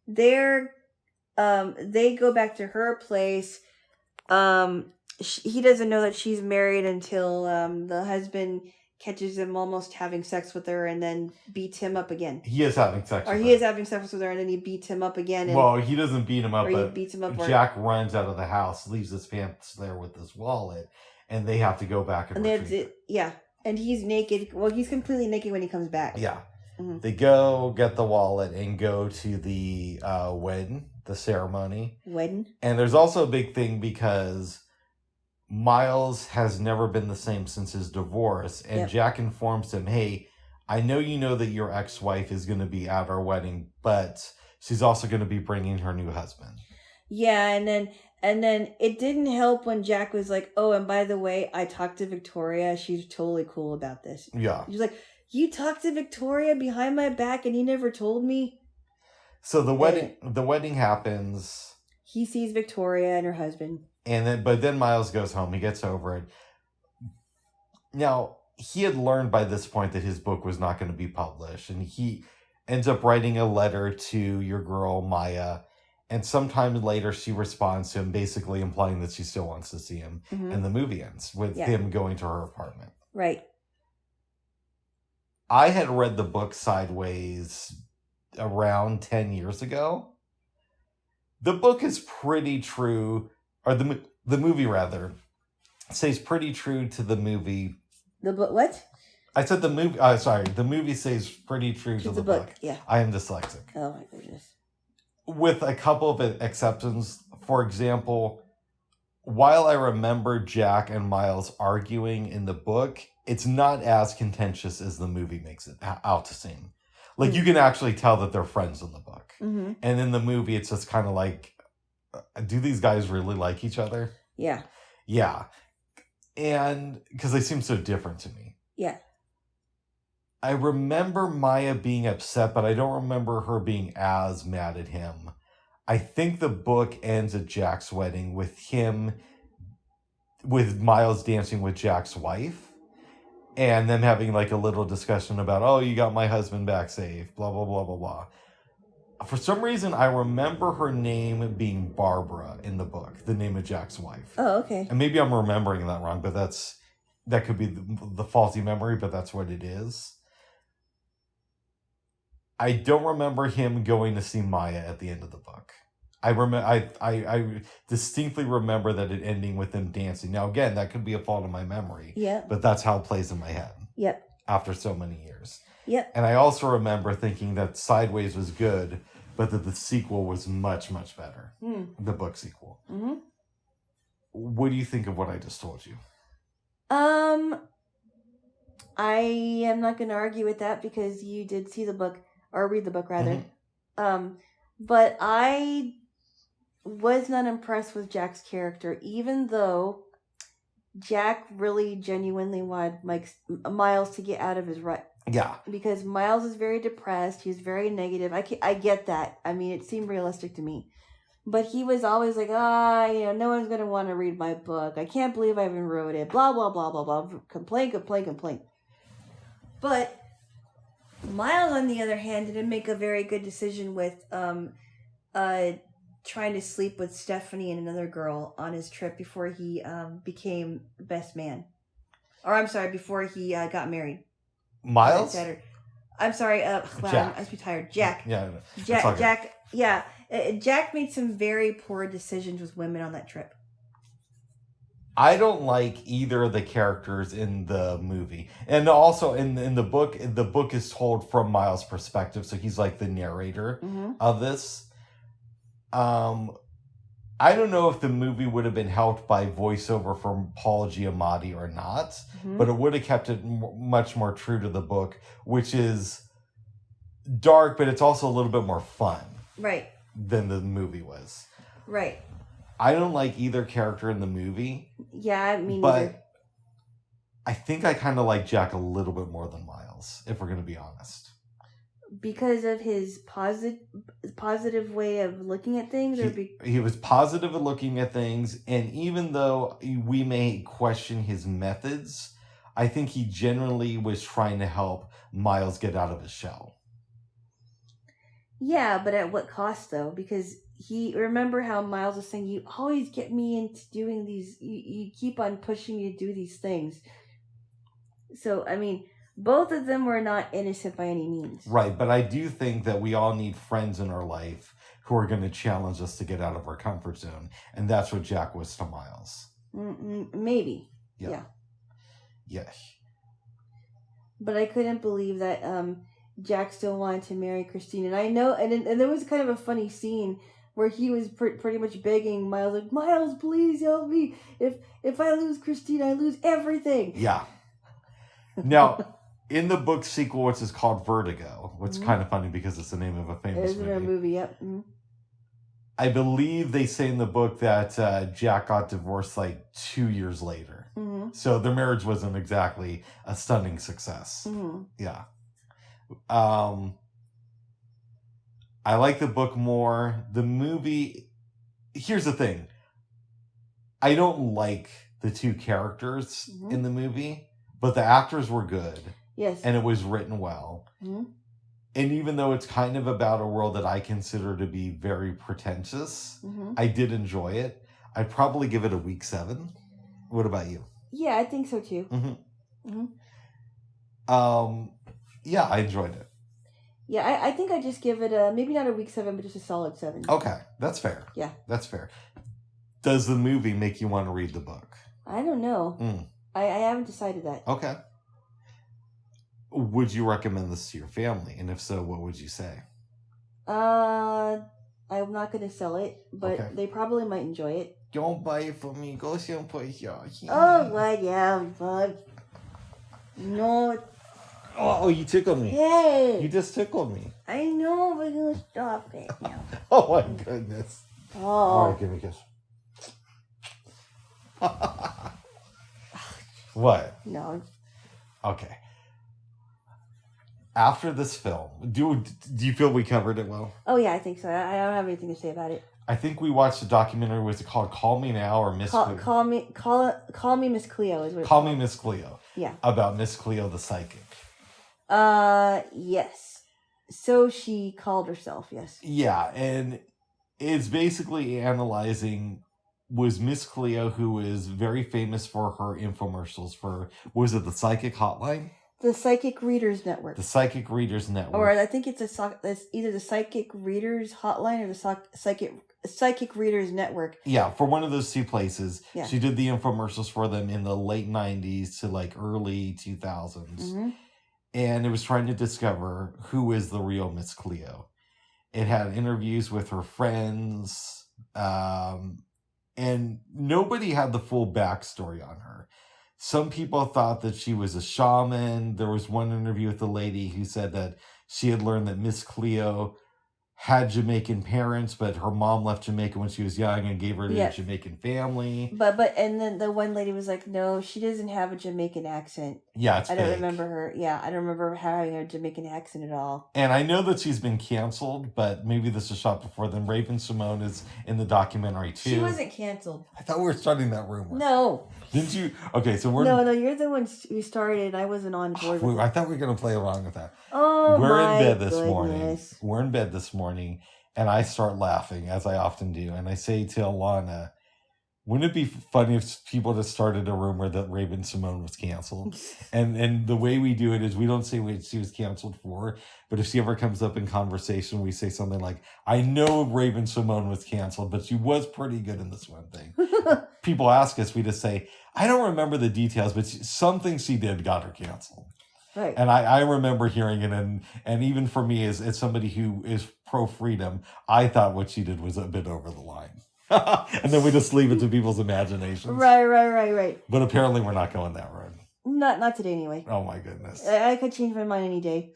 Speaker 2: they go back to her place. He doesn't know that she's married until the husband catches him almost having sex with her and then beats him up again.
Speaker 1: He is having sex with her.
Speaker 2: He is having sex with her and then he beats him up again.
Speaker 1: Well, he doesn't beat him up, but
Speaker 2: beats him up.
Speaker 1: Jack runs out of the house, leaves his pants there with his wallet, and they have to go back and retrieve it.
Speaker 2: Yeah. And he's naked. Well, he's completely naked when he comes back.
Speaker 1: Yeah. Mm-hmm. They go get the wallet and go to the wedding, the ceremony.
Speaker 2: Wedding.
Speaker 1: And there's also a big thing because Miles has never been the same since his divorce. And Jack informs him, "Hey, I know you know that your ex-wife is going to be at our wedding, but she's also going to be bringing her new husband."
Speaker 2: Yeah, and then it didn't help when Jack was like, "Oh, and by the way, I talked to Victoria. She's totally cool about this."
Speaker 1: Yeah.
Speaker 2: He's like, "You talked to Victoria behind my back and you never told me?"
Speaker 1: So the wedding happens.
Speaker 2: He sees Victoria and her husband.
Speaker 1: But then Miles goes home. He gets over it. Now, he had learned by this point that his book was not going to be published. And he ends up writing a letter to your girl, Maya. And sometime later, she responds to him, basically implying that she still wants to see him. Mm-hmm. And the movie ends with him going to her apartment.
Speaker 2: Right.
Speaker 1: I had read the book sideways around 10 years ago. The book is pretty true, or the movie rather, stays pretty true to the movie.
Speaker 2: The book, what?
Speaker 1: I said the movie, the movie stays pretty true to the book.
Speaker 2: Yeah.
Speaker 1: I am dyslexic.
Speaker 2: Oh my goodness.
Speaker 1: With a couple of exceptions. For example, while I remember Jack and Miles arguing in the book, it's not as contentious as the movie makes it out to seem. Like, you can actually tell that they're friends in the book. Mm-hmm. And in the movie, it's just kind of like, do these guys really like each other?
Speaker 2: Yeah.
Speaker 1: Yeah. And because they seem so different to me.
Speaker 2: Yeah.
Speaker 1: I remember Maya being upset, but I don't remember her being as mad at him. I think the book ends at Jack's wedding with Miles dancing with Jack's wife. And them having like a little discussion about, "Oh, you got my husband back safe, blah, blah, blah, blah, blah." For some reason, I remember her name being Barbara in the book, the name of Jack's wife.
Speaker 2: Oh, okay.
Speaker 1: And maybe I'm remembering that wrong, but that could be the faulty memory, but that's what it is. I don't remember him going to see Maya at the end of the book. I distinctly remember that it ending with them dancing. Now again, that could be a fault of my memory.
Speaker 2: Yeah.
Speaker 1: But that's how it plays in my head.
Speaker 2: Yep.
Speaker 1: After so many years.
Speaker 2: Yep.
Speaker 1: And I also remember thinking that Sideways was good, but that the sequel was much, much better. The book sequel. Mm-hmm. What do you think of what I just told you?
Speaker 2: I am not going to argue with that because you did see the book, or read the book rather. Mm-hmm. But I was not impressed with Jack's character, even though Jack really genuinely wanted Miles to get out of his rut.
Speaker 1: Yeah.
Speaker 2: Because Miles is very depressed. He's very negative. I get that. I mean, it seemed realistic to me. But he was always like, no one's going to want to read my book. I can't believe I even wrote it. Blah, blah, blah, blah, blah. Complain. But Miles, on the other hand, didn't make a very good decision with trying to sleep with Stephanie and another girl on his trip before he became best man. Or, I'm sorry, before he got married.
Speaker 1: Miles?
Speaker 2: I'm sorry. Wow,
Speaker 1: Jack.
Speaker 2: I must be tired. Jack.
Speaker 1: Yeah.
Speaker 2: Jack. Yeah. Jack made some very poor decisions with women on that trip.
Speaker 1: I don't like either of the characters in the movie. And also in the book is told from Miles' perspective, so he's like the narrator of this. I don't know if the movie would have been helped by voiceover from Paul Giamatti or not, but it would have kept it much more true to the book, which is dark, but it's also a little bit more fun.
Speaker 2: Right.
Speaker 1: Than the movie was.
Speaker 2: Right.
Speaker 1: I don't like either character in the movie.
Speaker 2: Yeah, me neither.
Speaker 1: But I think I kind of like Jack a little bit more than Miles, if we're going to be honest.
Speaker 2: Because of his positive way of looking at things?
Speaker 1: He was positive at looking at things, and even though we may question his methods, I think he generally was trying to help Miles get out of his shell.
Speaker 2: Yeah, but at what cost, though? Because remember how Miles was saying, you always get me into doing these, you keep on pushing me to do these things. So, I mean, both of them were not innocent by any means.
Speaker 1: Right, but I do think that we all need friends in our life who are going to challenge us to get out of our comfort zone. And that's what Jack was to Miles.
Speaker 2: Maybe. Yeah.
Speaker 1: Yes.
Speaker 2: But I couldn't believe that Jack still wanted to marry Christine. And I know, and there was kind of a funny scene where he was pretty much begging Miles, like, Miles, please help me. If I lose Christine, I lose everything.
Speaker 1: Yeah. Now, in the book sequel, which is called Vertigo, which is kind of funny because it's the name of a famous movie.
Speaker 2: It's a movie, yep. Mm-hmm.
Speaker 1: I believe they say in the book that Jack got divorced like 2 years later. Mm-hmm. So their marriage wasn't exactly a stunning success. Mm-hmm. Yeah. I like the book more. The movie, here's the thing. I don't like the two characters in the movie, but the actors were good.
Speaker 2: Yes.
Speaker 1: And it was written well. Mm-hmm. And even though it's kind of about a world that I consider to be very pretentious, I did enjoy it. I'd probably give it a week 7. What about you?
Speaker 2: Yeah, I think so too.
Speaker 1: Yeah, I enjoyed it.
Speaker 2: Yeah, I think I just give it maybe not a week 7, but just a solid 7.
Speaker 1: Okay, that's fair.
Speaker 2: Yeah.
Speaker 1: That's fair. Does the movie make you want to read the book?
Speaker 2: I don't know. I haven't decided that.
Speaker 1: Okay. Would you recommend this to your family? And if so, what would you say?
Speaker 2: I'm not going to sell it, but they probably might enjoy it.
Speaker 1: Don't buy it for me. Go see and put it here.
Speaker 2: Oh, well, yeah, but... No.
Speaker 1: Oh, you tickled me.
Speaker 2: Hey.
Speaker 1: You just tickled me.
Speaker 2: I know, but you're going to stop it now.
Speaker 1: Oh, my goodness.
Speaker 2: Oh.
Speaker 1: All right, give me a kiss. What?
Speaker 2: No.
Speaker 1: Okay. After this film, do you feel we covered it well?
Speaker 2: Oh, yeah, I think so. I don't have anything to say about it.
Speaker 1: I think we watched a documentary. Was it called Call Me Now or Miss Cleo?
Speaker 2: Call me Miss Cleo is what it's
Speaker 1: Call
Speaker 2: called.
Speaker 1: Me Miss Cleo.
Speaker 2: Yeah.
Speaker 1: About Miss Cleo the psychic.
Speaker 2: Yes. So she called herself, yes.
Speaker 1: Yeah, and it's basically analyzing, was Miss Cleo, who is very famous for her infomercials for, was it the Psychic Hotline?
Speaker 2: The Psychic Readers Network.
Speaker 1: The Psychic Readers Network.
Speaker 2: Or I think it's either the Psychic Readers Hotline or the Psychic Readers Network.
Speaker 1: Yeah, for one of those two places.
Speaker 2: Yeah.
Speaker 1: She did the infomercials for them in the late 90s to like early 2000s.
Speaker 2: Mm-hmm.
Speaker 1: And it was trying to discover who is the real Miss Cleo. It had interviews with her friends, and nobody had the full backstory on her. Some people thought that she was a shaman. There was one interview with a lady who said that she had learned that Miss Cleo had Jamaican parents, but her mom left Jamaica when she was young and gave her to a Jamaican family.
Speaker 2: And then the one lady was like, no, she doesn't have a Jamaican accent.
Speaker 1: Yeah, it's
Speaker 2: I
Speaker 1: fake.
Speaker 2: don't remember her. Yeah, I don't remember her having a Jamaican accent at all.
Speaker 1: And I know that she's been canceled, but maybe this was shot before then. Raven Simone is in the documentary too.
Speaker 2: She wasn't canceled.
Speaker 1: I thought we were starting that rumor.
Speaker 2: No.
Speaker 1: Didn't you? Okay, so we're...
Speaker 2: No, you're the one who started. I wasn't on board with
Speaker 1: I thought we were going to play along with that.
Speaker 2: Oh,
Speaker 1: we're
Speaker 2: my
Speaker 1: in bed this
Speaker 2: goodness.
Speaker 1: morning. We're in bed this morning, and I start laughing, as I often do. And I say to Alana, wouldn't it be funny if people just started a rumor that Raven Simone was canceled? And the way we do it is we don't say what she was canceled for, but if she ever comes up in conversation, we say something like, I know Raven Simone was canceled, but she was pretty good in this one thing. People ask us, we just say, I don't remember the details, but something she did got her canceled.
Speaker 2: Right.
Speaker 1: And I remember hearing it, and even for me, as somebody who is pro-freedom, I thought what she did was a bit over the line. And then we just leave it to people's imaginations.
Speaker 2: Right.
Speaker 1: But apparently we're not going that road.
Speaker 2: Not today anyway.
Speaker 1: Oh my goodness.
Speaker 2: I could change my mind any day.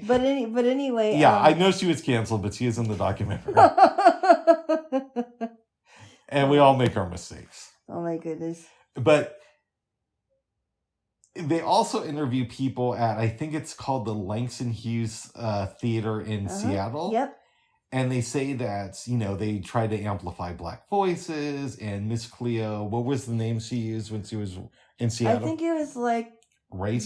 Speaker 2: But anyway.
Speaker 1: Yeah, I know she was canceled, but she is in the documentary. And we all make our mistakes.
Speaker 2: Oh my goodness.
Speaker 1: But they also interview people at, I think it's called the Langston Hughes Theater in Seattle.
Speaker 2: Yep.
Speaker 1: And they say that, they try to amplify Black voices. And Miss Cleo, what was the name she used when she was in Seattle?
Speaker 2: I think it was like Ray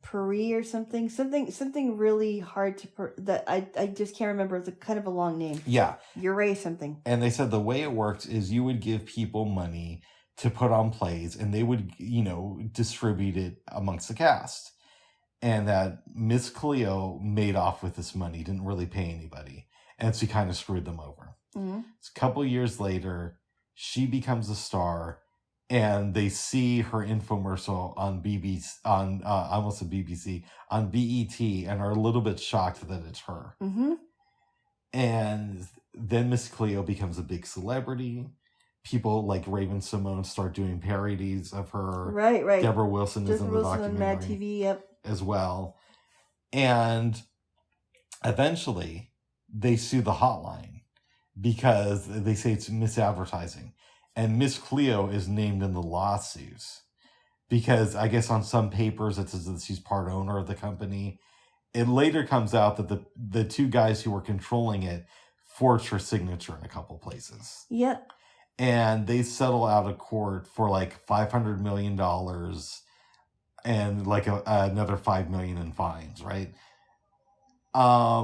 Speaker 2: Paris or something. Something really hard that I just can't remember. It's kind of a long name.
Speaker 1: Yeah.
Speaker 2: Ray something.
Speaker 1: And they said the way it worked is you would give people money to put on plays, and they would, distribute it amongst the cast. And that Miss Cleo made off with this money, didn't really pay anybody. And she kind of screwed them over.
Speaker 2: Mm-hmm.
Speaker 1: A couple years later, she becomes a star, and they see her infomercial on BBC, on BET, and are a little bit shocked that it's her.
Speaker 2: Mm-hmm.
Speaker 1: And then Miss Cleo becomes a big celebrity. People like Raven Simone start doing parodies of her.
Speaker 2: Right.
Speaker 1: Deborah Wilson is in the documentary.
Speaker 2: On Mad TV, yep.
Speaker 1: As well. And eventually they sue the hotline because they say it's misadvertising. And Miss Cleo is named in the lawsuits because I guess on some papers it says that she's part owner of the company. It later comes out that the two guys who were controlling it forged her signature in a couple places.
Speaker 2: Yep.
Speaker 1: And they settle out of court for like $500 million and like another $5 million in fines, right?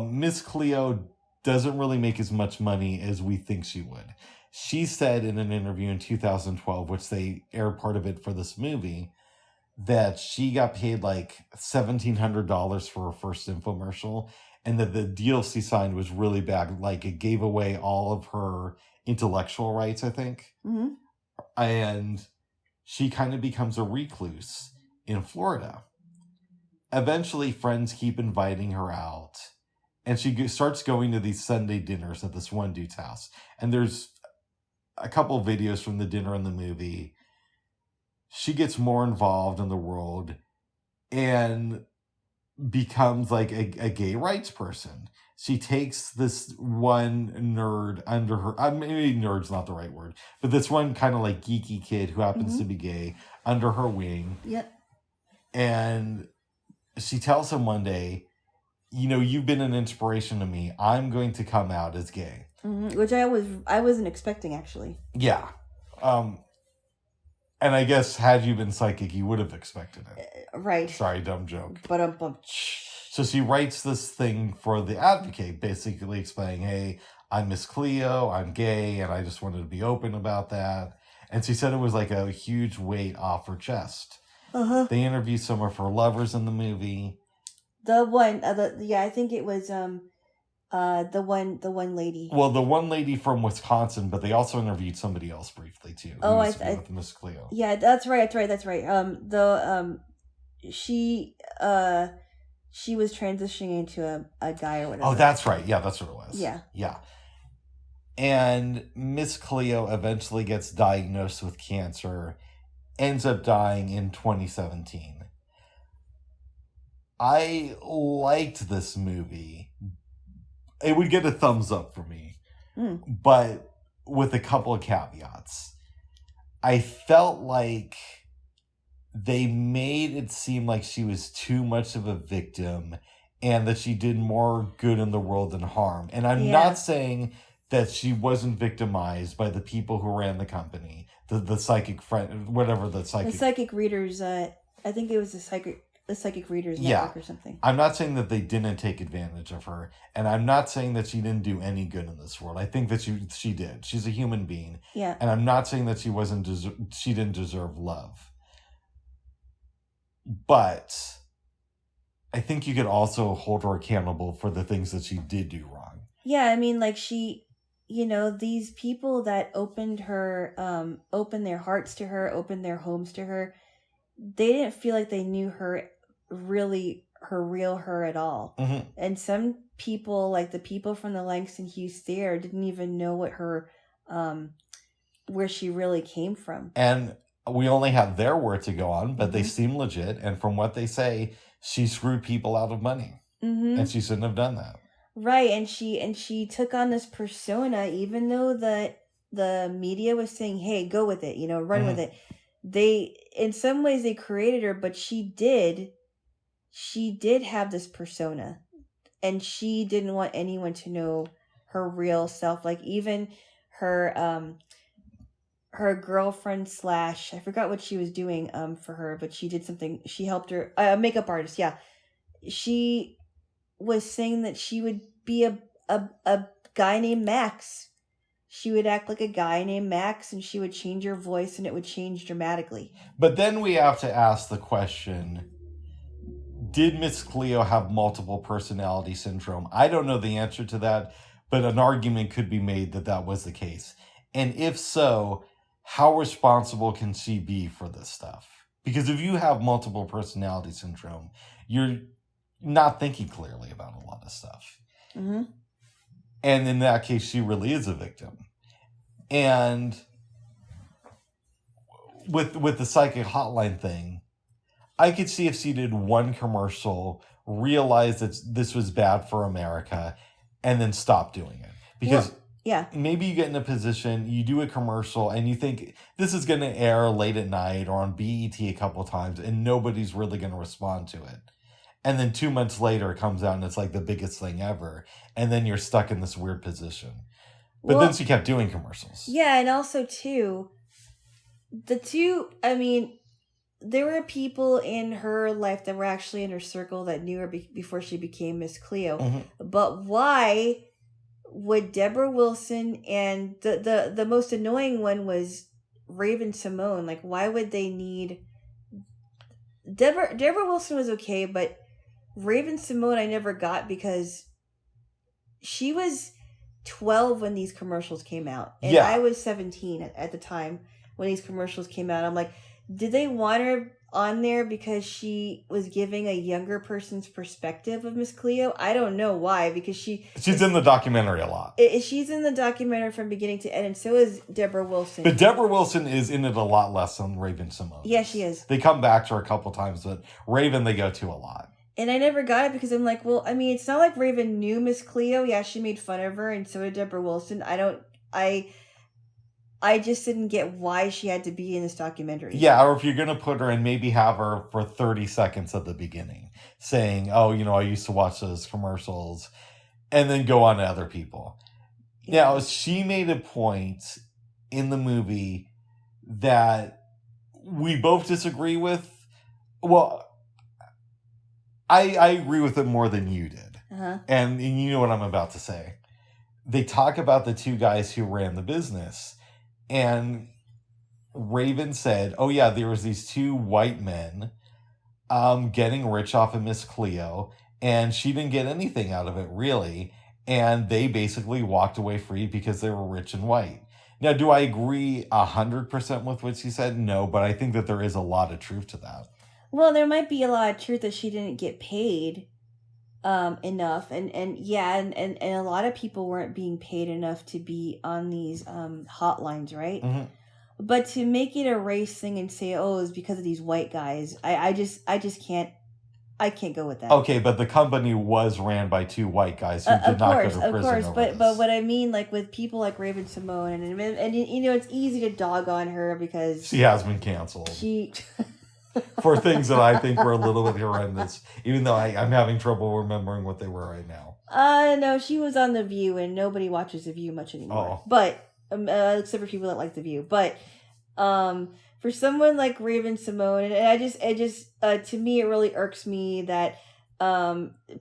Speaker 1: Miss Cleo doesn't really make as much money as we think she would. She said in an interview in 2012, which they aired part of it for this movie, that she got paid like $1,700 for her first infomercial, and that the deal she signed was really bad. Like it gave away all of her intellectual rights, I think.
Speaker 2: Mm-hmm.
Speaker 1: And she kind of becomes a recluse in Florida. Eventually, friends keep inviting her out, and she starts going to these Sunday dinners at this one dude's house. And there's a couple of videos from the dinner in the movie. She gets more involved in the world and becomes like a gay rights person. She takes this one nerd under her, maybe nerd's not the right word, but this one kind of like geeky kid who happens to be gay under her wing.
Speaker 2: Yep.
Speaker 1: And she tells him one day, you've been an inspiration to me. I'm going to come out as gay.
Speaker 2: Mm-hmm. Which I wasn't expecting, actually.
Speaker 1: Yeah. And I guess had you been psychic, you would have expected it.
Speaker 2: Right.
Speaker 1: Sorry, dumb joke.
Speaker 2: But
Speaker 1: So she writes this thing for The Advocate, basically explaining, hey, I'm Miss Cleo, I'm gay, and I just wanted to be open about that. And she said it was like a huge weight off her chest.
Speaker 2: Uh-huh.
Speaker 1: They interview some of her lovers in the movie.
Speaker 2: The one, I think it was the one lady.
Speaker 1: Well, the one lady from Wisconsin, but they also interviewed somebody else briefly too.
Speaker 2: Oh,
Speaker 1: I with Miss Cleo.
Speaker 2: Yeah, that's right. She was transitioning into a guy or whatever.
Speaker 1: Oh, that's right. Yeah, that's what it was.
Speaker 2: Yeah.
Speaker 1: Yeah. And Miss Cleo eventually gets diagnosed with cancer, ends up dying in 2017. I liked this movie. It would get a thumbs up for me, but with a couple of caveats. I felt like they made it seem like she was too much of a victim and that she did more good in the world than harm. And I'm not saying that she wasn't victimized by the people who ran the company, the psychic friend, whatever the psychic
Speaker 2: readers. I think it was the psychic readers network or something.
Speaker 1: I'm not saying that they didn't take advantage of her, and I'm not saying that she didn't do any good in this world. I think that she did. She's a human being.
Speaker 2: Yeah.
Speaker 1: And I'm not saying that she didn't deserve love. But I think you could also hold her accountable for the things that she did do wrong.
Speaker 2: Yeah, I mean, like these people that opened their hearts to her, opened their homes to her, they didn't feel like they knew her real her at all.
Speaker 1: Mm-hmm.
Speaker 2: And some people, like the people from the Langston Hughes Theater, didn't even know what where she really came from.
Speaker 1: And we only have their word to go on, but they seem legit. And from what they say, she screwed people out of money.
Speaker 2: Mm-hmm.
Speaker 1: And she shouldn't have done that.
Speaker 2: Right. And she took on this persona, even though the media was saying, hey, go with it, run with it. In some ways they created her, but she did have this persona, and she didn't want anyone to know her real self. Like even her girlfriend / I forgot what she was doing for her, but she did something. She helped her, a makeup artist. Yeah. She was saying that she would be a guy named Max. She would act like a guy named Max, and she would change her voice, and it would change dramatically.
Speaker 1: But then we have to ask the question, did Miss Cleo have multiple personality syndrome? I don't know the answer to that, but an argument could be made that that was the case. And if so, how responsible can she be for this stuff? Because if you have multiple personality syndrome, you're not thinking clearly about a lot of stuff.
Speaker 2: Mm-hmm.
Speaker 1: And in that case, she really is a victim. And with the psychic hotline thing, I could see if she did one commercial, realize that this was bad for America, and then stop doing it. Because maybe you get in a position, you do a commercial, and you think this is going to air late at night or on BET a couple times, and nobody's really going to respond to it. And then 2 months later, it comes out and it's like the biggest thing ever. And then you're stuck in this weird position. But then she kept doing commercials.
Speaker 2: Yeah, and also, too, there were people in her life that were actually in her circle that knew her before she became Miss Cleo. Mm-hmm. But why would Deborah Wilson, and the most annoying one was Raven Simone, like, why would they need... Deborah Wilson was okay, but Raven Simone I never got, because she was 12 when these commercials came out, and I was 17 at the time when these commercials came out. I'm like, did they want her on there because she was giving a younger person's perspective of Miss Cleo? I don't know why, because she's
Speaker 1: in the documentary a lot.
Speaker 2: She's in the documentary from beginning to end, and so is Deborah Wilson.
Speaker 1: But Deborah Wilson is in it a lot less than Raven Simone.
Speaker 2: Yeah, she is.
Speaker 1: They come back to her a couple times, but Raven they go to a lot.
Speaker 2: And I never got it because I'm like, well, I mean, it's not like Raven knew Miss Cleo. Yeah, she made fun of her, and so did Deborah Wilson. I just didn't get why she had to be in this documentary. Yeah,
Speaker 1: or if you're going to put her in, maybe have her for 30 seconds at the beginning, saying, oh, I used to watch those commercials, and then go on to other people. Yeah. Now, she made a point in the movie that we both disagree with. Well, I agree with it more than you did.
Speaker 2: Uh-huh.
Speaker 1: And you know what I'm about to say. They talk about the two guys who ran the business. And Raven said, oh yeah, there was these two white men getting rich off of Miss Cleo, and she didn't get anything out of it, really. And they basically walked away free because they were rich and white. Now, do I agree 100% with what she said? No, but I think that there is a lot of truth to that.
Speaker 2: Well, there might be a lot of truth that she didn't get paid enough, and a lot of people weren't being paid enough to be on these hotlines, right?
Speaker 1: Mm-hmm.
Speaker 2: But to make it a race thing and say, oh, it's because of these white guys, I just can't go with that.
Speaker 1: Okay, but the company was ran by two white guys who did not go to prison. Of course,
Speaker 2: but what I mean, like with people like Raven Simone, and you know, it's easy to dog on her because
Speaker 1: she has been canceled. For things that I think were a little bit horrendous, even though I'm having trouble remembering what they were right now.
Speaker 2: No, she was on The View, and nobody watches The View much anymore. Oh. But except for people that like The View, but for someone like Raven Simone, and I just to me it really irks me that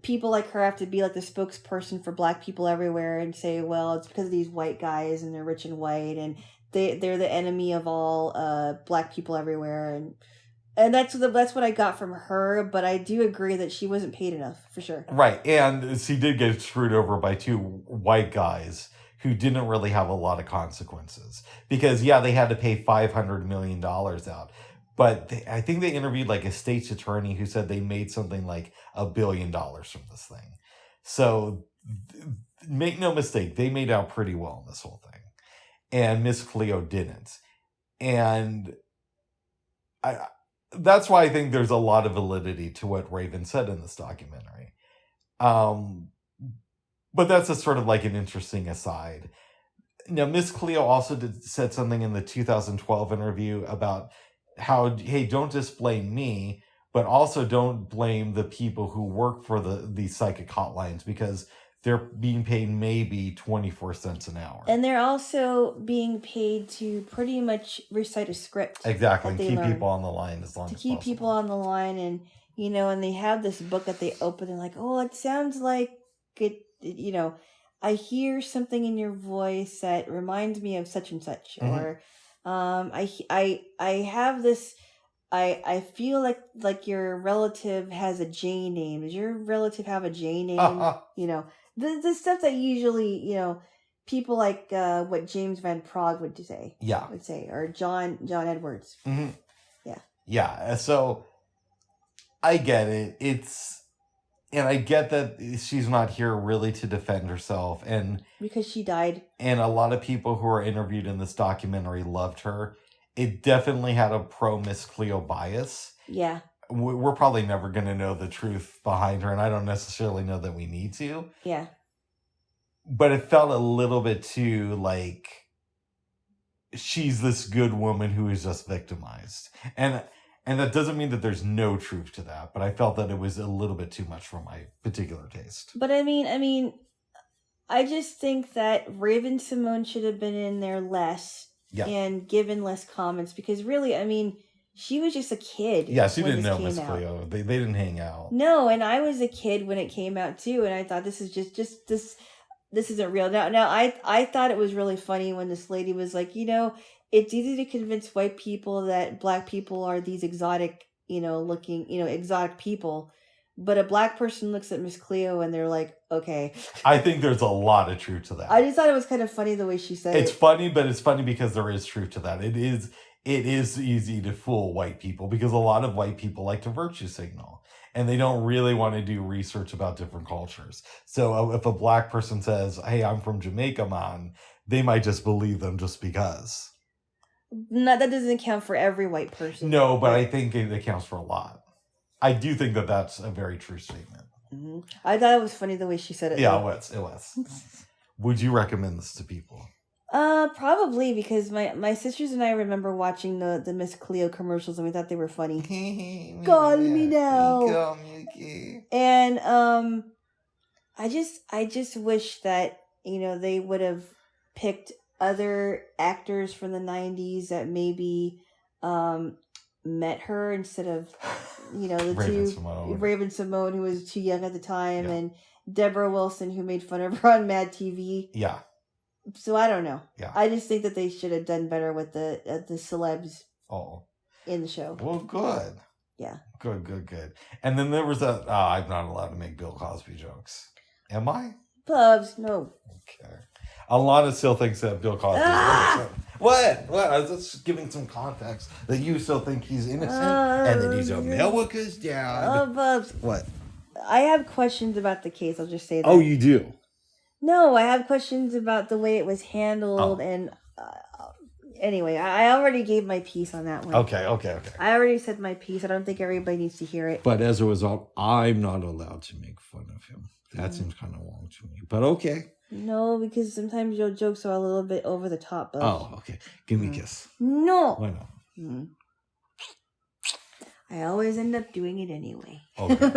Speaker 2: people like her have to be like the spokesperson for black people everywhere and say, well, it's because of these white guys and they're rich and white and they're the enemy of all black people everywhere, and that's what I got from her. But I do agree that she wasn't paid enough, for sure.
Speaker 1: Right, and she did get screwed over by two white guys who didn't really have a lot of consequences. Because, yeah, they had to pay $500 million out. But I think they interviewed like a state's attorney who said they made something like $1 billion from this thing. So make no mistake, they made out pretty well in this whole thing. And Miss Cleo didn't. And that's why I think there's a lot of validity to what Raven said in this documentary. But that's a sort of like an interesting aside. Now, Miss Cleo also said something in the 2012 interview about how, hey, don't just blame me, but also don't blame the people who work for these psychic hotlines because they're being paid maybe 24 cents an hour.
Speaker 2: And they're also being paid to pretty much recite a script.
Speaker 1: Exactly, and keep people on the line as long as possible. To keep
Speaker 2: people on the line, and, you know, and they have this book that they open and like, oh, it sounds like it, you know, I hear something in your voice that reminds me of such and such, mm-hmm. or I have this, I feel like your relative has a J name. Does your relative have a J name? You know, the stuff that usually, you know, people like what James Van Prague would say.
Speaker 1: Yeah.
Speaker 2: Would say, or John Edwards.
Speaker 1: Mm-hmm.
Speaker 2: Yeah.
Speaker 1: Yeah. So I get it. And I get that she's not here really to defend herself. And
Speaker 2: because she died.
Speaker 1: And a lot of people who are interviewed in this documentary loved her. It definitely had a pro-Miss Cleo bias.
Speaker 2: Yeah.
Speaker 1: We're probably never going to know the truth behind her, and I don't necessarily know that we need to.
Speaker 2: Yeah.
Speaker 1: But it felt a little bit too like she's this good woman who is just victimized. And that doesn't mean that there's no truth to that, but I felt that it was a little bit too much for my particular taste.
Speaker 2: But I mean, I just think that Raven Simone should have been in there less. Yeah. And given less comments, because really, I mean, she was just a kid.
Speaker 1: Yeah, she didn't know Miss Cleo. They didn't hang out.
Speaker 2: No, and I was a kid when it came out too, and I thought this is just this isn't real. Now I thought it was really funny when this lady was like, you know, it's easy to convince white people that black people are these exotic, you know, looking, you know, exotic people. But a black person looks at Miss Cleo and they're like, okay.
Speaker 1: I think there's a lot of truth to that.
Speaker 2: I just thought it was kind of funny the way she said it.
Speaker 1: It's funny, but it's funny because there is truth to that. It is easy to fool white people because a lot of white people like to virtue signal. And they don't really want to do research about different cultures. So if a black person says, hey, I'm from Jamaica, man, they might just believe them just because.
Speaker 2: No, that doesn't count for every white person.
Speaker 1: No, but I think it accounts for a lot. I do think that that's a very true statement.
Speaker 2: Mm-hmm. I thought it was funny the way she said it.
Speaker 1: Yeah, it was. Would you recommend this to people?
Speaker 2: Probably, because my sisters and I remember watching the Miss Cleo commercials and we thought they were funny. Call me now. And I just wish that, you know, they would have picked other actors from the 90s that maybe met her instead of, you know, the Raven Simone, who was too young at the time, yeah. And Deborah Wilson, who made fun of her on Mad TV.
Speaker 1: Yeah.
Speaker 2: So I don't know.
Speaker 1: Yeah.
Speaker 2: I just think that they should have done better with the celebs
Speaker 1: Oh.
Speaker 2: in the show.
Speaker 1: Well, good.
Speaker 2: Yeah.
Speaker 1: Good. And then there was I'm not allowed to make Bill Cosby jokes. Am I?
Speaker 2: Bubs, no.
Speaker 1: Okay. Alana still thinks that Bill Cosby is innocent. What? I was just giving some context that you still think he's innocent and that he's America's dad.
Speaker 2: Oh, Bubs.
Speaker 1: What?
Speaker 2: I have questions about the case. I'll just say that.
Speaker 1: Oh, you do?
Speaker 2: No, I have questions about the way it was handled. And anyway, I already gave my piece on that one.
Speaker 1: Okay.
Speaker 2: I already said my piece. I don't think everybody needs to hear it.
Speaker 1: But as a result, I'm not allowed to make fun of him. That seems kind of wrong to me. But okay.
Speaker 2: No, because sometimes your jokes are a little bit over the top. Bubs.
Speaker 1: Oh, okay. Give me a kiss.
Speaker 2: No.
Speaker 1: Why not?
Speaker 2: I always end up doing it anyway.
Speaker 1: Okay.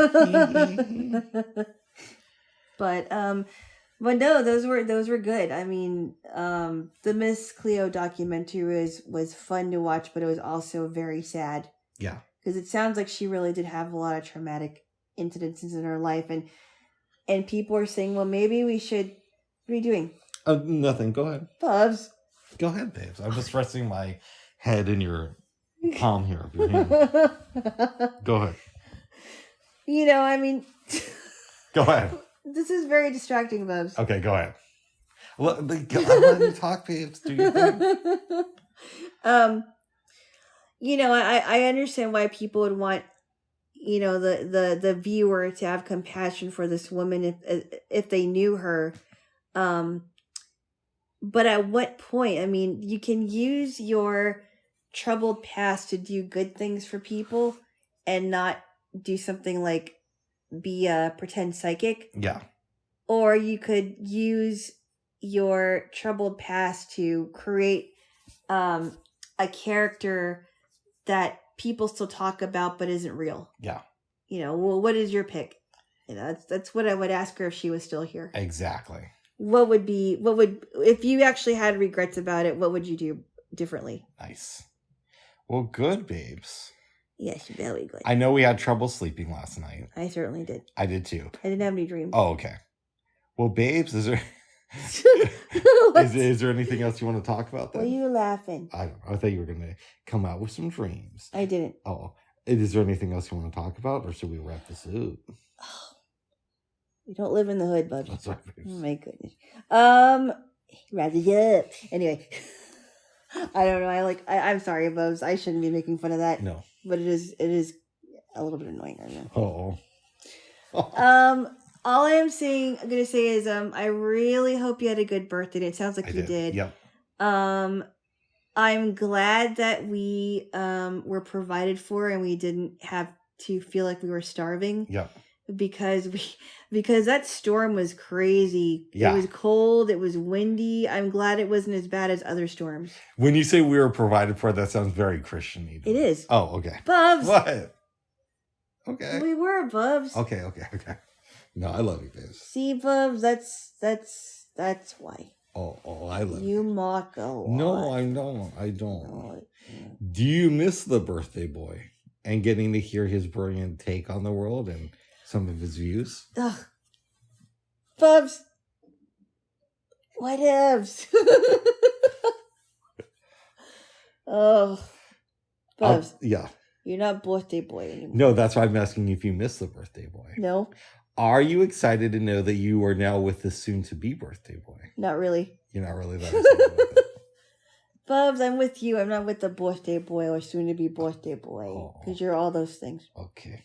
Speaker 2: But no, those were good. I mean, the Miss Cleo documentary was fun to watch, but it was also very sad.
Speaker 1: Yeah.
Speaker 2: Because it sounds like she really did have a lot of traumatic incidences in her life, and people are saying, well, maybe we should. What are you doing?
Speaker 1: Nothing. Go ahead.
Speaker 2: Bubs.
Speaker 1: Go ahead, babes. I'm just resting my head in your palm here of your hand. Go ahead.
Speaker 2: I mean...
Speaker 1: Go ahead.
Speaker 2: This is very distracting, Bubs.
Speaker 1: Okay, go ahead. Look, I'm letting you talk, babes. Do you think?
Speaker 2: I understand why people would want, the viewer to have compassion for this woman if they knew her. But at what point? I mean, you can use your troubled past to do good things for people and not do something like be a pretend psychic.
Speaker 1: Yeah.
Speaker 2: Or you could use your troubled past to create a character that people still talk about but isn't real.
Speaker 1: Yeah.
Speaker 2: Well, what is your pick? That's what I would ask her if she was still here.
Speaker 1: Exactly.
Speaker 2: What would if you actually had regrets about it, what would you do differently?
Speaker 1: Nice. Well, good, babes.
Speaker 2: Yes, very good.
Speaker 1: I know we had trouble sleeping last night.
Speaker 2: I certainly did.
Speaker 1: I did too.
Speaker 2: I didn't have any dreams.
Speaker 1: Oh, okay. Well, babes, is there is there anything else you want to talk about then?
Speaker 2: Why are you laughing?
Speaker 1: I don't know. I thought you were going to come out with some dreams.
Speaker 2: I didn't.
Speaker 1: Oh. Is there anything else you want to talk about, or should we wrap this up?
Speaker 2: We don't live in the hood, bud.
Speaker 1: That's right,
Speaker 2: Oh my goodness. Wrap it up. Anyway, I don't know. I'm sorry, Bubs. I shouldn't be making fun of that.
Speaker 1: No,
Speaker 2: but it is a little bit annoying. I know.
Speaker 1: Oh.
Speaker 2: All I'm gonna say is, I really hope you had a good birthday. And it sounds like you did.
Speaker 1: Yep.
Speaker 2: I'm glad that we were provided for and we didn't have to feel like we were starving.
Speaker 1: Yep.
Speaker 2: Because that storm was crazy.
Speaker 1: Yeah.
Speaker 2: It was cold. It was windy. I'm glad it wasn't as bad as other storms.
Speaker 1: When you say we were provided for, that sounds very Christian-y.
Speaker 2: It is.
Speaker 1: Oh, okay.
Speaker 2: Bubs.
Speaker 1: What? Okay.
Speaker 2: We were, Bubs.
Speaker 1: Okay. No, I love you, babes.
Speaker 2: See, Bubs, that's why.
Speaker 1: Oh, I love you.
Speaker 2: You mock a lot.
Speaker 1: No, I don't. Do you miss the birthday boy and getting to hear his brilliant take on the world and some of his views?
Speaker 2: Ugh. Bubs. Whatevs. Oh. Bubs.
Speaker 1: Yeah.
Speaker 2: You're not birthday boy anymore.
Speaker 1: No, that's why I'm asking you if you miss the birthday boy.
Speaker 2: No.
Speaker 1: Are you excited to know that you are now with the soon-to-be birthday boy?
Speaker 2: Not really.
Speaker 1: You're not really that excited with it.
Speaker 2: Bubs, I'm with you. I'm not with the birthday boy or soon-to-be birthday boy. Because you're all those things.
Speaker 1: Okay.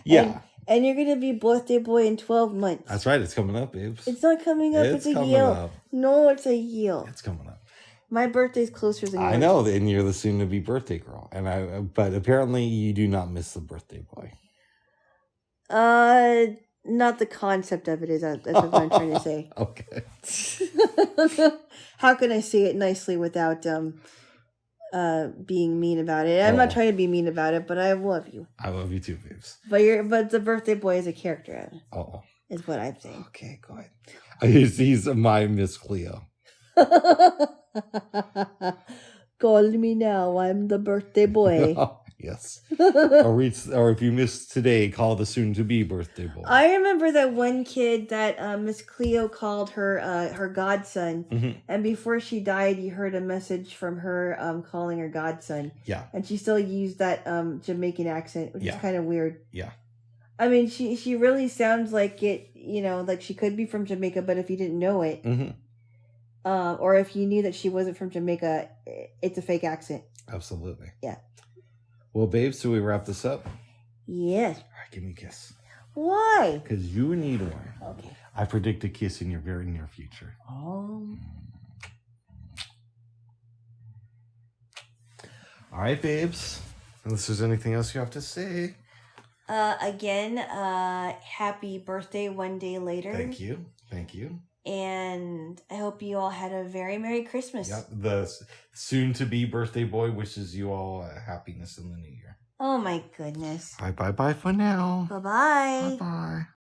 Speaker 1: Yeah.
Speaker 2: And you're going to be birthday boy in 12 months.
Speaker 1: That's right. It's coming up, babes.
Speaker 2: It's not coming up. It's a
Speaker 1: coming
Speaker 2: year.
Speaker 1: Up.
Speaker 2: No, it's a year.
Speaker 1: It's coming up.
Speaker 2: My birthday's closer than yours.
Speaker 1: I know, and you're the soon-to-be birthday girl. But apparently you do not miss the birthday boy.
Speaker 2: Not the concept of it is. That's what I'm trying to say.
Speaker 1: Okay.
Speaker 2: How can I say it nicely without being mean about it? I'm not trying to be mean about it, but I love you.
Speaker 1: I love you too, babes.
Speaker 2: But the birthday boy is a character.
Speaker 1: Oh.
Speaker 2: Is what I'm saying.
Speaker 1: Okay, go ahead. He's my Miss Cleo.
Speaker 2: Call me now. I'm the birthday boy.
Speaker 1: Yes. or if you missed today, call the soon-to-be birthday boy.
Speaker 2: I remember that one kid that Miss Cleo called her godson,
Speaker 1: Mm-hmm.
Speaker 2: and before she died, you heard a message from her calling her godson.
Speaker 1: Yeah.
Speaker 2: And she still used that Jamaican accent, which is kind of weird.
Speaker 1: Yeah.
Speaker 2: I mean, she really sounds like it, like she could be from Jamaica, but if you didn't know it, or if you knew that she wasn't from Jamaica, it's a fake accent.
Speaker 1: Absolutely.
Speaker 2: Yeah.
Speaker 1: Well, babes, do we wrap this up?
Speaker 2: Yes.
Speaker 1: All right, give me a kiss.
Speaker 2: Why?
Speaker 1: Because you need one.
Speaker 2: Okay.
Speaker 1: I predict a kiss in your very near future.
Speaker 2: Oh.
Speaker 1: All right, babes. Unless there's anything else you have to say.
Speaker 2: Again, happy birthday one day later.
Speaker 1: Thank you. Thank you.
Speaker 2: And I hope you all had a very Merry Christmas.
Speaker 1: Yep. The soon-to-be birthday boy wishes you all happiness in the new year.
Speaker 2: Oh my goodness.
Speaker 1: Bye for now.
Speaker 2: Bye-bye.
Speaker 1: Bye-bye.